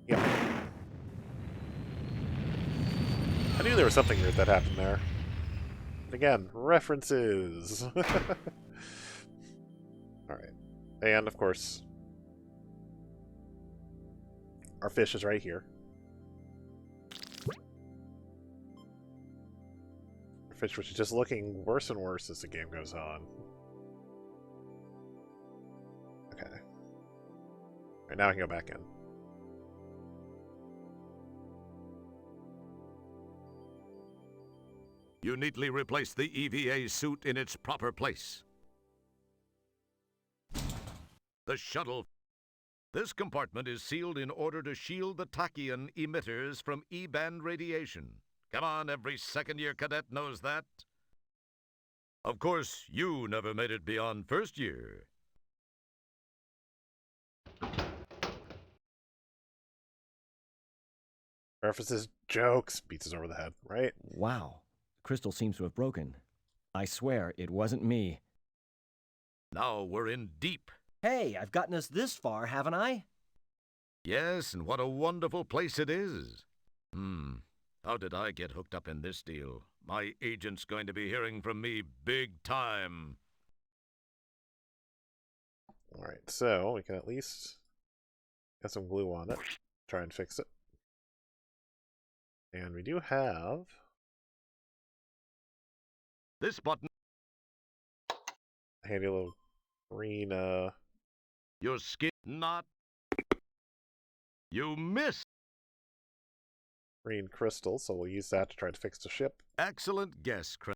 Yeah. I knew there was something weird that happened there. Again, references. Alright. And, of course, our fish is right here. Our fish, which is just looking worse and worse as the game goes on. Okay. Alright, now I can go back in. You neatly replace the EVA suit in its proper place. The shuttle. This compartment is sealed in order to shield the tachyon emitters from E-band radiation. Come on, every second-year cadet knows that. Of course, you never made it beyond first year. References, jokes, beats us over the head, right? Wow. The crystal seems to have broken. I swear it wasn't me. Now we're in deep. Hey, I've gotten us this far, haven't I? Yes, and what a wonderful place it is. How did I get hooked up in this deal? My agent's going to be hearing from me big time. Alright, so we can at least get some glue on it. Try and fix it. And we do have this button. A handy little green, Your skin not. You missed. Green crystal, so we'll use that to try to fix the ship. Excellent guess, Chris.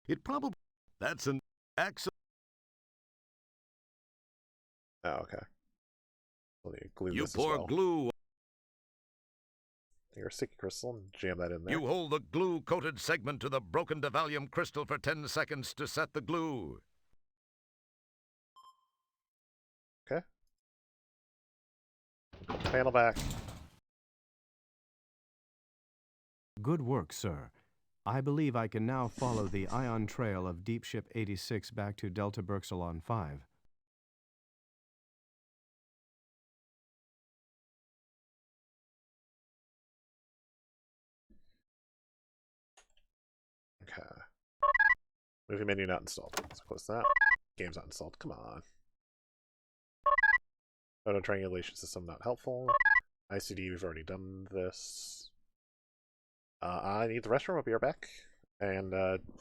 It probably. That's an excellent. Oh, okay. We'll need to glue You this pour as well. glue. Take our sticky crystal and jam that in there. You hold the glue-coated segment to the broken divalium crystal for 10 seconds to set the glue. Okay. Put the panel back. Good work, sir. I believe I can now follow the ion trail of Deep Ship 86 back to Delta Berxalon 5. Okay. Movie menu not installed. So close that. Game's not installed. Come on. Photo triangulation system not helpful. ICD, we've already done this. I need the restroom. I'll be right back. And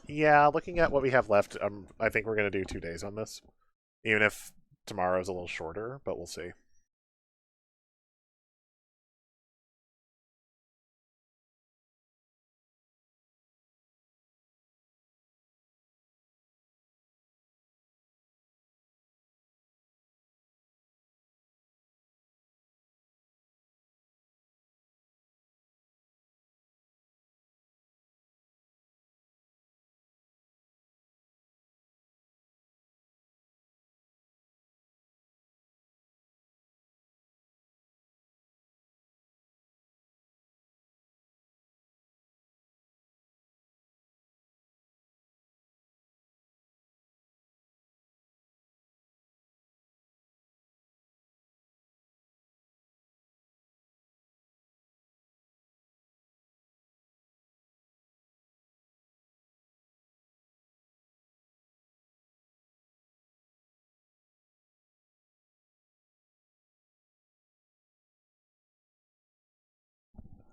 yeah, looking at what we have left, I think we're going to do 2 days on this. Even if tomorrow's a little shorter, but we'll see.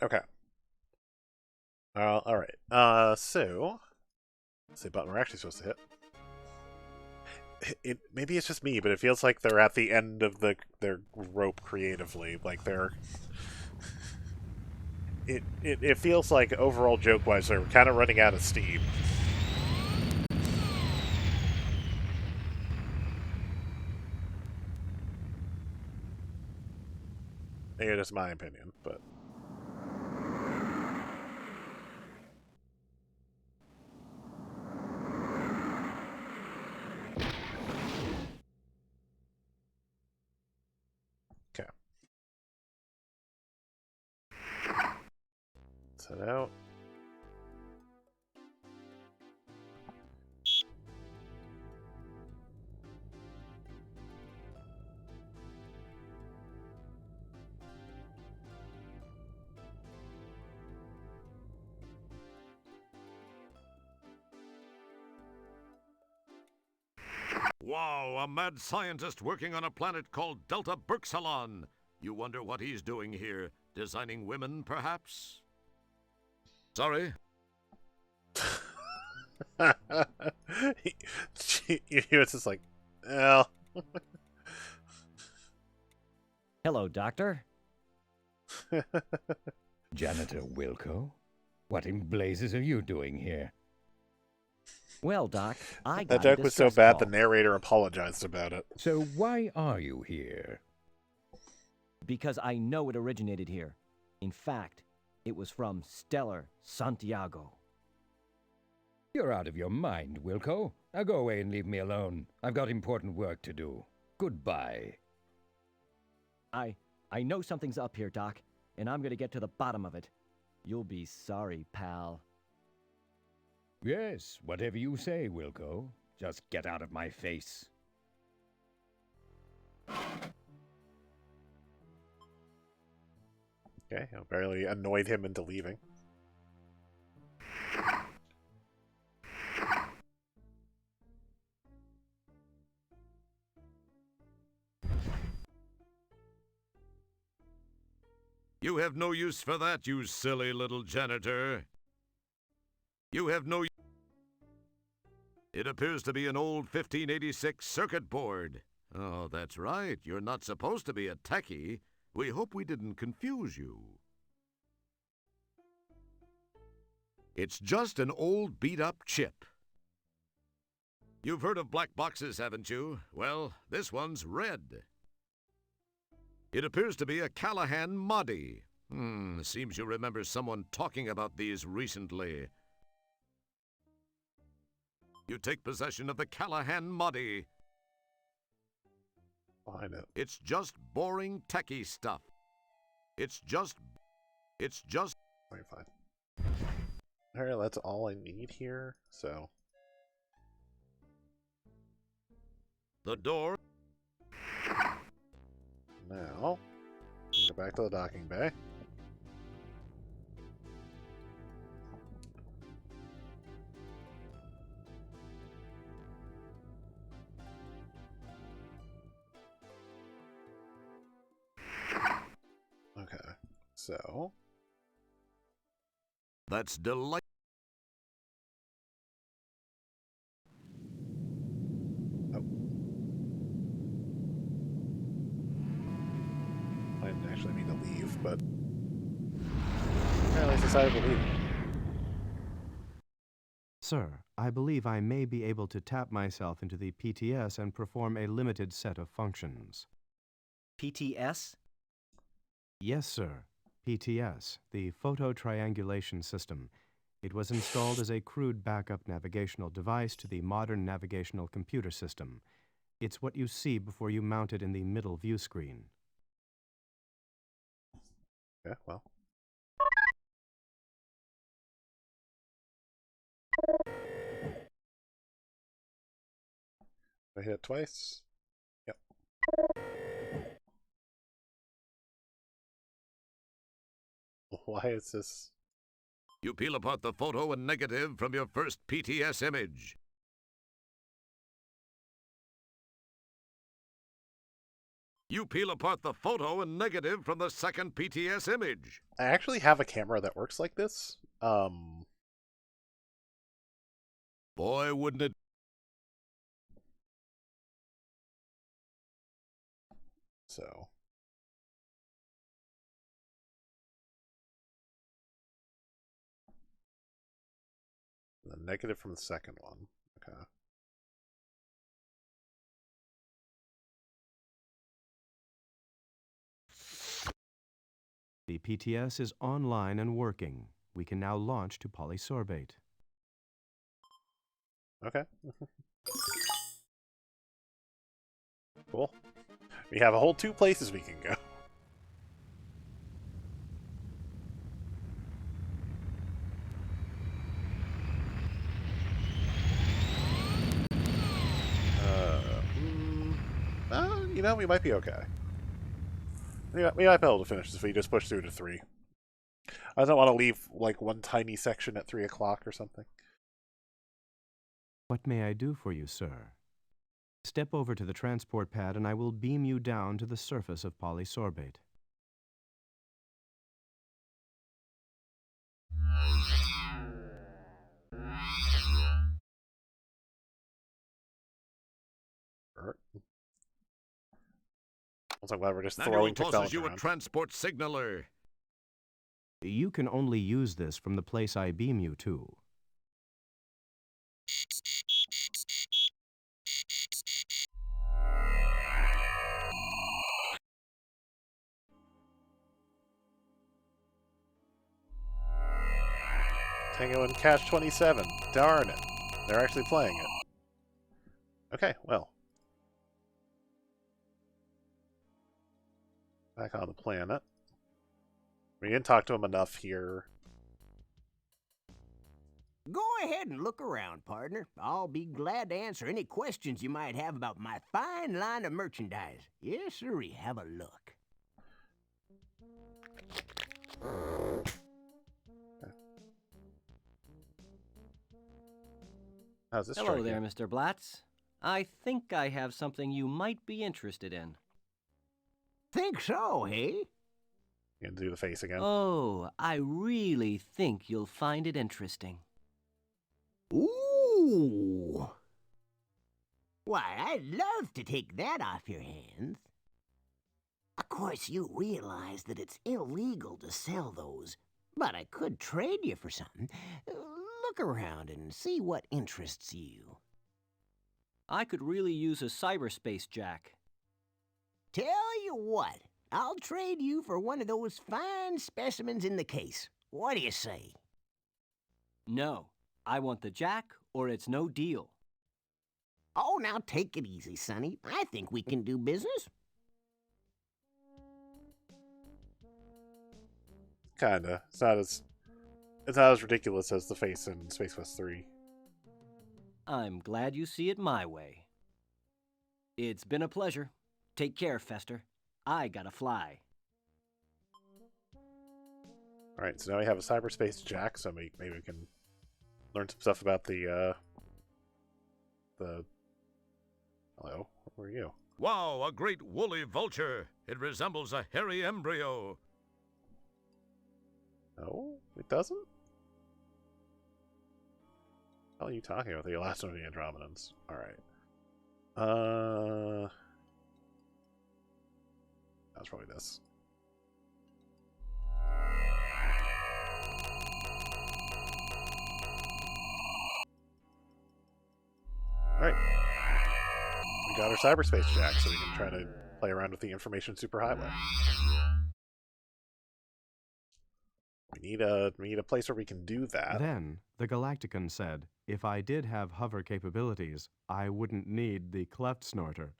Okay. Alright. So let's see what button we're actually supposed to hit. maybe it's just me, but it feels like they're at the end of their rope creatively. Like it feels like overall joke-wise they're kind of running out of steam. Maybe it's my opinion, but. Okay. Let's head out. Wow, a mad scientist working on a planet called Delta Berxalon. You wonder what he's doing here? Designing women, perhaps? Sorry? He was just like, well. Hello, Doctor. Janitor Wilco? What in blazes are you doing here? Well, Doc, I got That joke was so bad the narrator apologized about it. So why are you here? Because I know it originated here. In fact, it was from Stellar Santiago. You're out of your mind, Wilco. Now go away and leave me alone. I've got important work to do. Goodbye. I know something's up here, Doc, and I'm gonna get to the bottom of it. You'll be sorry, pal. Yes, whatever you say, Wilco. Just get out of my face. Okay, I barely annoyed him into leaving. You have no use for that, you silly little janitor. You have no... It appears to be an old 1586 circuit board. Oh, that's right. You're not supposed to be a techie. We hope we didn't confuse you. It's just an old beat-up chip. You've heard of black boxes, haven't you? Well, this one's red. It appears to be a Callahan Moddy. Seems you remember someone talking about these recently. You take possession of the Callahan Moddy. Find it. It's just boring techie stuff. It's just... 25. Alright, that's all I need here, so... The door... Now, go back to the docking bay. Okay, so... That's delightful. I didn't actually mean to leave, but apparently I decided to leave. Sir, I believe I may be able to tap myself into the PTS and perform a limited set of functions. PTS? Yes, sir. PTS, the Photo Triangulation System. It was installed as a crude backup navigational device to the modern navigational computer system. It's what you see before you mount it in the middle view screen. Yeah, well. I hit it twice. Yep. Why is this? You peel apart the photo and negative from your first PTS image. You peel apart the photo and negative from the second PTS image. I actually have a camera that works like this. Boy, wouldn't it... So. The negative from the second one. Okay. The PTS is online and working. We can now launch to polysorbate. Okay. Cool. We have a whole 2 places we can go. You know, we might be okay. We might be able to finish this if we just push through to 3. I don't want to leave, like, one tiny section at 3 o'clock or something. What may I do for you, sir? Step over to the transport pad and I will beam you down to the surface of polysorbate. I'm glad we're just Manual throwing tosses technology you a around. transport signaler. You can only use this from the place I beam you to. Tango and Cash 27. Darn it. They're actually playing it. Okay, well. Back on the planet. We didn't talk to him enough here. Go ahead and look around, partner. I'll be glad to answer any questions you might have about my fine line of merchandise. Yes, sirree, have a look. How's this Hello strike there, you? Mr. Blatz. I think I have something you might be interested in. Think so, hey? You gonna do the face again? Oh, I really think you'll find it interesting. Ooh! Why, I'd love to take that off your hands. Of course, you realize that it's illegal to sell those, but I could trade you for something. Look around and see what interests you. I could really use a cyberspace jack. Tell you what, I'll trade you for one of those fine specimens in the case. What do you say? No, I want the jack or it's no deal. Oh, now take it easy, Sonny. I think we can do business. Kinda. It's not as ridiculous as the face in Space Quest 3. I'm glad you see it my way. It's been a pleasure. Take care, Fester. I gotta fly. Alright, so now we have a cyberspace jack, so maybe we can learn some stuff about the... Hello? Who are you? Wow, a great woolly vulture. It resembles a hairy embryo. No, it doesn't? What are you talking about? The Elastin of the Andromedans. Alright. That's probably this. Alright. We got our cyberspace jack, so we can try to play around with the information superhighway. We need a place where we can do that. Then, the Galactican said, if I did have hover capabilities, I wouldn't need the cleft snorter.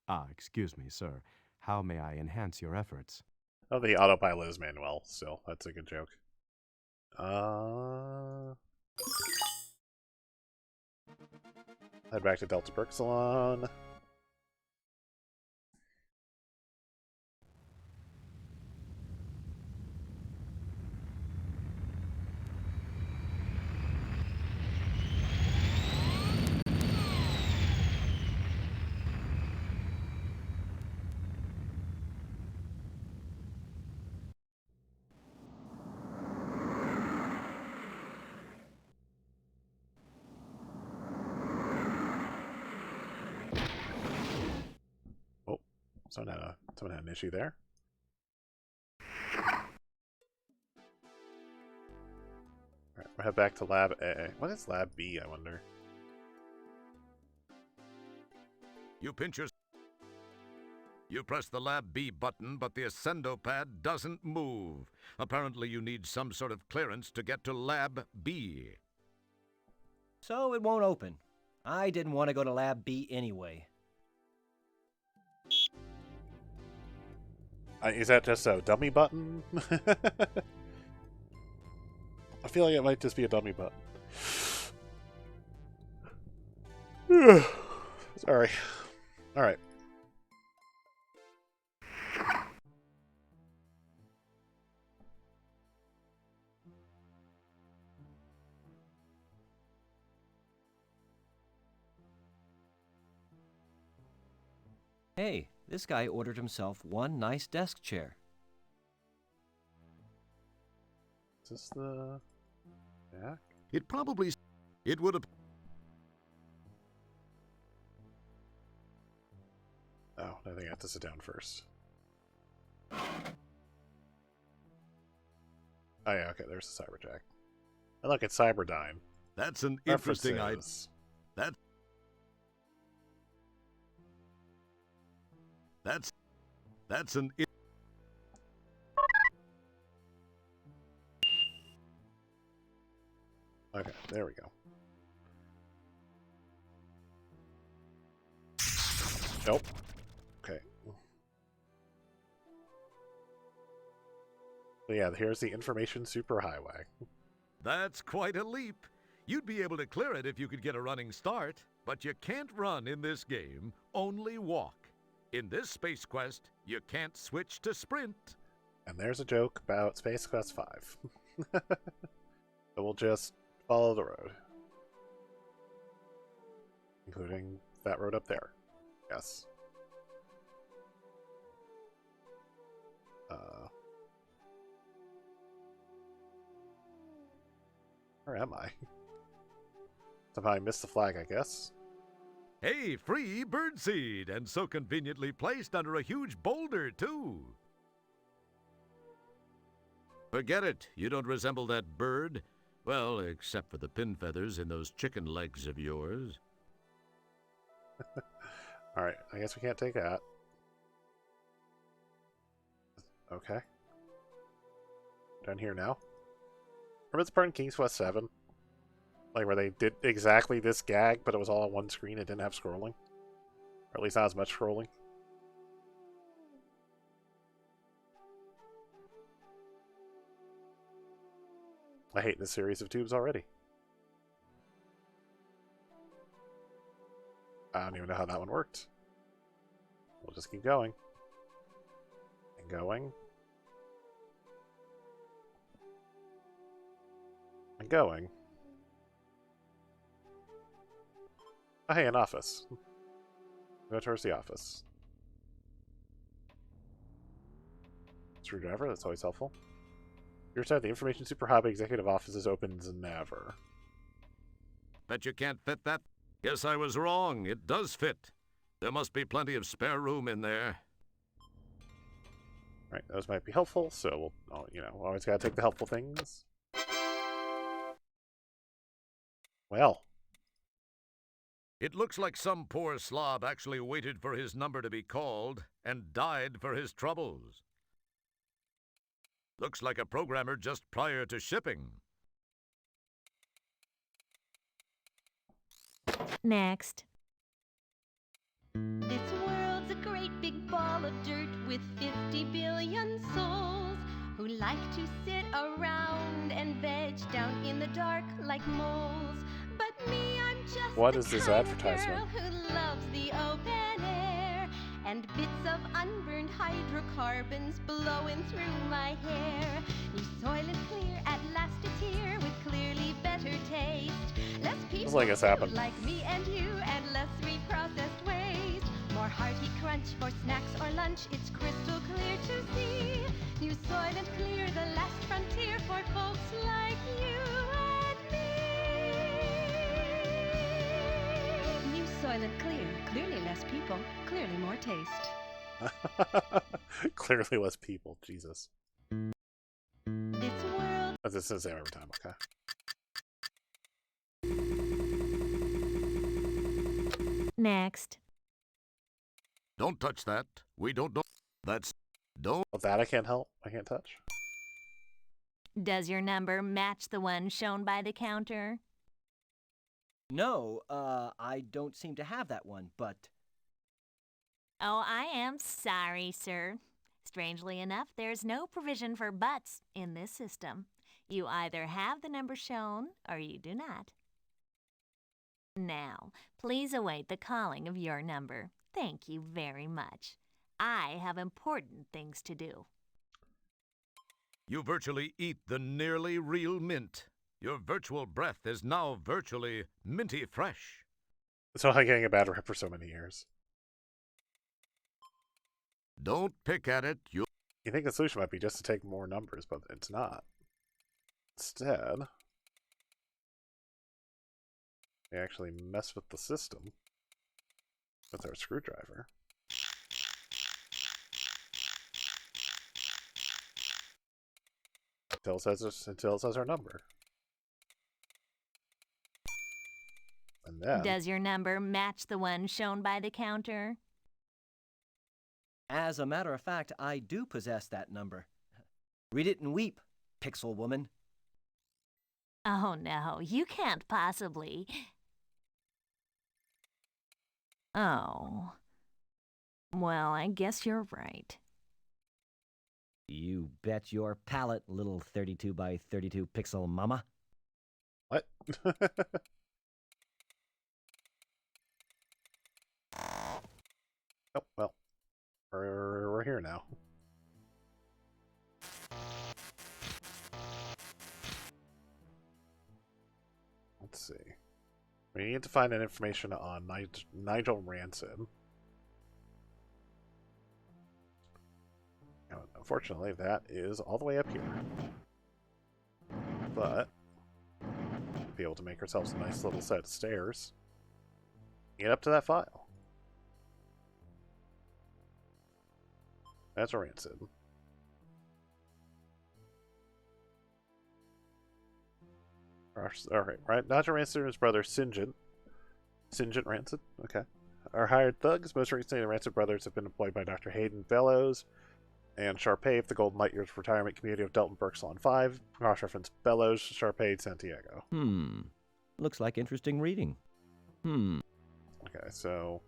Ah, excuse me, sir. How may I enhance your efforts? Oh, the autopilot is Manuel, still. That's a good joke. Head back to Delta Berxalon. Someone had an issue there. Alright, we'll head back to Lab A. What is Lab B, I wonder? You press the Lab B button, but the Ascendo pad doesn't move. Apparently you need some sort of clearance to get to Lab B. So it won't open. I didn't want to go to Lab B anyway. Is that just a dummy button? I feel like it might just be a dummy button. Sorry. Alright. Hey, this guy ordered himself one nice desk chair. Is this the back? It would have... Oh, I think I have to sit down first. Oh yeah, okay, there's the Cyberjack. And look, it's Cyberdyne. That's an interesting idea. That's an... Okay, there we go. Nope. Okay. So yeah, here's the information superhighway. That's quite a leap. You'd be able to clear it if you could get a running start, but you can't run in this game, only walk. In this Space Quest, you can't switch to sprint. And there's a joke about Space Quest 5. So we'll just follow the road. Including that road up there. Yes. Where am I? Somehow I missed the flag, I guess. Hey, free birdseed, and so conveniently placed under a huge boulder, too. Forget it. You don't resemble that bird. Well, except for the pin feathers in those chicken legs of yours. Alright, I guess we can't take that. Okay. Down here now. Remember this part in King's Quest 7? Like where they did exactly this gag, but it was all on one screen, it didn't have scrolling? Or at least not as much scrolling? I hate this series of tubes already. I don't even know how that one worked. We'll just keep going. And going. And going. Oh, hey, an office. Go towards the office. Screwdriver, that's always helpful. Your side, the Information Superhighway Executive Office is open as never. Bet you can't fit that? Guess I was wrong. It does fit. There must be plenty of spare room in there. Right, those might be helpful, so we'll, you know, always gotta take the helpful things. Well. It looks like some poor slob actually waited for his number to be called and died for his troubles. Looks like a programmer just prior to shipping. Next. This world's a great big ball of dirt with 50 billion souls who like to sit around and veg down in the dark like moles. But me, I'm just what the is this kind of advertisement? girl who loves the open air and bits of unburned hydrocarbons blowing through my hair. New Soylent Clear at last it's here with clearly better taste. Less people like it's happened. like me and you and less reprocessed waste. More hearty crunch for snacks or lunch, it's crystal clear to see. New Soylent Clear, the last frontier for folks like you and me. New Soylent Clear, clearly less people, clearly more taste. Clearly less people. Jesus. This world. That's the same every time. Okay. Next. Don't touch that. We don't know. That's... Don't... Well, that I can't help. I can't touch. Does your number match the one shown by the counter? No, I don't seem to have that one, but... Oh, I am sorry, sir. Strangely enough, there's no provision for buts in this system. You either have the number shown or you do not. Now, please await the calling of your number. Thank you very much. I have important things to do. You virtually eat the nearly real mint. Your virtual breath is now virtually minty fresh. So I'm getting a bad rep for so many years. Don't pick at it. You think the solution might be just to take more numbers, but it's not. Instead, we actually mess with the system with our screwdriver. Until it says our number. And then... Does your number match the one shown by the counter? As a matter of fact, I do possess that number. Read it and weep, Pixel Woman. Oh no, you can't possibly. Oh. Well, I guess you're right. You bet your palate, little 32 by 32 pixel mama. What? Oh, well. We're here now. Let's see. We need to find an information on Nigel Rancid. Now, unfortunately, that is all the way up here. But we'll be able to make ourselves a nice little set of stairs. Get up to that file. That's a Rancid. Alright, right. Nigel Rancid and his brother Sinjin. Sinjin Rancid? Okay. Are hired thugs. Most recently, the Rancid brothers have been employed by Dr. Hayden Bellows and Sharpay of the Golden Light Years retirement community of Delton Berksalon 5. Cross-reference Bellows, Sharpay, Santiago. Looks like interesting reading. Okay, so...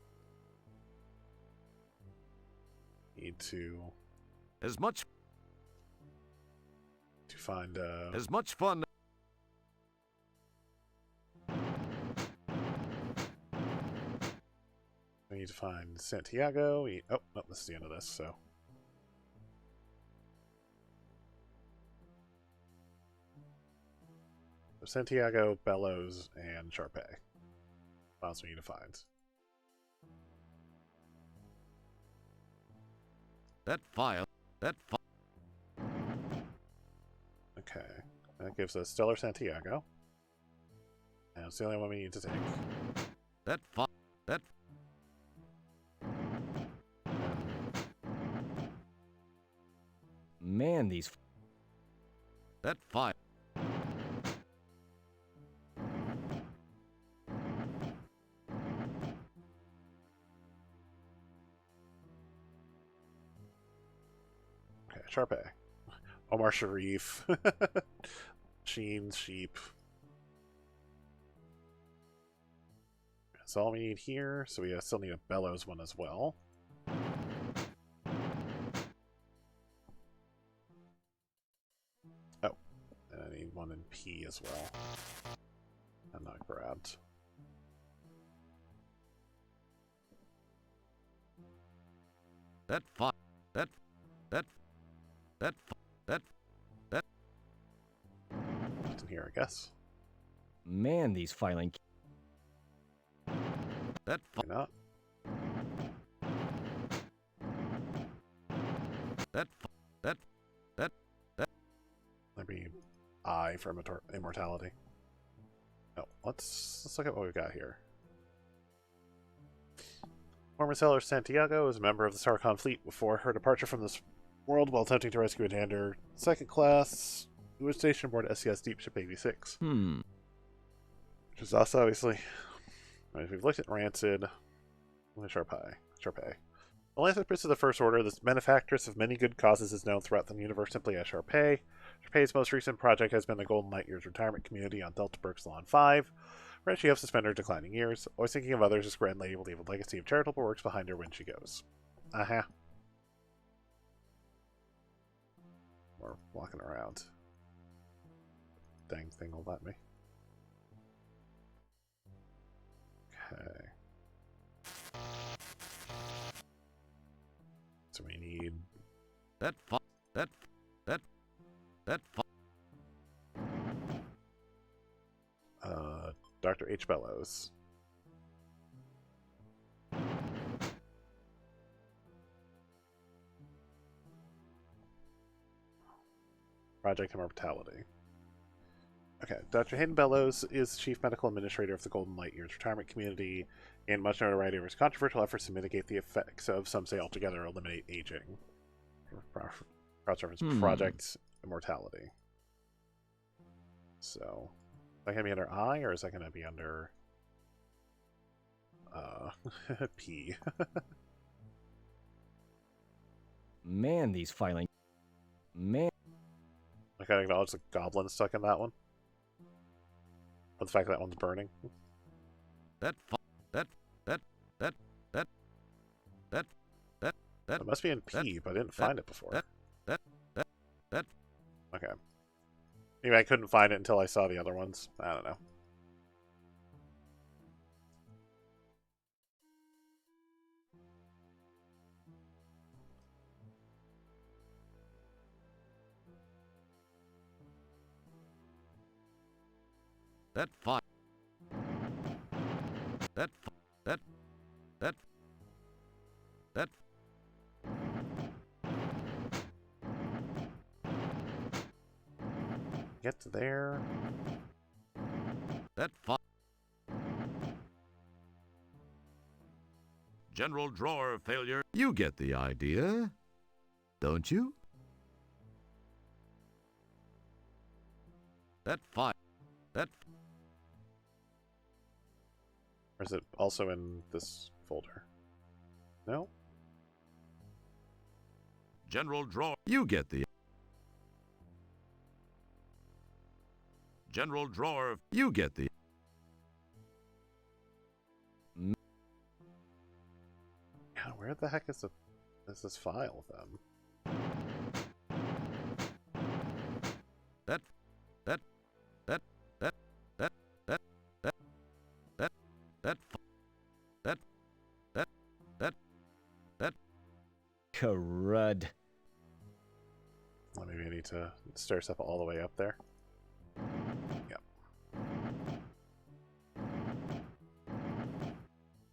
Need to... As much... To find, As much fun... We need to find Santiago. Oh, no, this is the end of this, so... Santiago, Bellows, and Sharpay. What else we need to find? That file... Okay. That gives us Stellar Santiago. And it's the only one we need to take. That file... That... Man, these... That file... Okay, Sharpay. Omar Sharif. Sheen, Sheep. That's all we need here, so we still need a Bellows one as well. Oh, and I need one in P as well. I'm not grabbed. That file... That... It's in here, I guess. Man, these filing... That... Why not? That... Maybe I for immortality. No, let's look at what we've got here. Former sailor Santiago is a member of the Sarkon fleet before her departure from this world while attempting to rescue a Dander second class who was stationed aboard SCS Deep Ship 86. Which is us, obviously. Right, we've looked at Rancid. Sharpei. The Lanthropist of the First Order, this benefactress of many good causes, is known throughout the universe simply as Sharpei. Sharpei's most recent project has been the Golden Light Years retirement community on Delta Bergsalon 5, where she has suspended her declining years. Always thinking of others, this grand lady will leave a legacy of charitable works behind her when she goes. Uh-huh. We're walking around. Dang thing will let me. Okay. So we need Dr. H. Bellows. Project Immortality. Okay, Dr. Hayden Bellows is Chief Medical Administrator of the Golden Light Years retirement community, and much notoriety over his controversial efforts to mitigate the effects of, some say altogether, eliminate aging. Cross-reference Project Immortality. So, is that going to be under I, or is that going to be under P? Man, these filing. Man. I gotta acknowledge the goblin stuck in that one. But the fact that one's burning. It must be in P, but I didn't find it before. Okay. Maybe I couldn't find it until I saw the other ones. I don't know. Get to there. General drawer failure. You get the idea, don't you? Or is it also in this folder? No? General drawer. You get the General drawer. You get the God, where the heck is this file then? Crud. Well, maybe I need to stair step all the way up there. Yep.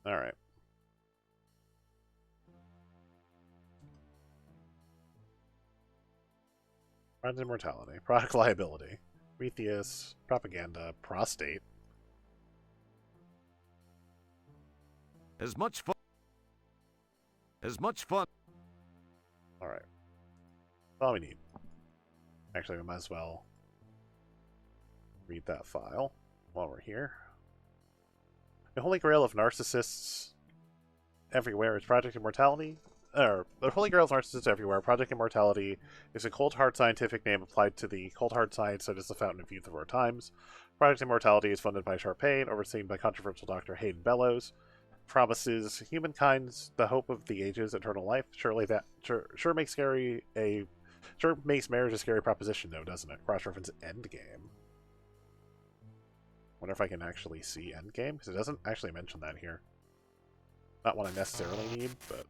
Alright. Product Immortality. Product Liability. Prometheus. Propaganda. Prostate. As much fun. Alright. That's all we need. Actually, we might as well read that file while we're here. The Holy Grail of Narcissists Everywhere is Project Immortality. The Holy Grail of Narcissists Everywhere, Project Immortality, is a cold hard scientific name applied to the cold hard science that is the fountain of youth of our times. Project Immortality is funded by Sharpei and overseen by controversial Dr. Hayden Bellows. Promises humankind the hope of the ages, eternal life. Surely that sure makes marriage a scary proposition, though, doesn't it? Cross-reference Endgame. Wonder if I can actually see Endgame, because it doesn't actually mention that here. Not one I necessarily need, but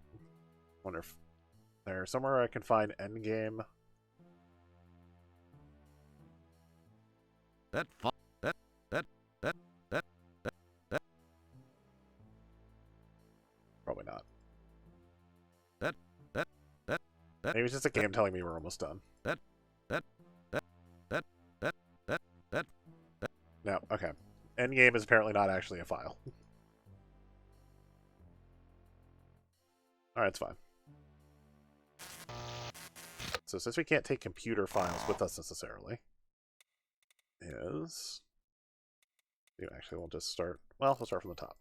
wonder if there's somewhere I can find Endgame. Probably not. Maybe it's just a game telling me we're almost done. No, okay. Endgame is apparently not actually a file. Alright, it's fine. So since we can't take computer files with us necessarily, actually we'll just start, well, we'll start from the top.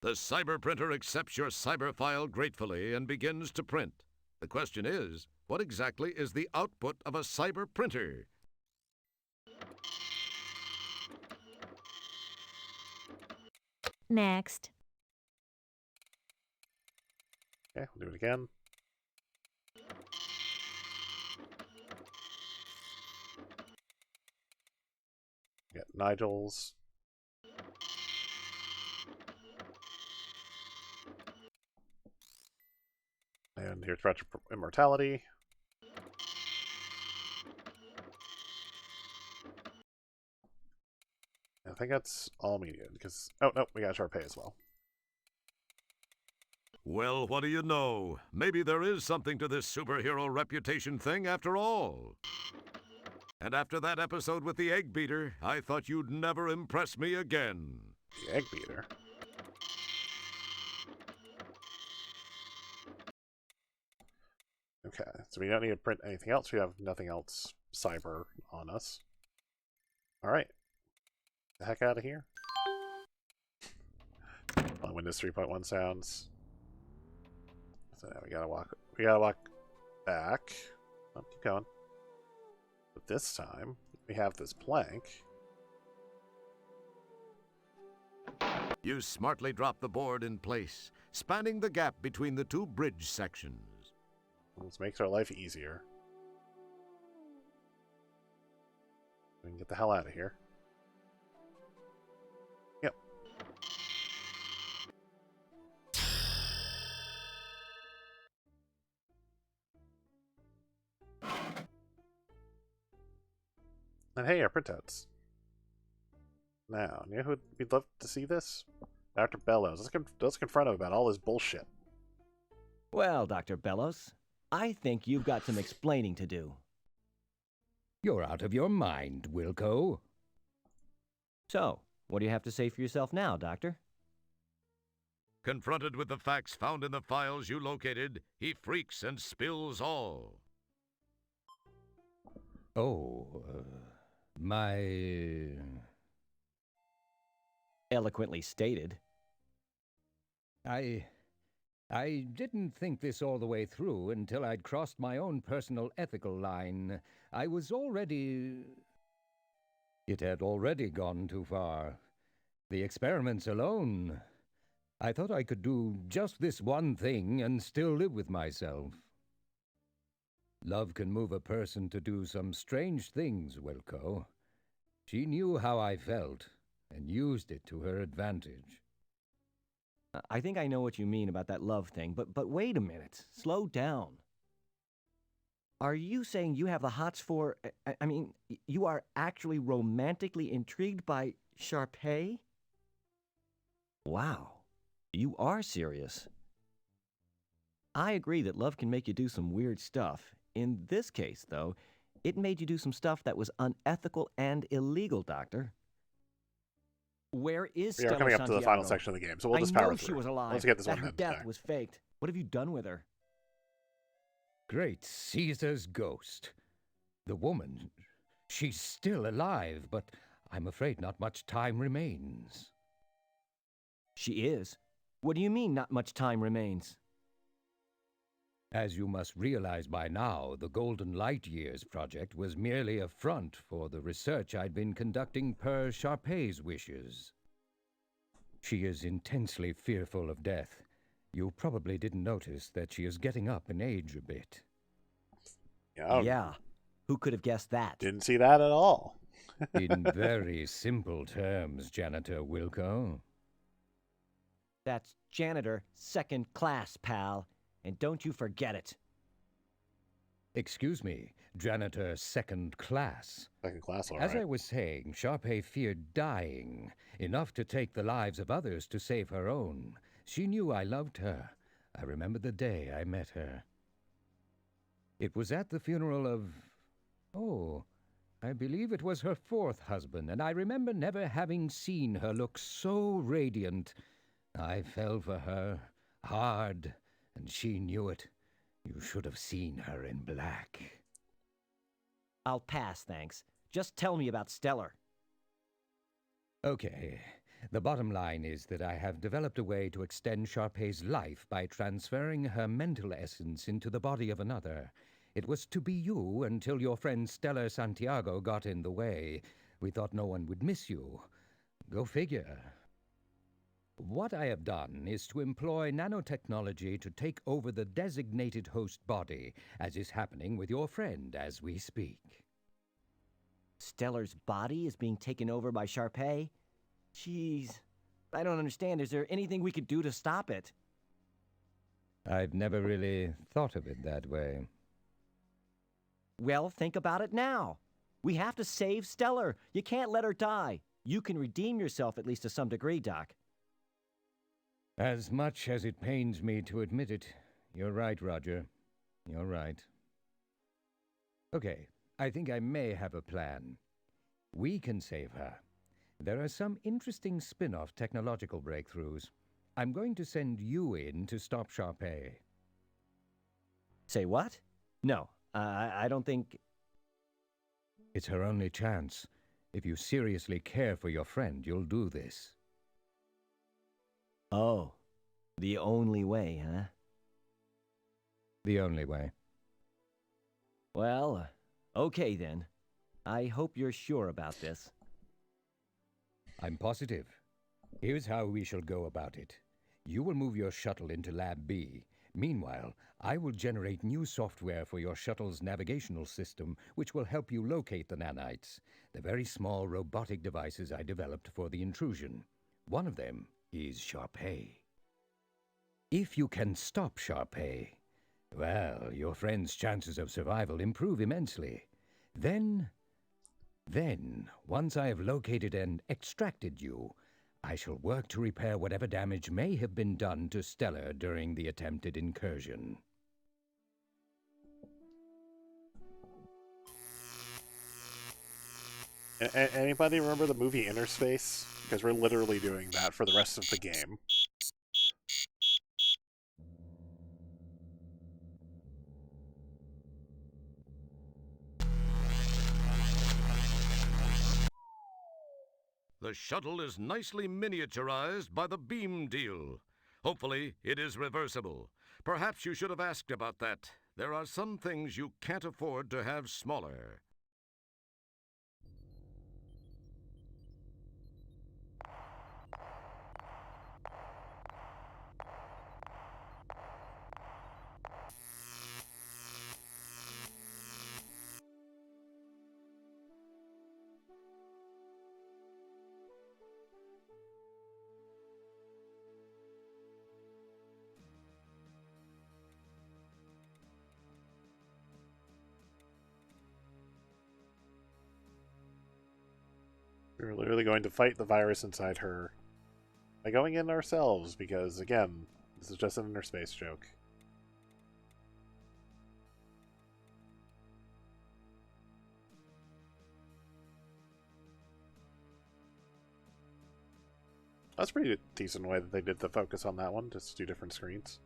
The cyber printer accepts your cyber file gratefully and begins to print. The question is, what exactly is the output of a cyber printer? Next. Okay, we'll do it again. Get Nigel's. And here's Retro Immortality. I think that's all media, because... Oh, no, we got Sharpay as well. Well, what do you know? Maybe there is something to this superhero reputation thing after all. And after that episode with the egg beater, I thought you'd never impress me again. The egg beater? Okay, so we don't need to print anything else. We have nothing else cyber on us. Alright. The heck out of here. On Windows 3.1 sounds. So now we gotta walk back. Oh, keep going. But this time, we have this plank. You smartly drop the board in place, spanning the gap between the two bridge sections. This makes our life easier. We can get the hell out of here. Yep. And hey, our printouts. Now, you know who we'd love to see this? Dr. Bellows. Let's confront him about all this bullshit. Well, Dr. Bellows, I think you've got some explaining to do. You're out of your mind, Wilco. So, what do you have to say for yourself now, Doctor? Confronted with the facts found in the files you located, he freaks and spills all. Oh, my... Eloquently stated. I didn't think this all the way through until I'd crossed my own personal ethical line. I was already... It had already gone too far. The experiments alone. I thought I could do just this one thing and still live with myself. Love can move a person to do some strange things, Wilco. She knew how I felt and used it to her advantage. I think I know what you mean about that love thing, but wait a minute. Slow down. Are you saying you have the hots for... I mean, you are actually romantically intrigued by Sharpay? Wow. You are serious. I agree that love can make you do some weird stuff. In this case, though, it made you do some stuff that was unethical and illegal, Doctor. Where is We are Stella coming up to the Santiago? final section of the game, so we'll just power I know through. she was alive. Let's get this that one her done death today. was faked. What have you done with her? Great Caesar's ghost. The woman, she's still alive, but I'm afraid not much time remains. She is? What do you mean not much time remains? As you must realize by now, the Golden Light Years project was merely a front for the research I'd been conducting per Sharpay's wishes. She is intensely fearful of death. You probably didn't notice that she is getting up in age a bit. Yeah. Who could have guessed that? Didn't see that at all. In very simple terms, Janitor Wilco. That's janitor second class, pal. And don't you forget it. Excuse me, Janitor second class. Second class, all As right. I was saying, Sharpay feared dying, enough to take the lives of others to save her own. She knew I loved her. I remember the day I met her. It was at the funeral of... Oh, I believe it was her fourth husband, and I remember never having seen her look so radiant. I fell for her, hard, and she knew it. You should have seen her in black. I'll pass, thanks. Just tell me about Stellar. Okay. The bottom line is that I have developed a way to extend Sharpay's life by transferring her mental essence into the body of another. It was to be you until your friend Stellar Santiago got in the way. We thought no one would miss you. Go figure. What I have done is to employ nanotechnology to take over the designated host body, as is happening with your friend as we speak. Stellar's body is being taken over by Sharpay? Jeez. I don't understand. Is there anything we could do to stop it? I've never really thought of it that way. Well, think about it now. We have to save Stellar. You can't let her die. You can redeem yourself at least to some degree, Doc. As much as it pains me to admit it, you're right, Roger. You're right. Okay, I think I may have a plan. We can save her. There are some interesting spin-off technological breakthroughs. I'm going to send you in to stop Sharpay. Say what? No, I don't think... It's her only chance. If you seriously care for your friend, you'll do this. Oh, the only way, huh? The only way. Well, okay then. I hope you're sure about this. I'm positive. Here's how we shall go about it. You will move your shuttle into Lab B. Meanwhile, I will generate new software for your shuttle's navigational system, which will help you locate the nanites, the very small robotic devices I developed for the intrusion. One of them is Sharpay. If you can stop Sharpay, well, your friend's chances of survival improve immensely. Then, once I have located and extracted you, I shall work to repair whatever damage may have been done to Stellar during the attempted incursion. Anybody remember the movie Inner Space? Because we're literally doing that for the rest of the game. The shuttle is nicely miniaturized by the beam deal. Hopefully, it is reversible. Perhaps you should have asked about that. There are some things you can't afford to have smaller. We're literally going to fight the virus inside her by going in ourselves, because, again, this is just an inner space joke. That's a pretty decent way that they did the focus on that one, just 2 different screens.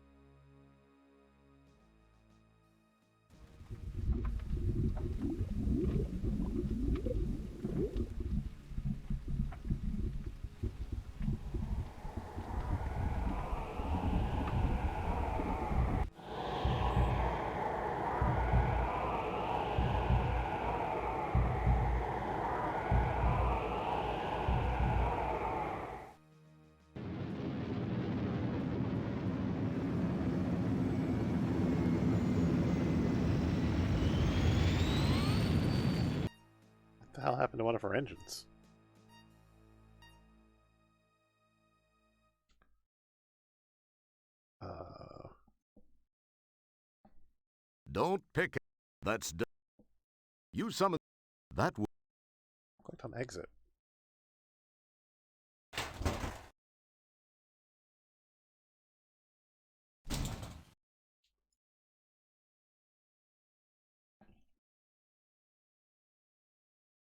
What the hell happened to one of our engines? Don't pick it. That's done. You summon that would. Clicked on exit.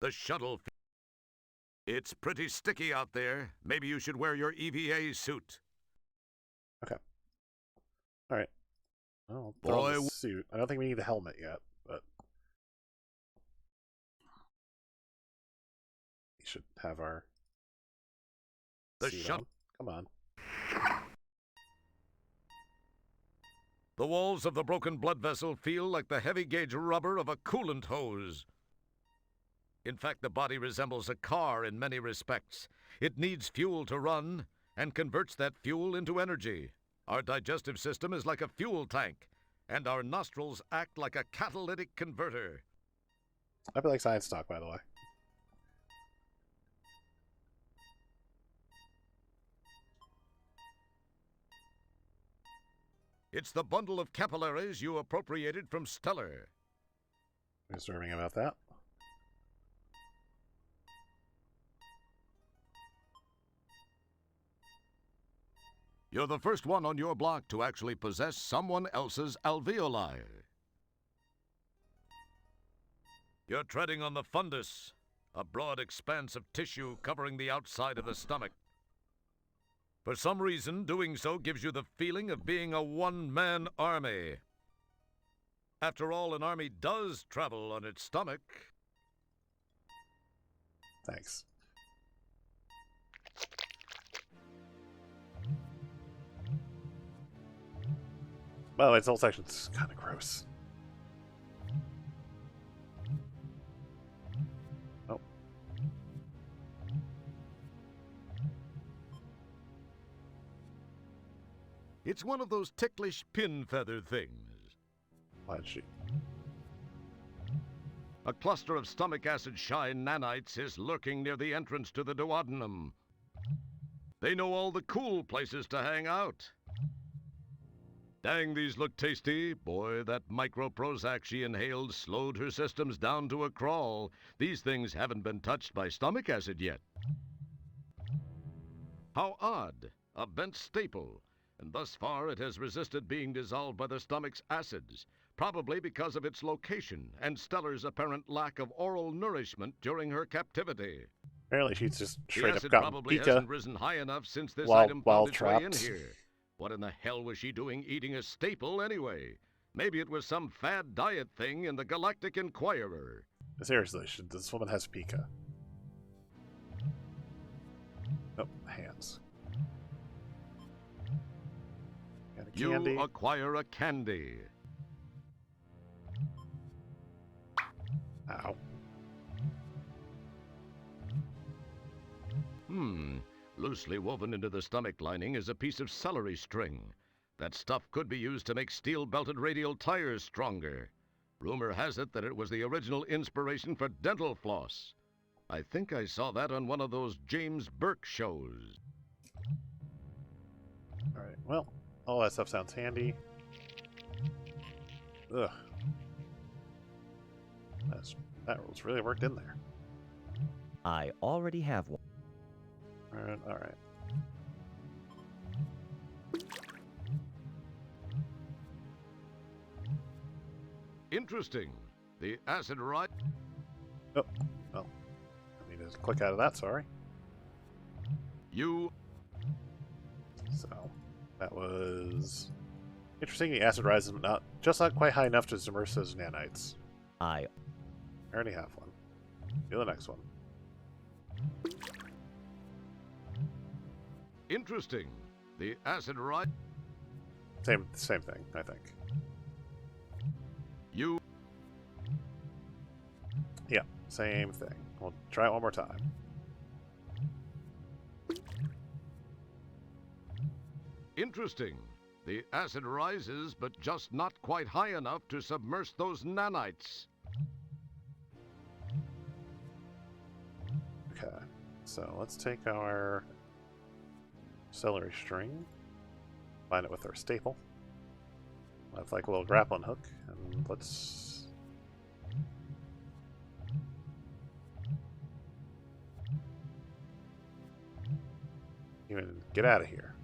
The shuttle. It's pretty sticky out there. Maybe you should wear your EVA suit. Okay. All right. Well, throw on the Boy, suit. I don't think we need the helmet yet, but we should have our the suit shut. on. Come on. The walls of the broken blood vessel feel like the heavy gauge rubber of a coolant hose. In fact, the body resembles a car in many respects. It needs fuel to run and converts that fuel into energy. Our digestive system is like a fuel tank, and our nostrils act like a catalytic converter. I feel like science talk, by the way. It's the bundle of capillaries you appropriated from Stellar. Observing about that. You're the first one on your block to actually possess someone else's alveoli. You're treading on the fundus, a broad expanse of tissue covering the outside of the stomach. For some reason, doing so gives you the feeling of being a one-man army. After all, an army does travel on its stomach. Thanks. Well, this whole section's kind of gross. Oh. It's one of those ticklish pin feather things. Why'd she? A cluster of stomach acid shine nanites is lurking near the entrance to the duodenum. They know all the cool places to hang out. Dang, these look tasty. Boy, that micro Prozac she inhaled slowed her systems down to a crawl. These things haven't been touched by stomach acid yet. How odd. A bent staple. And thus far it has resisted being dissolved by the stomach's acids, probably because of its location and Stellar's apparent lack of oral nourishment during her captivity. Apparently she's just straight The up acid gotten probably Pika hasn't risen high enough since this while item found its way in trapped. here. What in the hell was she doing eating a staple anyway? Maybe it was some fad diet thing in the Galactic Inquirer. Seriously, this woman has Pika. Oh, hands. Got a candy. You acquire a candy. Ow. Loosely woven into the stomach lining is a piece of celery string. That stuff could be used to make steel-belted radial tires stronger. Rumor has it that it was the original inspiration for dental floss. I think I saw that on one of those James Burke shows. Alright, well, all that stuff sounds handy. Ugh. That was really worked in there. I already have one. Alright. Interesting. The acid right. Oh, well. I need to click out of that, sorry. You. So, that was interesting. The acid rises, but not quite high enough to submerge those nanites. I already have one. Do the next one. Interesting. The acid right. Same thing, I think. You. Yeah, same thing. We'll try it one more time. Interesting. The acid rises, but just not quite high enough to submerge those nanites. Okay, so let's take our celery string, bind it with our staple. That's like a little grappling hook, and let's even get out of here.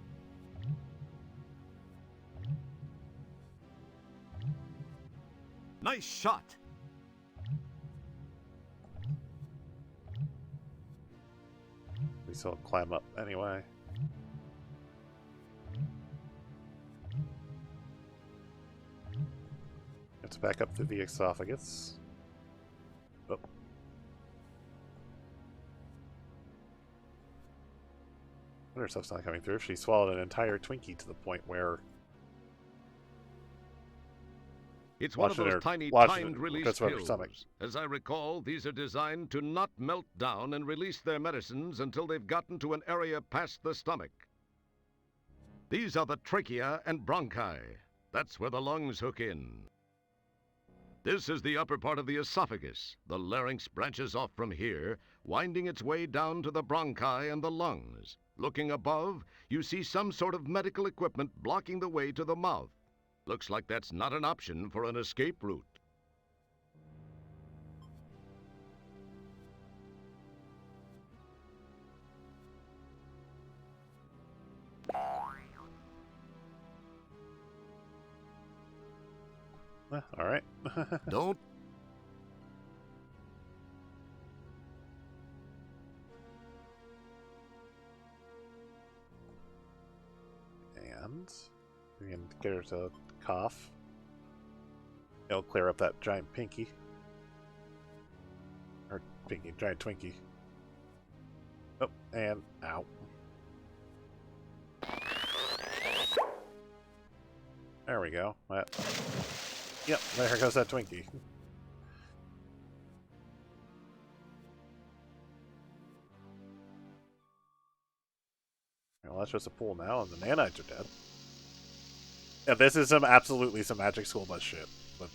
Nice shot. We still climb up anyway. back up through the esophagus. Oh. Her stuff's not coming through. She swallowed an entire Twinkie to the point where It's one of those tiny timed-release pills. As I recall, these are designed to not melt down and release their medicines until they've gotten to an area past the stomach. These are the trachea and bronchi. That's where the lungs hook in. This is the upper part of the esophagus. The larynx branches off from here, winding its way down to the bronchi and the lungs. Looking above, you see some sort of medical equipment blocking the way to the mouth. Looks like that's not an option for an escape route. All right. Don't. And we can get her to cough. It'll clear up that giant pinky. Or pinky, giant Twinkie. Oh, and ow. There we go. Yep, there goes that Twinkie. Well, that's just a pool now, and the nanites are dead. Yeah, this is absolutely some Magic School Bus shit. But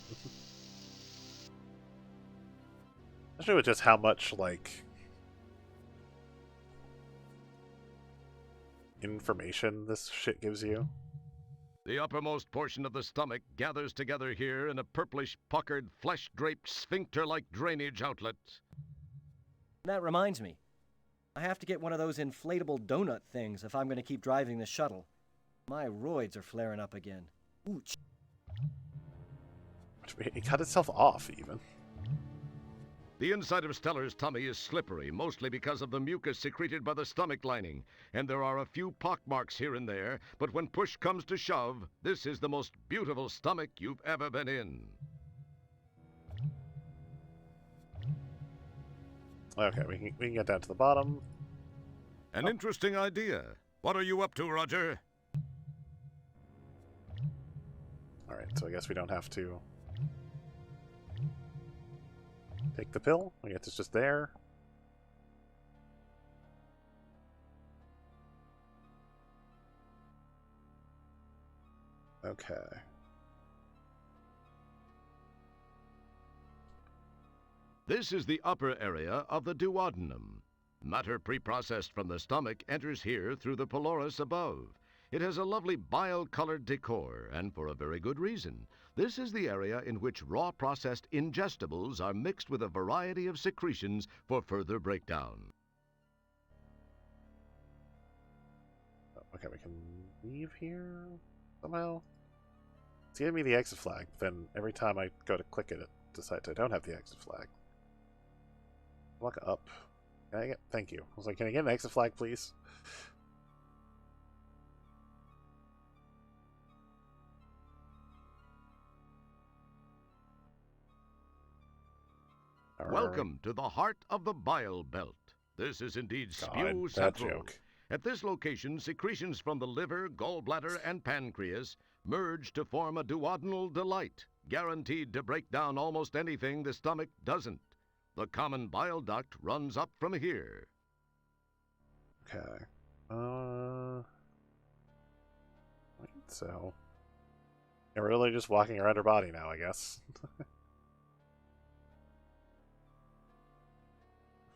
especially with just how much, like, information this shit gives you. The uppermost portion of the stomach gathers together here in a purplish, puckered, flesh-draped, sphincter-like drainage outlet. That reminds me. I have to get one of those inflatable donut things if I'm going to keep driving the shuttle. My roids are flaring up again. Ooh. It cut itself off, even. The inside of Stellar's tummy is slippery, mostly because of the mucus secreted by the stomach lining, and there are a few pockmarks here and there, but when push comes to shove, this is the most beautiful stomach you've ever been in. Okay, we can get down to the bottom. An interesting idea. What are you up to, Roger? Alright, so I guess we don't have to take the pill. I guess it's just there. Okay. This is the upper area of the duodenum. Matter preprocessed from the stomach enters here through the pylorus above. It has a lovely bile-colored decor, and for a very good reason. This is the area in which raw processed ingestibles are mixed with a variety of secretions for further breakdown. Okay, we can leave here somehow. It's giving me the exit flag, but then every time I go to click it, it decides I don't have the exit flag. Look up. Can I get? Thank you. I was like, can I get an exit flag, please? Welcome to the heart of the bile belt. This is indeed spew central. At this location, secretions from the liver, gallbladder, and pancreas merge to form a duodenal delight, guaranteed to break down almost anything the stomach doesn't. The common bile duct runs up from here. Okay. Wait, so we're really just walking around her body now, I guess.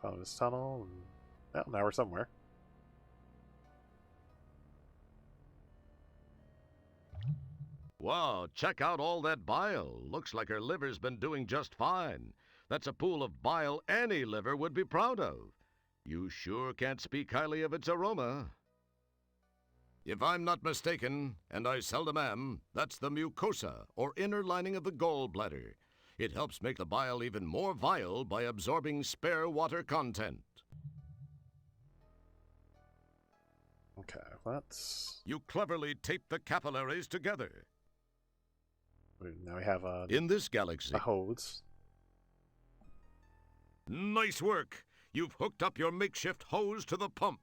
Follow this tunnel, and now we're somewhere. Wow, check out all that bile. Looks like her liver's been doing just fine. That's a pool of bile any liver would be proud of. You sure can't speak highly of its aroma. If I'm not mistaken, and I seldom am, that's the mucosa, or inner lining of the gallbladder. It helps make the bile even more vile by absorbing spare water content. Okay, let's... You cleverly tape the capillaries together. Now we have in this galaxy a hose. Nice work. You've hooked up your makeshift hose to the pump.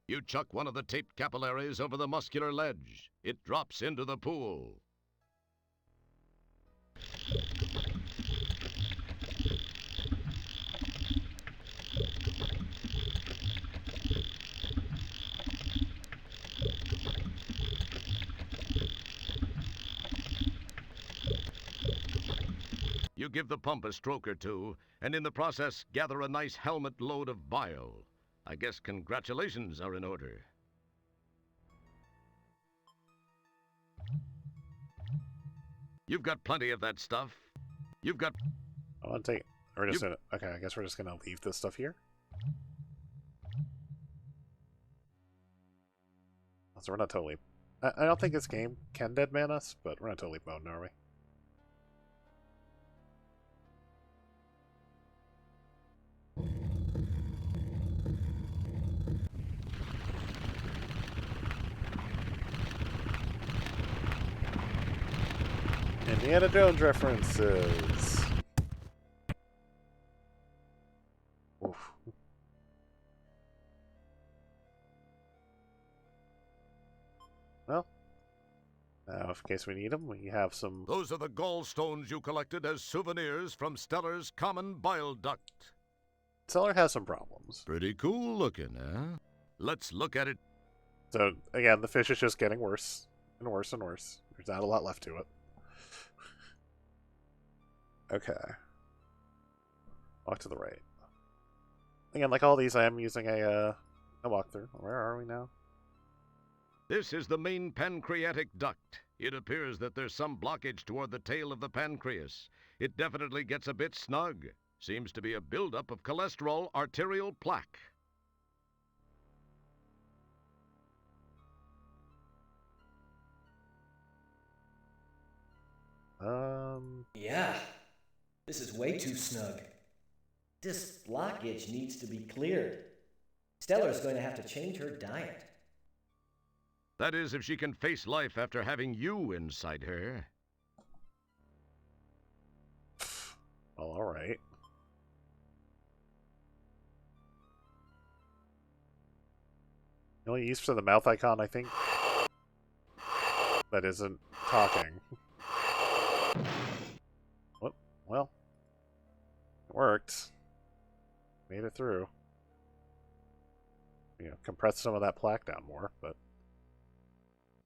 You chuck one of the taped capillaries over the muscular ledge. It drops into the pool. You give the pump a stroke or two, and in the process gather a nice helmet load of bile. I guess congratulations are in order. You've got plenty of that stuff. You've got... I want to take it. We're just gonna... Okay, I guess we're just gonna leave this stuff here. So we're not totally... I don't think this game can deadman us, but we're not totally boned, are we? Indiana Jones references. Oof. Well, now in case we need them, we have some... Those are the gallstones you collected as souvenirs from Stellar's common bile duct. Stellar has some problems. Pretty cool looking, huh? Let's look at it. So, again, the fish is just getting worse and worse and worse. There's not a lot left to it. Okay. Walk to the right. Again, like all these, I am using a walkthrough. Where are we now? This is the main pancreatic duct. It appears that there's some blockage toward the tail of the pancreas. It definitely gets a bit snug. Seems to be a buildup of cholesterol arterial plaque. Yeah. This is way too snug. This blockage needs to be cleared. Stellar's going to have to change her diet. That is, if she can face life after having you inside her. Well, alright. The only use for the mouth icon, I think, that isn't talking. What? Well, it worked. Made it through. You know, compressed some of that plaque down more, but...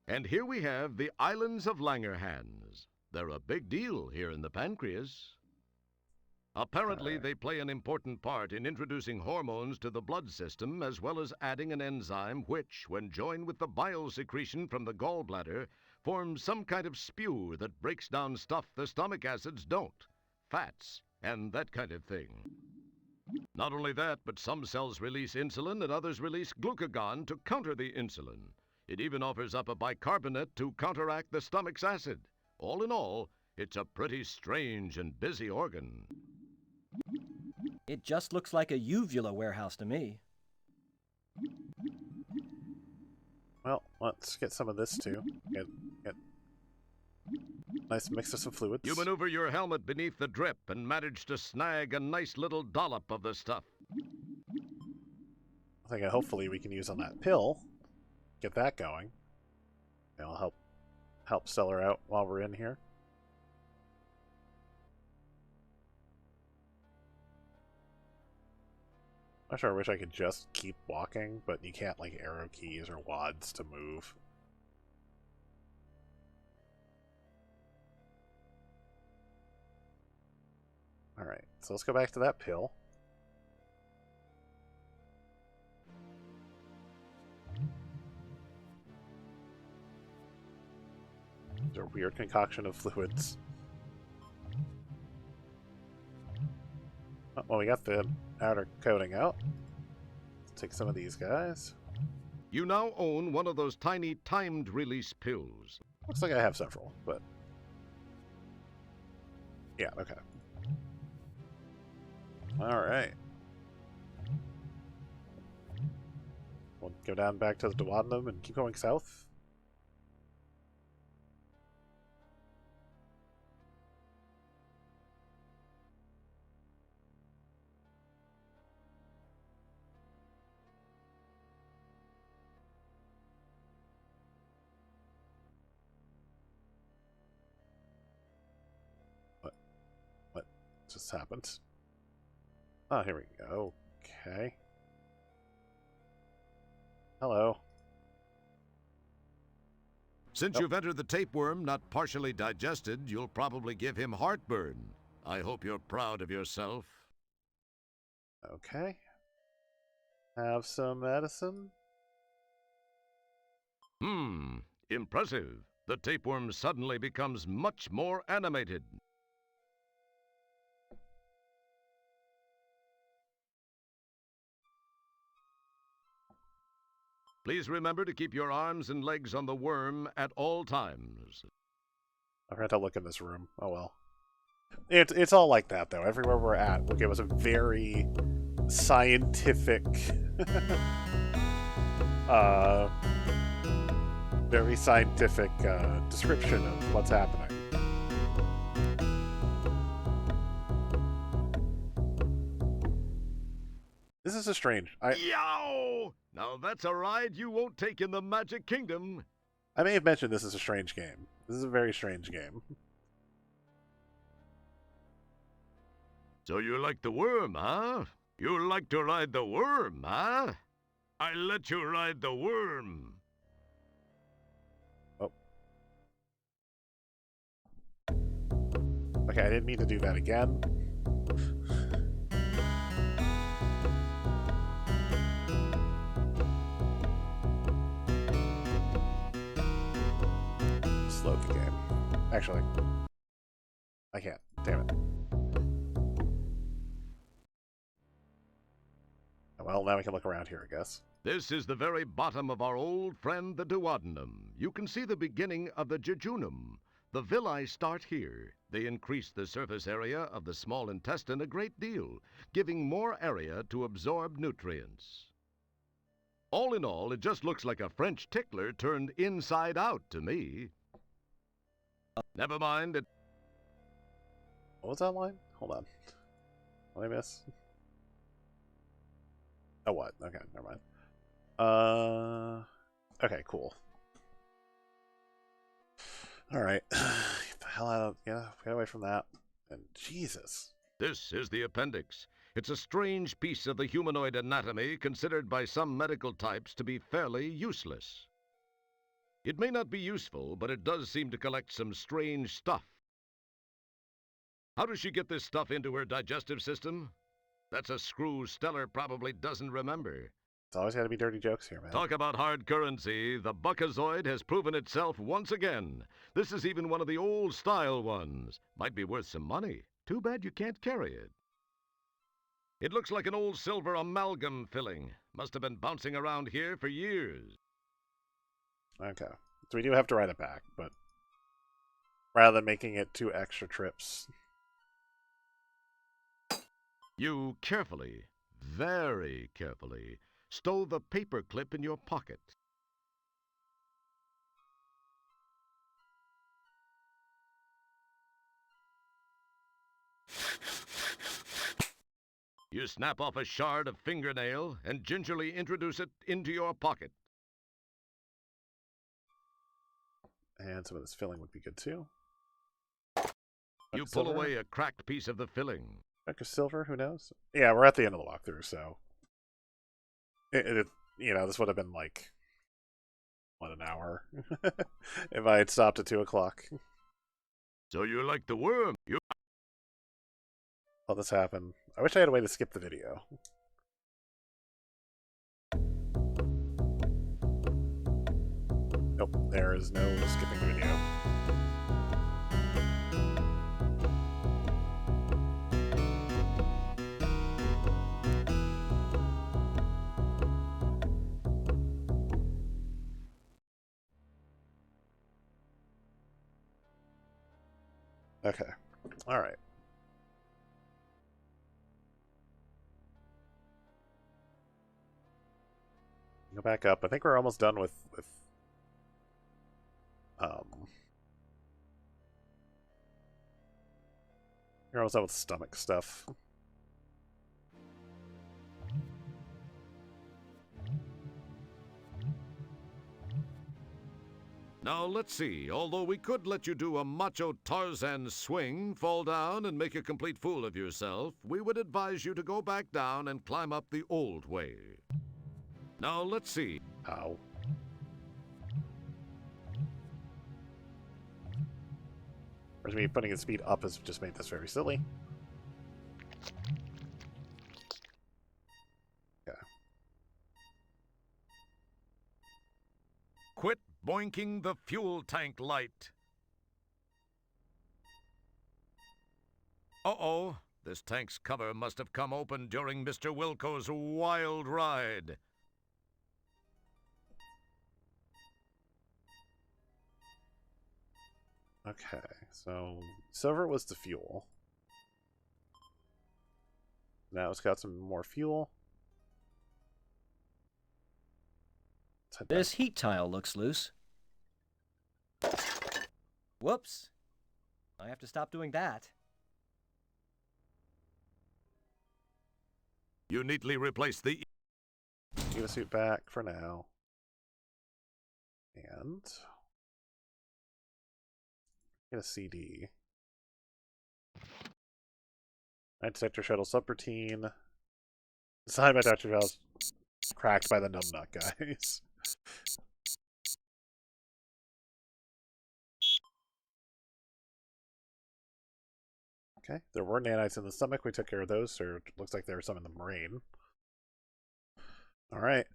And here we have the Islands of Langerhans. They're a big deal here in the pancreas. Apparently, they play an important part in introducing hormones to the blood system, as well as adding an enzyme which, when joined with the bile secretion from the gallbladder, forms some kind of spew that breaks down stuff the stomach acids don't. Fats, and that kind of thing. Not only that, but some cells release insulin and others release glucagon to counter the insulin. It even offers up a bicarbonate to counteract the stomach's acid. All in all, it's a pretty strange and busy organ. It just looks like a uvula warehouse to me. Well, let's get some of this too. Get nice mix of some fluids. You maneuver your helmet beneath the drip and manage to snag a nice little dollop of the stuff. I think hopefully we can use on that pill. Get that going. It'll help Stellar out while we're in here. I'm sure I wish I could just keep walking, but you can't like arrow keys or wads to move. Alright, so let's go back to that pill. It's a weird concoction of fluids. Oh, well, we got the outer coating out. Let's take some of these guys. You now own one of those tiny timed release pills. Looks like I have several, but... yeah, okay. Alright. We'll go down back to the Duodenum and keep going south. What just happened? Oh, here we go. Okay. Hello. Since you've entered the tapeworm not partially digested, you'll probably give him heartburn. I hope you're proud of yourself. Okay. Have some medicine? Impressive. The tapeworm suddenly becomes much more animated. Please remember to keep your arms and legs on the worm at all times. I forgot to look in this room. Oh well. It's all like that though. Everywhere we're at will give us a very scientific description of what's happening. This is a strange. Yow! Now that's a ride you won't take in the Magic Kingdom. I may have mentioned this is a strange game. This is a very strange game. So you like the worm, huh? You like to ride the worm, huh? I let you ride the worm. Oh. Okay, I didn't mean to do that again. Slow the game. Actually, I can't. Damn it. Well, now we can look around here, I guess. This is the very bottom of our old friend, the duodenum. You can see the beginning of the jejunum. The villi start here. They increase the surface area of the small intestine a great deal, giving more area to absorb nutrients. All in all, it just looks like a French tickler turned inside out to me. Never mind it. What was that line? Hold on. What did I miss? Oh, what? Okay, never mind. Okay, cool. Alright. Get the hell out of... Yeah, get away from that. And Jesus. This is the appendix. It's a strange piece of the humanoid anatomy considered by some medical types to be fairly useless. It may not be useful, but it does seem to collect some strange stuff. How does she get this stuff into her digestive system? That's a screw Stellar probably doesn't remember. It's always got to be dirty jokes here, man. Talk about hard currency. The Buckazoid has proven itself once again. This is even one of the old-style ones. Might be worth some money. Too bad you can't carry it. It looks like an old silver amalgam filling. Must have been bouncing around here for years. Okay. So we do have to ride it back, but rather than making it 2 extra trips. You carefully, very carefully, stow the paper clip in your pocket. You snap off a shard of fingernail and gingerly introduce it into your pocket. And some of this filling would be good too. You pull away a cracked piece of the filling. Of silver, who knows? Yeah, we're at the end of the walkthrough, so you know, this would have been like an hour if I had stopped at 2 o'clock. So you like the worm? All this happened. I wish I had a way to skip the video. Nope, there is no skipping the video. Okay. All right. Go back up. I think we're almost done with you're almost done with stomach stuff. Now, let's see. Although we could let you do a macho Tarzan swing, fall down, and make a complete fool of yourself, we would advise you to go back down and climb up the old way. Now, let's see. Ow. Whereas me putting his speed up has just made this very silly. Yeah. Quit boinking the fuel tank light. Uh-oh. This tank's cover must have come open during Mr. Wilco's wild ride. Okay, so silver was the fuel. Now it's got some more fuel. This heat tile looks loose. Whoops. I have to stop doing that. You neatly replace the... Give a suit back for now. And... get a CD. Night Detector Shuttle Subroutine. Designed by Dr. Giles. Cracked by the numbnut guys. Okay, there were nanites in the stomach. We took care of those, so it looks like there were some in the brain. Alright.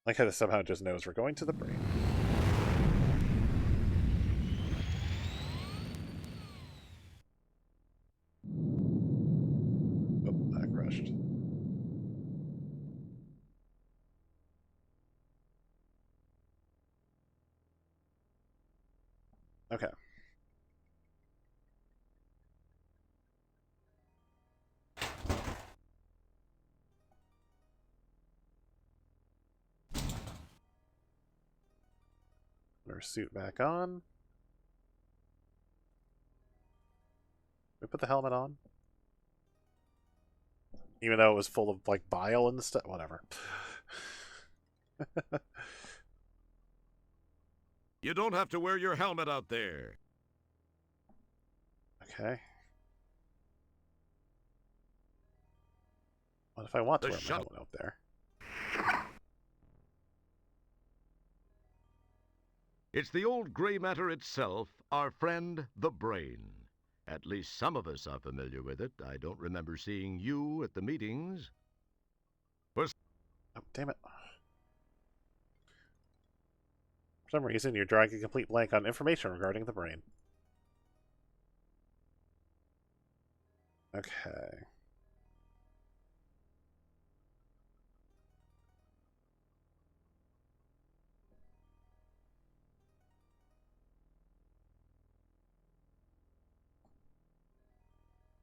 Like how this somehow just knows we're going to the brain. Oh, I crushed. Okay. Put our suit back on. We put the helmet on. Even though it was full of, like, bile and stuff. Whatever. You don't have to wear your helmet out there. Okay. What if I want to wear my helmet out there? It's the old gray matter itself, our friend, the brain. At least some of us are familiar with it. I don't remember seeing you at the meetings. Oh, damn it. For some reason, you're drawing a complete blank on information regarding the brain. Okay.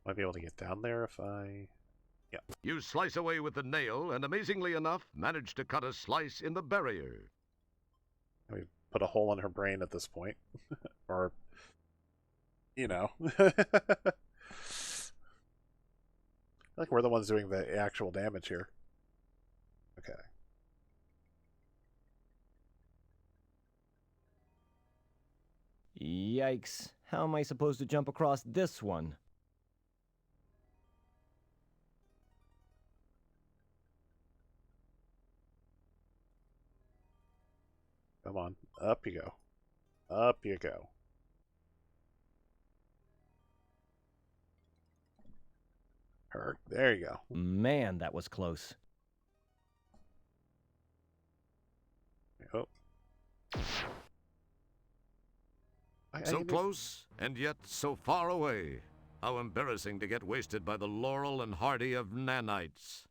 Might be able to get down there if I... Yeah. You slice away with the nail, and amazingly enough, manage to cut a slice in the barrier. We put a hole in her brain at this point. Or, you know. Like we're the ones doing the actual damage here. Okay. Yikes. How am I supposed to jump across this one? Come on. Up you go. Up you go. There you go. Man, that was close. Oh. So close, and yet so far away. How embarrassing to get wasted by the Laurel and Hardy of nanites.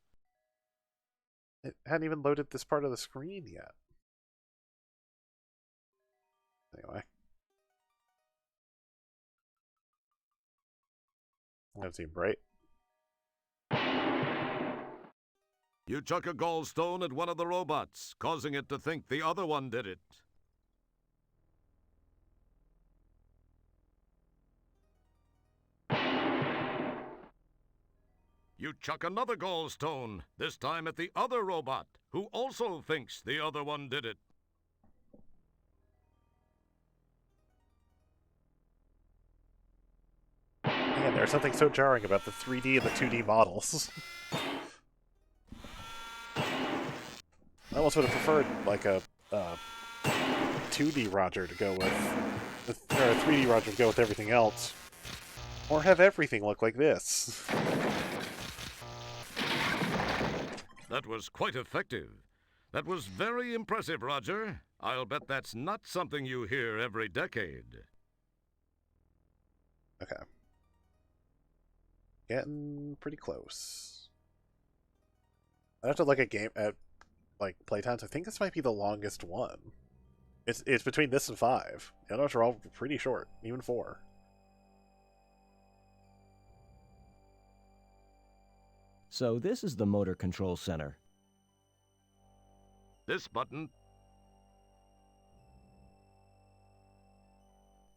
It hadn't even loaded this part of the screen yet. Anyway. That seemed bright. You chuck a gallstone at one of the robots, causing it to think the other one did it. You chuck another gallstone, this time at the other robot, who also thinks the other one did it. Man, there's something so jarring about the 3D and the 2D models. I almost would have preferred, like, a 2D Roger to go with, or a 3D Roger to go with everything else. Or have everything look like this. That was quite effective. That was very impressive, Roger. I'll bet that's not something you hear every decade. Okay. Getting pretty close. I have to look at like playtimes. I think this might be the longest one. It's between this and 5. The others are all pretty short, even 4. So this is the motor control center. This button.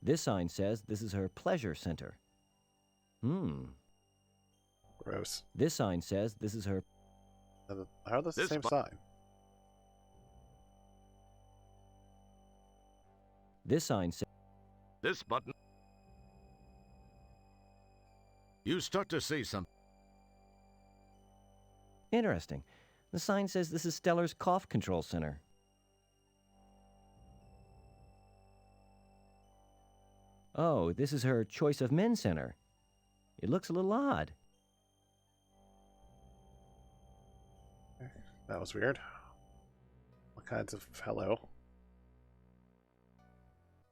This sign says this is her pleasure center. Gross. This sign says this is her... How are those the same sign? This sign says... This button. You start to see something. Interesting. The sign says this is Stellar's cough control center. Oh, this is her choice of men center. It looks a little odd. That was weird. What kinds of hello?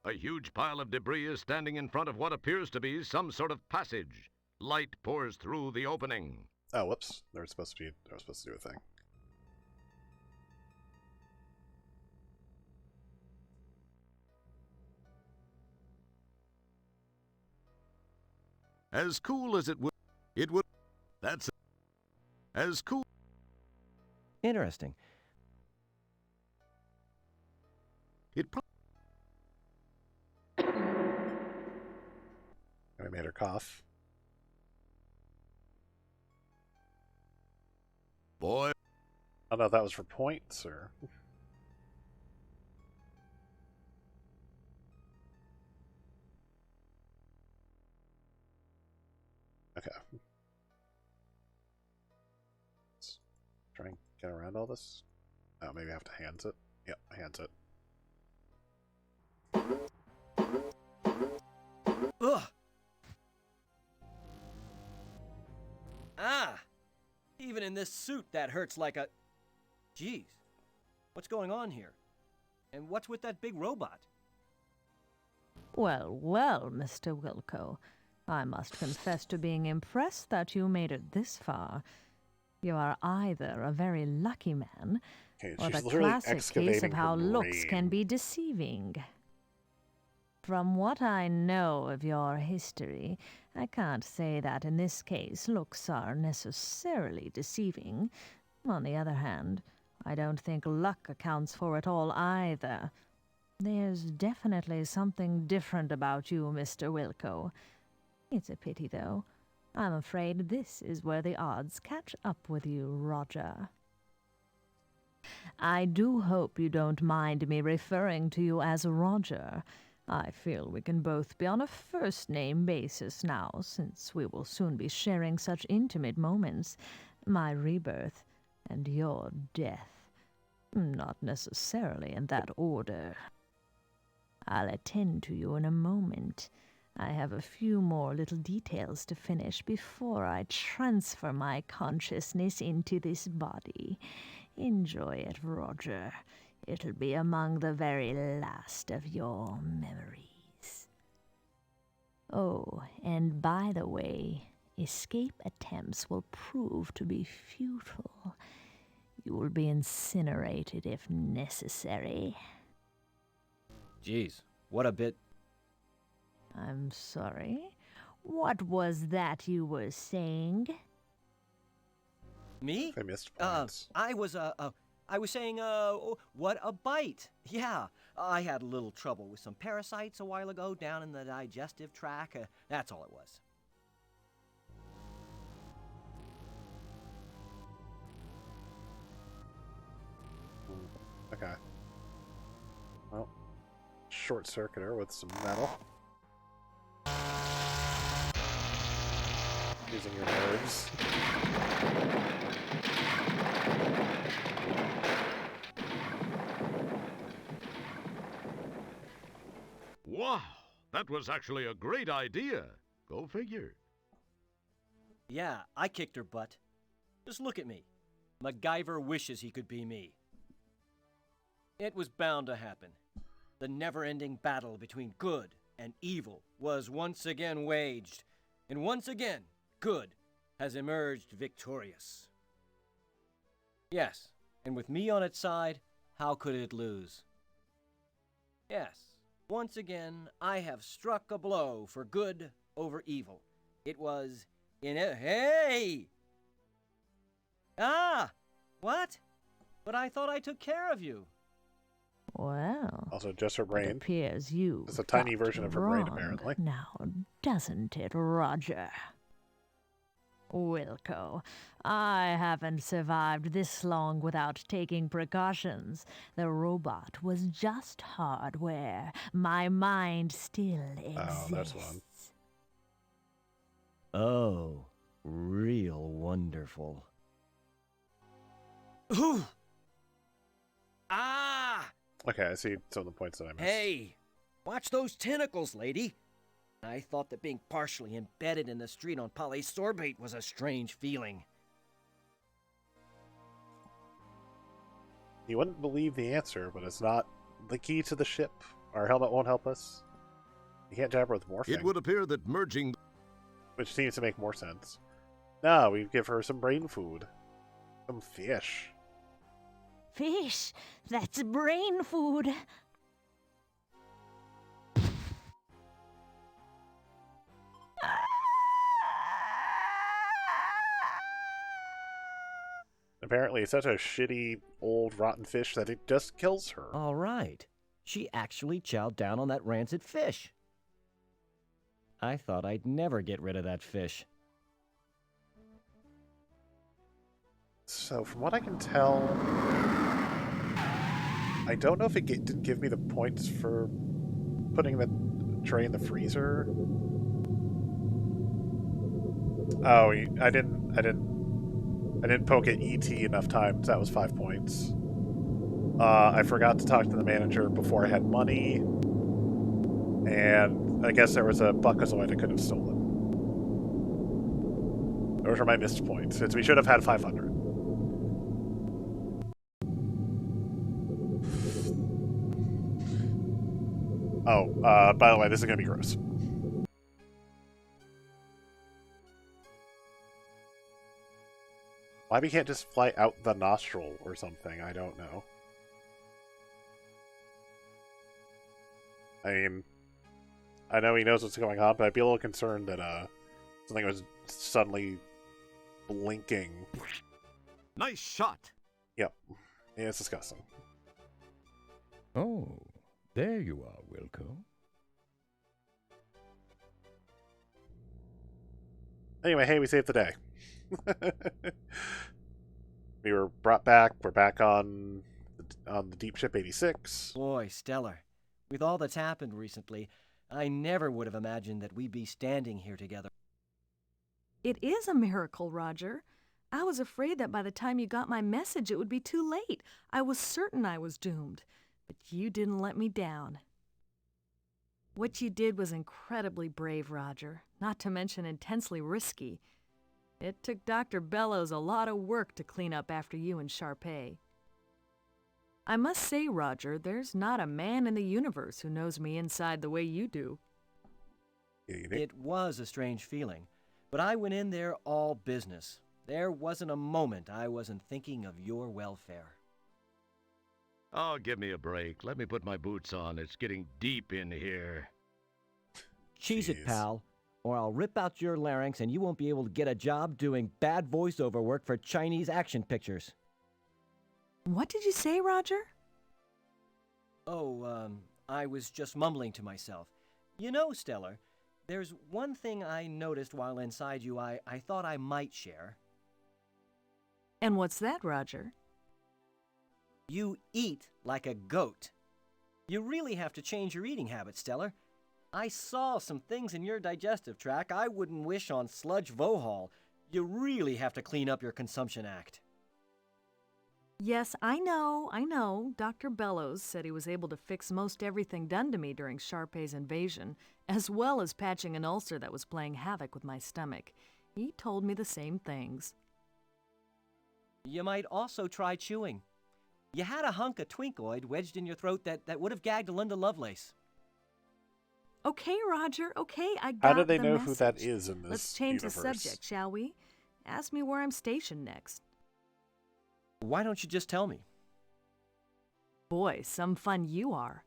A huge pile of debris is standing in front of what appears to be some sort of passage. Light pours through the opening. Oh, whoops. They were supposed to do a thing. As cool as it would... That's... As cool... Interesting. I made her cough. Boy. Oh no, that was for points, or... Okay. Let's try and get around all this. Oh, maybe I have to hands it. Yep, hands it. Ugh! Ah! Even in this suit, that hurts like a... Jeez. What's going on here? And what's with that big robot? Well, well, Mr. Wilco. I must confess to being impressed that you made it this far. You are either a very lucky man, or the classic case of how looks can be deceiving. From what I know of your history, I can't say that in this case looks are necessarily deceiving. On the other hand, I don't think luck accounts for it all either. There's definitely something different about you, Mr. Wilco. It's a pity, though. I'm afraid this is where the odds catch up with you, Roger. I do hope you don't mind me referring to you as Roger. I feel we can both be on a first-name basis now, since we will soon be sharing such intimate moments. My rebirth and your death. Not necessarily in that order. I'll attend to you in a moment. I have a few more little details to finish before I transfer my consciousness into this body. Enjoy it, Roger. It'll be among the very last of your memories. Oh, and by the way, escape attempts will prove to be futile. You will be incinerated if necessary. Jeez, what a bit... I'm sorry. What was that you were saying? Me? I missed points. I was saying, what a bite. Yeah, I had a little trouble with some parasites a while ago down in the digestive tract. That's all it was. Okay. Well, short circuiter with some metal. Using your nerves. Wow, that was actually a great idea. Go figure. Yeah, I kicked her butt. Just look at me. MacGyver wishes he could be me. It was bound to happen. The never-ending battle between good and evil was once again waged, and once again, good has emerged victorious. Yes, and with me on its side, how could it lose? Yes, once again, I have struck a blow for good over evil. It was in a... Hey! Ah! What? But I thought I took care of you. Well, Also, just her it brain. appears you. It's a tiny got version it of her brain, wrong apparently. Now, doesn't it, Roger? Wilco, I haven't survived this long without taking precautions. The robot was just hardware. My mind still exists. Oh, that's one. Oh, real wonderful. Ooh! Ah! Okay, I see some of the points that I missed. Hey! Watch those tentacles, lady! I thought that being partially embedded in the street on polysorbate was a strange feeling. You wouldn't believe the answer, but it's not the key to the ship. Our helmet won't help us. You can't jab her with morphing. It would appear that merging... Which seems to make more sense. No, we give her some brain food. Some fish. Fish! That's brain food! Apparently, it's such a shitty, old, rotten fish that it just kills her. All right. She actually chowed down on that rancid fish. I thought I'd never get rid of that fish. So, from what I can tell, I don't know if it didn't give me the points for putting the tray in the freezer. Oh, I didn't poke at ET enough times. That was 5 points. I forgot to talk to the manager before I had money, and I guess there was a Buckazoid I could have stolen. Those are my missed points. We should have had 500. Oh, by the way, this is gonna be gross. Why we can't just fly out the nostril or something, I don't know. I mean, I know he knows what's going on, but I'd be a little concerned that something was suddenly blinking. Nice shot! Yep. Yeah, it's disgusting. Oh, there you are, Wilco. Anyway, hey, we saved the day. We were brought back. We're back on the Deep Ship 86. Boy, stellar. With all that's happened recently, I never would have imagined that we'd be standing here together. It is a miracle, Roger. I was afraid that by the time you got my message, it would be too late. I was certain I was doomed. But you didn't let me down. What you did was incredibly brave, Roger, not to mention intensely risky. It took Dr. Bellows a lot of work to clean up after you and Sharpay. I must say, Roger, there's not a man in the universe who knows me inside the way you do. It was a strange feeling, but I went in there all business. There wasn't a moment I wasn't thinking of your welfare. Oh, give me a break. Let me put my boots on. It's getting deep in here. Cheese it, pal. or I'll rip out your larynx and you won't be able to get a job doing bad voiceover work for Chinese action pictures. What did you say, Roger? Oh, I was just mumbling to myself. You know, Stellar, there's one thing I noticed while inside you I thought I might share. And what's that, Roger? You eat like a goat. You really have to change your eating habits, Stellar. I saw some things in your digestive tract I wouldn't wish on Sludge Vohall. You really have to clean up your consumption act. Yes, I know. Dr. Bellows said he was able to fix most everything done to me during Sharpay's invasion, as well as patching an ulcer that was playing havoc with my stomach. He told me the same things. You might also try chewing. You had a hunk of Twinkoid wedged in your throat that would have gagged Linda Lovelace. Okay, Roger, okay, I got How do they the know message. who that is in this Let's change universe? the subject, shall we? Ask me where I'm stationed next. Why don't you just tell me? Boy, some fun you are.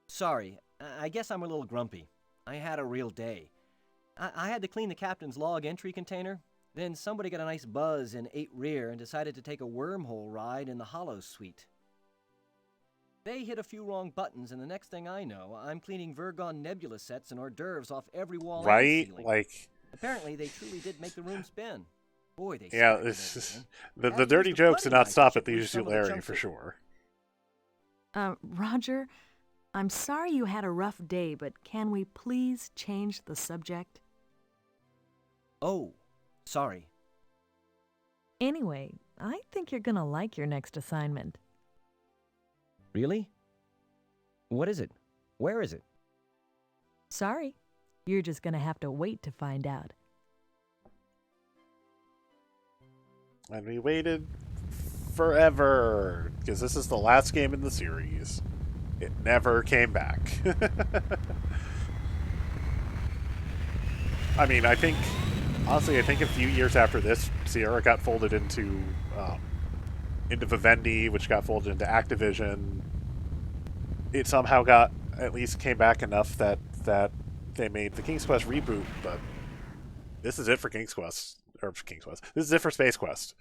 Sorry, I guess I'm a little grumpy. I had a real day. I had to clean the captain's log entry container. Then somebody got a nice buzz in 8 rear and decided to take a wormhole ride in the Hollows suite. They hit a few wrong buttons, and the next thing I know, I'm cleaning Vergon Nebula sets and hors d'oeuvres off every wall Right? and ceiling. Like... Apparently, they truly did make the room spin. Boy, they Yeah, scratched it's everything. the dirty Mr. jokes did Pudding not might stop chip at the loose some of the usularity, chunks for of- sure. Roger, I'm sorry you had a rough day, but can we please change the subject? Oh, sorry. Anyway, I think you're gonna like your next assignment. Really? What is it? Where is it? Sorry, you're just gonna have to wait to find out. And we waited forever, because this is the last game in the series. It never came back. I mean, honestly, I think a few years after this, Sierra got folded into Vivendi, which got folded into Activision. It somehow at least came back enough that they made the King's Quest reboot, but this is it for King's Quest. Or King's Quest. This is it for Space Quest.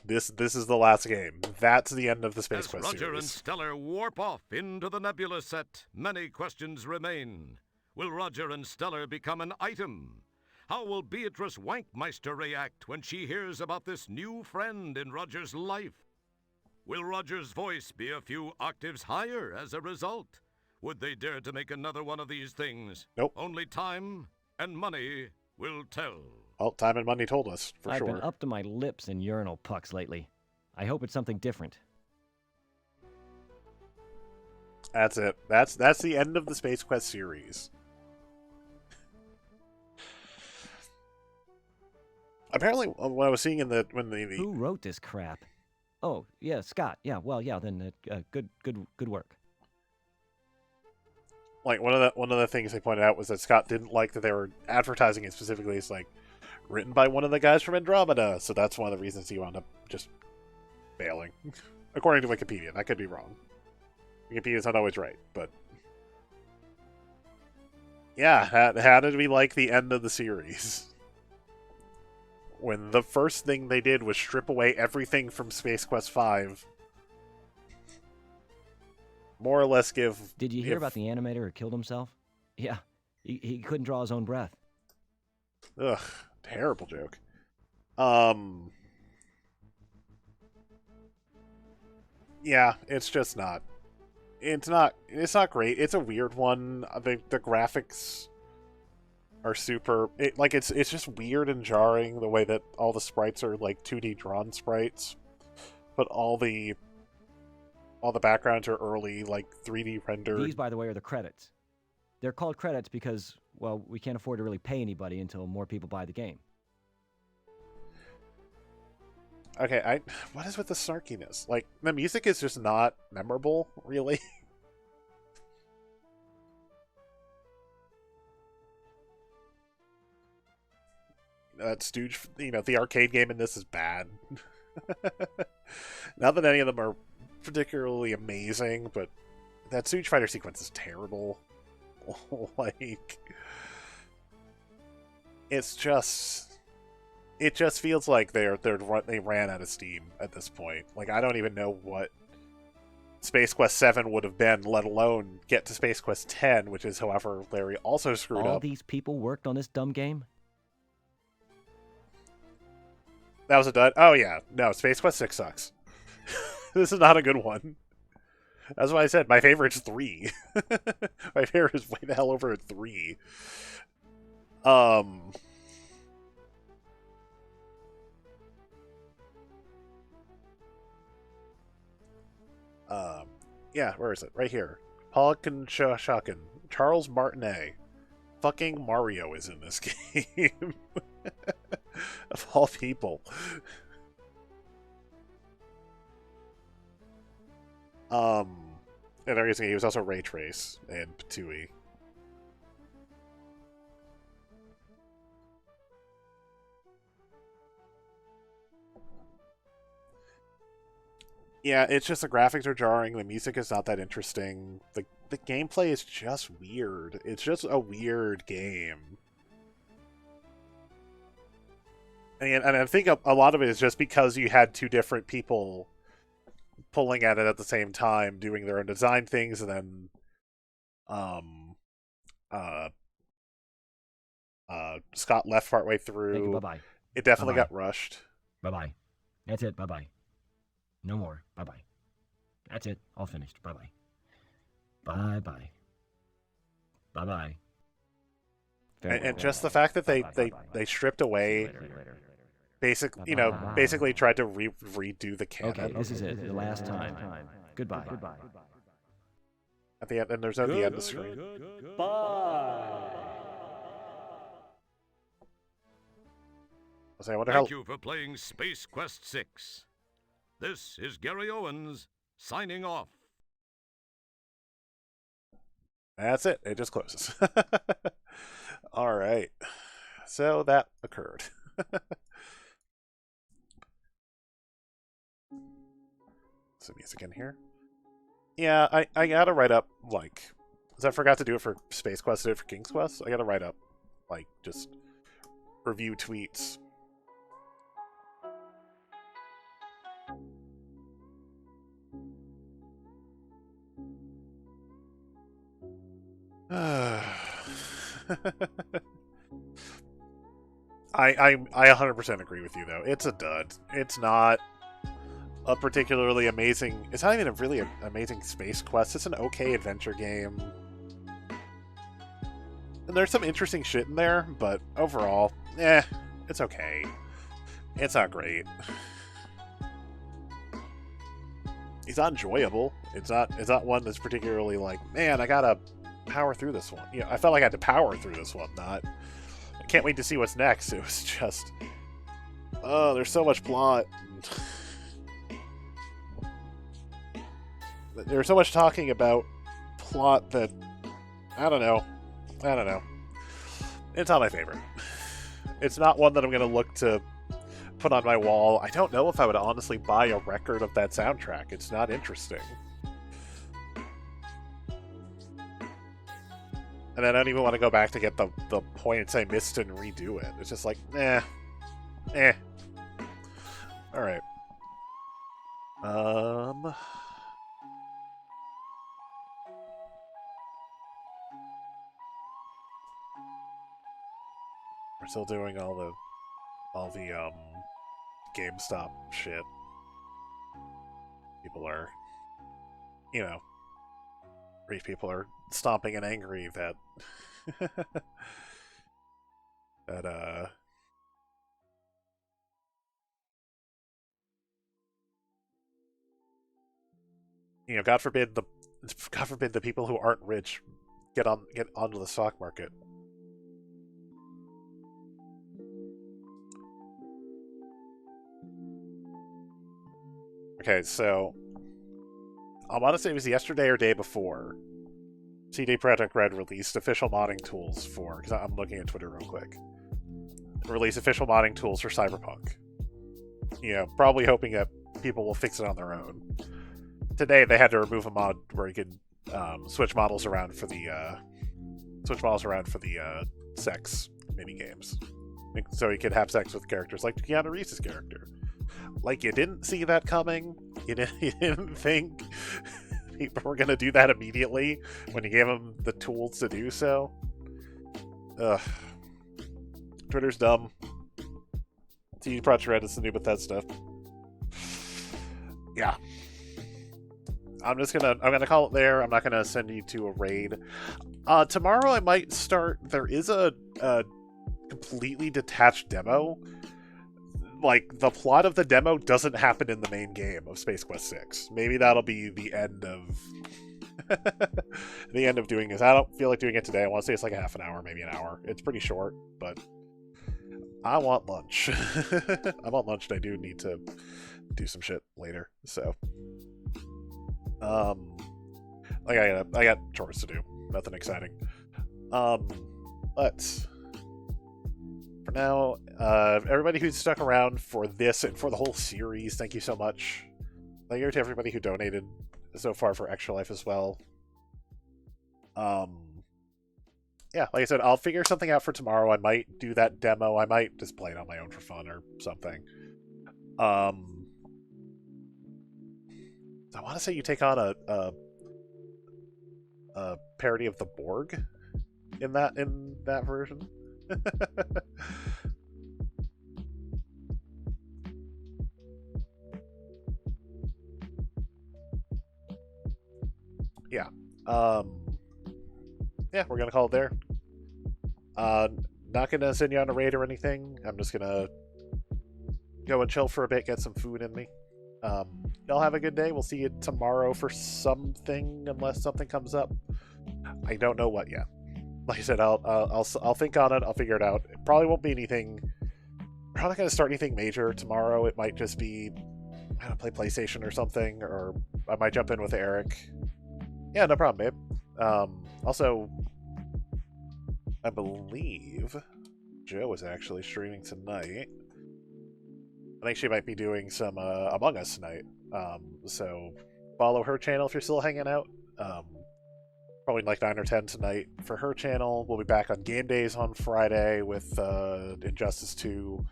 This is the last game. That's the end of the Space As Quest Roger series. and Stellar warp off into the Nebula set, many questions remain. Will Roger and Stellar become an item? How will Beatrice Wankmeister react when she hears about this new friend in Roger's life? Will Roger's voice be a few octaves higher as a result? Would they dare to make another one of these things? Nope. Only time and money will tell. Well, time and money told us, for I've sure. been up to my lips in urinal pucks lately. I hope it's something different. That's it. That's the end of the Space Quest series. Apparently, what I was seeing Who wrote this crap? Oh, yeah, Scott. Yeah, well, yeah. Then good work. Like one of the things they pointed out was that Scott didn't like that they were advertising it specifically as like written by one of the guys from Andromeda, so that's one of the reasons he wound up just failing. According to Wikipedia, that could be wrong. Wikipedia's not always right, but yeah, how did we like the end of the series? When the first thing they did was strip away everything from Space Quest V. More or less give... Did you hear about the animator who killed himself? Yeah, he couldn't draw his own breath. Ugh, terrible joke. Yeah, it's just not. It's not great. It's a weird one. The graphics are super... It's just weird and jarring the way that all the sprites are like 2D drawn sprites. But all the backgrounds are early, like 3D rendered. These, by the way, are the credits. They're called credits because, well, we can't afford to really pay anybody until more people buy the game. Okay, what is with the snarkiness? Like, the music is just not memorable, really. That Stooge, the arcade game in this is bad. Not that any of them are particularly amazing, but that Stooge Fighter sequence is terrible. Like, It's just, it just feels like they ran out of steam at this point. Like, I don't even know what Space Quest 7 would have been, let alone get to Space Quest 10, which is, however, Larry also screwed All up. these people worked on this dumb game? That was a dud? Oh, yeah. No, Space Quest 6 sucks. This is not a good one. That's why I said my favorite's 3. My favorite is way the hell over at 3. Yeah, where is it? Right here. Paul Shakin. Charles Martinet. Fucking Mario is in this game. Of all people. And he was also Ray Trace and Patui. Yeah, it's just the graphics are jarring, the music is not that interesting, the gameplay is just weird. It's just a weird game. And I think a lot of it is just because you had two different people pulling at it at the same time, doing their own design things, and then Scott left partway through. Thank you, bye-bye. It definitely Bye-bye. got rushed. Bye-bye. That's it, bye-bye. No more, bye-bye. That's it, all finished, bye-bye. Bye-bye. Bye-bye. And just the fact that they stripped away, basically tried to redo the canon. Okay, this is it, the last time. Goodbye. At the end, and there's no the end of the screen. I wonder Thank you for playing Space Quest 6. This is Gary Owens, signing off. That's it. It just closes. All right. So that occurred. Some music in here. Yeah, I gotta write up, like, because I forgot to do it for Space Quest, I did it for King's Quest. I gotta write up, like, just review tweets. I 100% agree with you, though. It's a dud. It's not a particularly amazing... It's not even a really amazing Space Quest. It's an okay adventure game. And there's some interesting shit in there, but overall, it's okay. It's not great. It's not enjoyable. It's not one that's particularly like, man, I gotta power through this one. You know, I felt like I had to power through this one, not... I can't wait to see what's next. It was just... Oh, there's so much plot. There's so much talking about plot that... I don't know. It's not my favorite. It's not one that I'm going to look to put on my wall. I don't know if I would honestly buy a record of that soundtrack. It's not interesting. And I don't even want to go back to get the points I missed and redo it. It's just like, Alright. We're still doing all the GameStop shit. People are, rich people are stomping and angry that God forbid the people who aren't rich get onto the stock market. Okay, so I want to say it was yesterday or day before CD Projekt Red released official modding tools for, because I'm looking at Twitter real quick, release official modding tools for Cyberpunk. Probably hoping that people will fix it on their own. Today they had to remove a mod where you could switch models around for the sex mini games. so he could have sex with characters like Keanu Reeves' character. Like, you didn't see that coming. You didn't think people were going to do that immediately when you gave them the tools to do so. Ugh. Twitter's dumb. CD Projekt Red is the new Bethesda. Yeah. I'm gonna call it there. I'm not gonna send you to a raid. Tomorrow I might start. There is a completely detached demo. Like, the plot of the demo doesn't happen in the main game of Space Quest 6. Maybe that'll be the end of the end of doing this. I don't feel like doing it today. I want to say it's like a half an hour, maybe an hour. It's pretty short, but I want lunch. I want lunch, and I do need to do some shit later. So, like, I got chores to do. Nothing exciting. But for now, everybody who's stuck around for this and for the whole series, thank you so much. Thank you to everybody who donated so far for Extra Life as well. Yeah, like I said, I'll figure something out for tomorrow. I might do that demo. I might just play it on my own for fun or something. I want to say you take on a parody of the Borg in that version. Yeah. Yeah, we're gonna call it there. Not gonna send you on a raid or anything. I'm just gonna go and chill for a bit, get some food in me. Y'all have a good day. We'll see you tomorrow for something, unless something comes up. I don't know what yet. Like I said, I'll think on it. I'll figure it out. It probably won't be anything. Probably not gonna start anything major tomorrow. It might just be, I don't know, play PlayStation or something, or I might jump in with Eric. Yeah, no problem, babe. Also, I believe Joe is actually streaming tonight. I think she might be doing some Among Us tonight. So follow her channel if you're still hanging out. Probably like 9 or 10 tonight for her channel. We'll be back on Game Days on Friday with Injustice 2.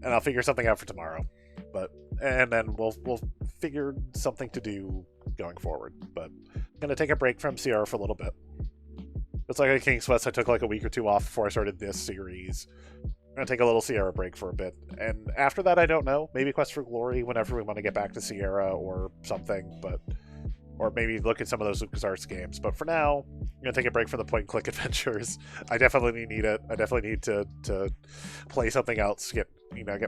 And I'll figure something out for tomorrow. And then we'll figure something to do going forward. But I'm gonna take a break from Sierra for a little bit. It's like at King's Quest, I took like a week or two off before I started this series. I'm gonna take a little Sierra break for a bit. And after that, I don't know. Maybe Quest for Glory whenever we want to get back to Sierra or something, or maybe look at some of those LucasArts games. But for now, I'm gonna take a break from the point-and-click adventures. I definitely need it. I definitely need to play something else, get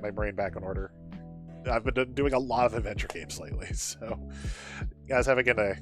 my brain back in order. I've been doing a lot of adventure games lately, so you guys have a good day.